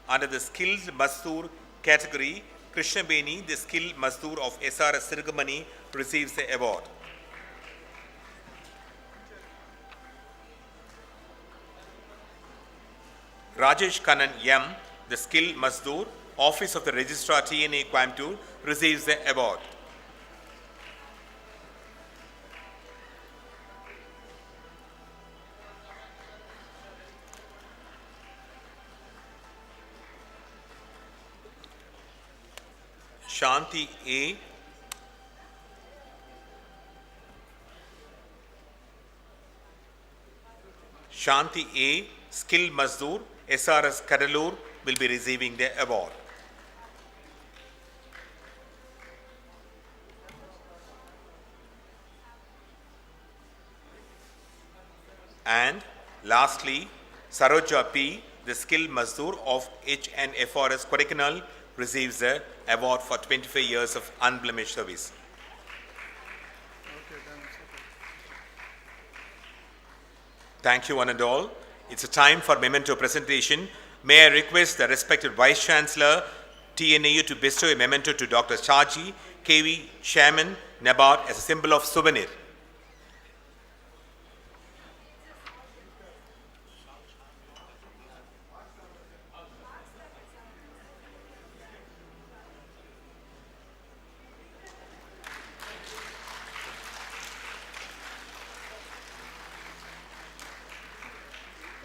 Under the Skilled Mazdoor category, Krishna Beni, the Skilled Mazdoor of SRS Sirgamani, receives the award. Rajesh Kannan M, the Skilled Mazdoor, Office of the Registrar, TNA, Coimbatore, receives the award. Shanti A, Shanti A, Skilled Mazdoor, SRS Kadalur, will be receiving the award. And lastly, Saroja P., the skilled Mazdoor of HNFRS Kodaikanal, receives the award for 25 years of unblemished service. Thank you one and all. It's a time for memento presentation. May I request the respected Vice Chancellor, TNAU, to bestow a memento to Dr. Shaji KV, Chairman, NABARD, as a symbol of souvenir.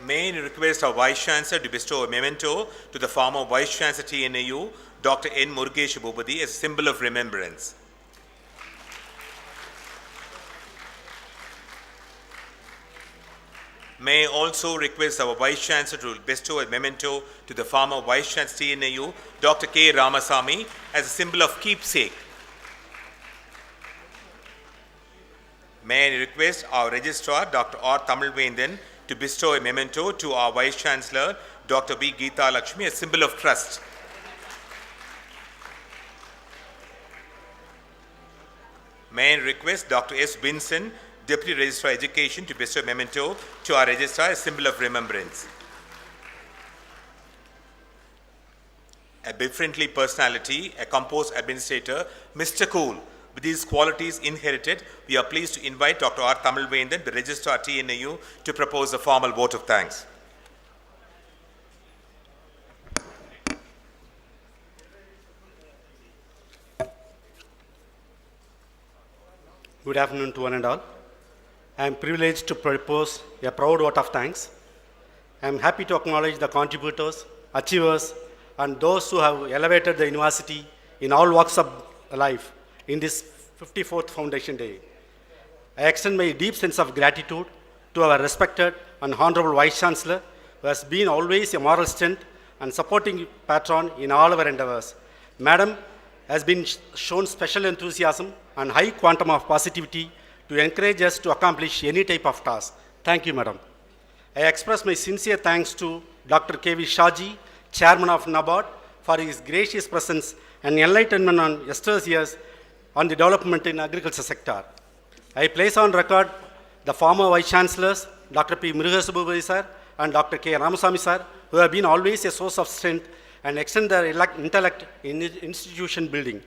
May I request our Vice Chancellor to bestow a memento to the former Vice Chancellor TNAU, Dr. N. Murugesh Bhupati, as a symbol of remembrance. May I also request our Vice Chancellor to bestow a memento to the former Vice Chancellor TNAU, Dr. K. Ramasamy, as a symbol of keepsake. May I request our Registrar, Dr. R. Tamilvendan, to bestow a memento to our Vice Chancellor, Dr. V. Geetha Lakshmi, a symbol of trust. May I request Dr. S. Vinson, Deputy Registrar Education, to bestow a memento to our Registrar, a symbol of remembrance. A befriendly personality, a composed administrator, Mr. Cool. With these qualities inherited, we are pleased to invite Dr. R. Tamilvendan, the Registrar TNAU, to propose a formal vote of thanks. Good afternoon to one and all. I am privileged to propose a proud vote of thanks. I am happy to acknowledge the contributors, achievers, and those who have elevated the university in all walks of life in this 54th Foundation Day. I extend my deep sense of gratitude to our respected and honorable Vice Chancellor, who has been always a moral strength and supporting patron in all our endeavors. Madam has been shown special enthusiasm and high quantum of positivity to encourage us to accomplish any type of task. Thank you, Madam. I express my sincere thanks to Dr. K.V. Shaji, Chairman of NABARD, for his gracious presence and enlightenment on yesterday's years on the development in agriculture sector. I place on record the former Vice Chancellors, Dr. P. Murugesh Bhupati sir and Dr. K. Ramasamy sir, who have been always a source of strength and extend their intellect in institution building.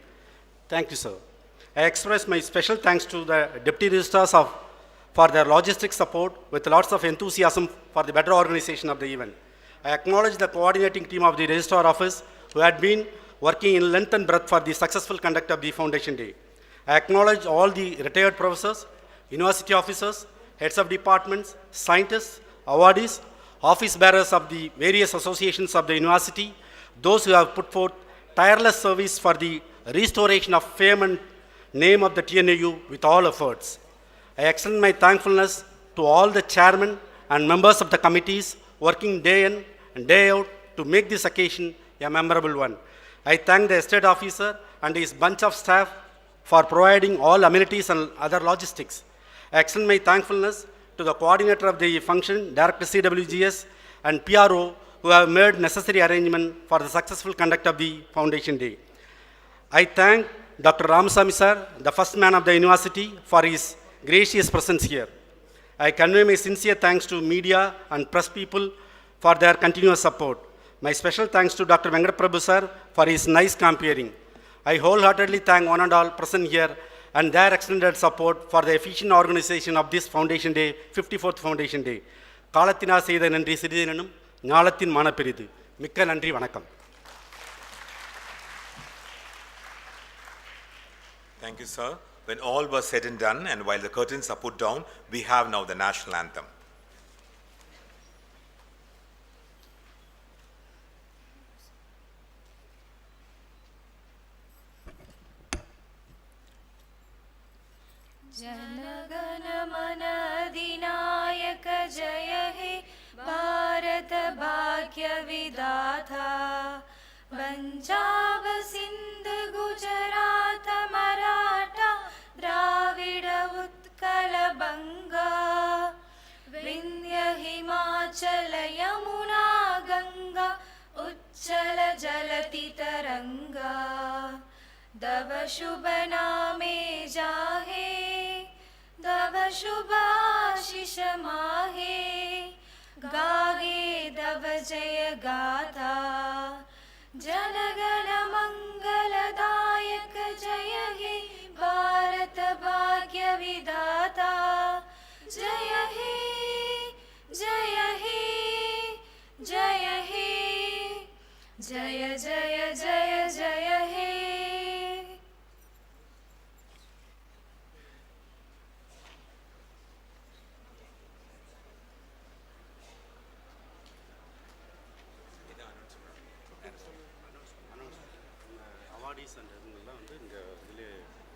Thank you, sir. I express my special thanks to the Deputy Registrars for their logistic support with lots of enthusiasm for the better organization of the event. I acknowledge the coordinating team of the Registrar Office who had been working in length and breadth for the successful conduct of the Foundation Day. I acknowledge all the retired professors, university officers, heads of departments, scientists, awardees, office bearers of the various associations of the university, those who have put forth tireless service for the restoration of fame and name of the TNAU with all efforts. I extend my thankfulness to all the chairmen and members of the committees working day in and day out to make this occasion a memorable one. I thank the estate officer and his bunch of staff for providing all amenities and other logistics. I extend my thankfulness to the coordinator of the function, Director CWGS, and PRO who have made necessary arrangement for the successful conduct of the Foundation Day. I thank Dr. Ramasamy sir, the first man of the university, for his gracious presence here. I convey my sincere thanks to media and press people for their continuous support. My special thanks to Dr. Venkat Prabhu sir for his nice comparing. I wholeheartedly thank one and all present here and their extended support for the efficient organization of this Foundation Day, 54th Foundation Day. காலத்தினா செய்த நன்றி சிறிதெனும் ஞாலத்தின் மனப்பெரிது. மிக்க நன்றி வணக்கம். Thank you, sir. When all was said and done, and while the curtains are put down, we have now the national anthem. जनगण मन अधिनायक जय हे भारत भाग्य विधाता पंजाब सिंध गुजरात मराठा द्राविड उत्कल बंगा विंध्य हिमाचल यमुना चल जलति तरंगा दव शुभ नामे जाहे दव शुभ आशीष माहे गाहे दव जय गाथा जनगण मंगलदायक जय हे भारत भाग्य विधाता जय हे जय हे जय हे जय जय जय जय हे அவார்டீஸ் அண்ட் இவங்கெல்லாம் வந்து இங்கே இதில்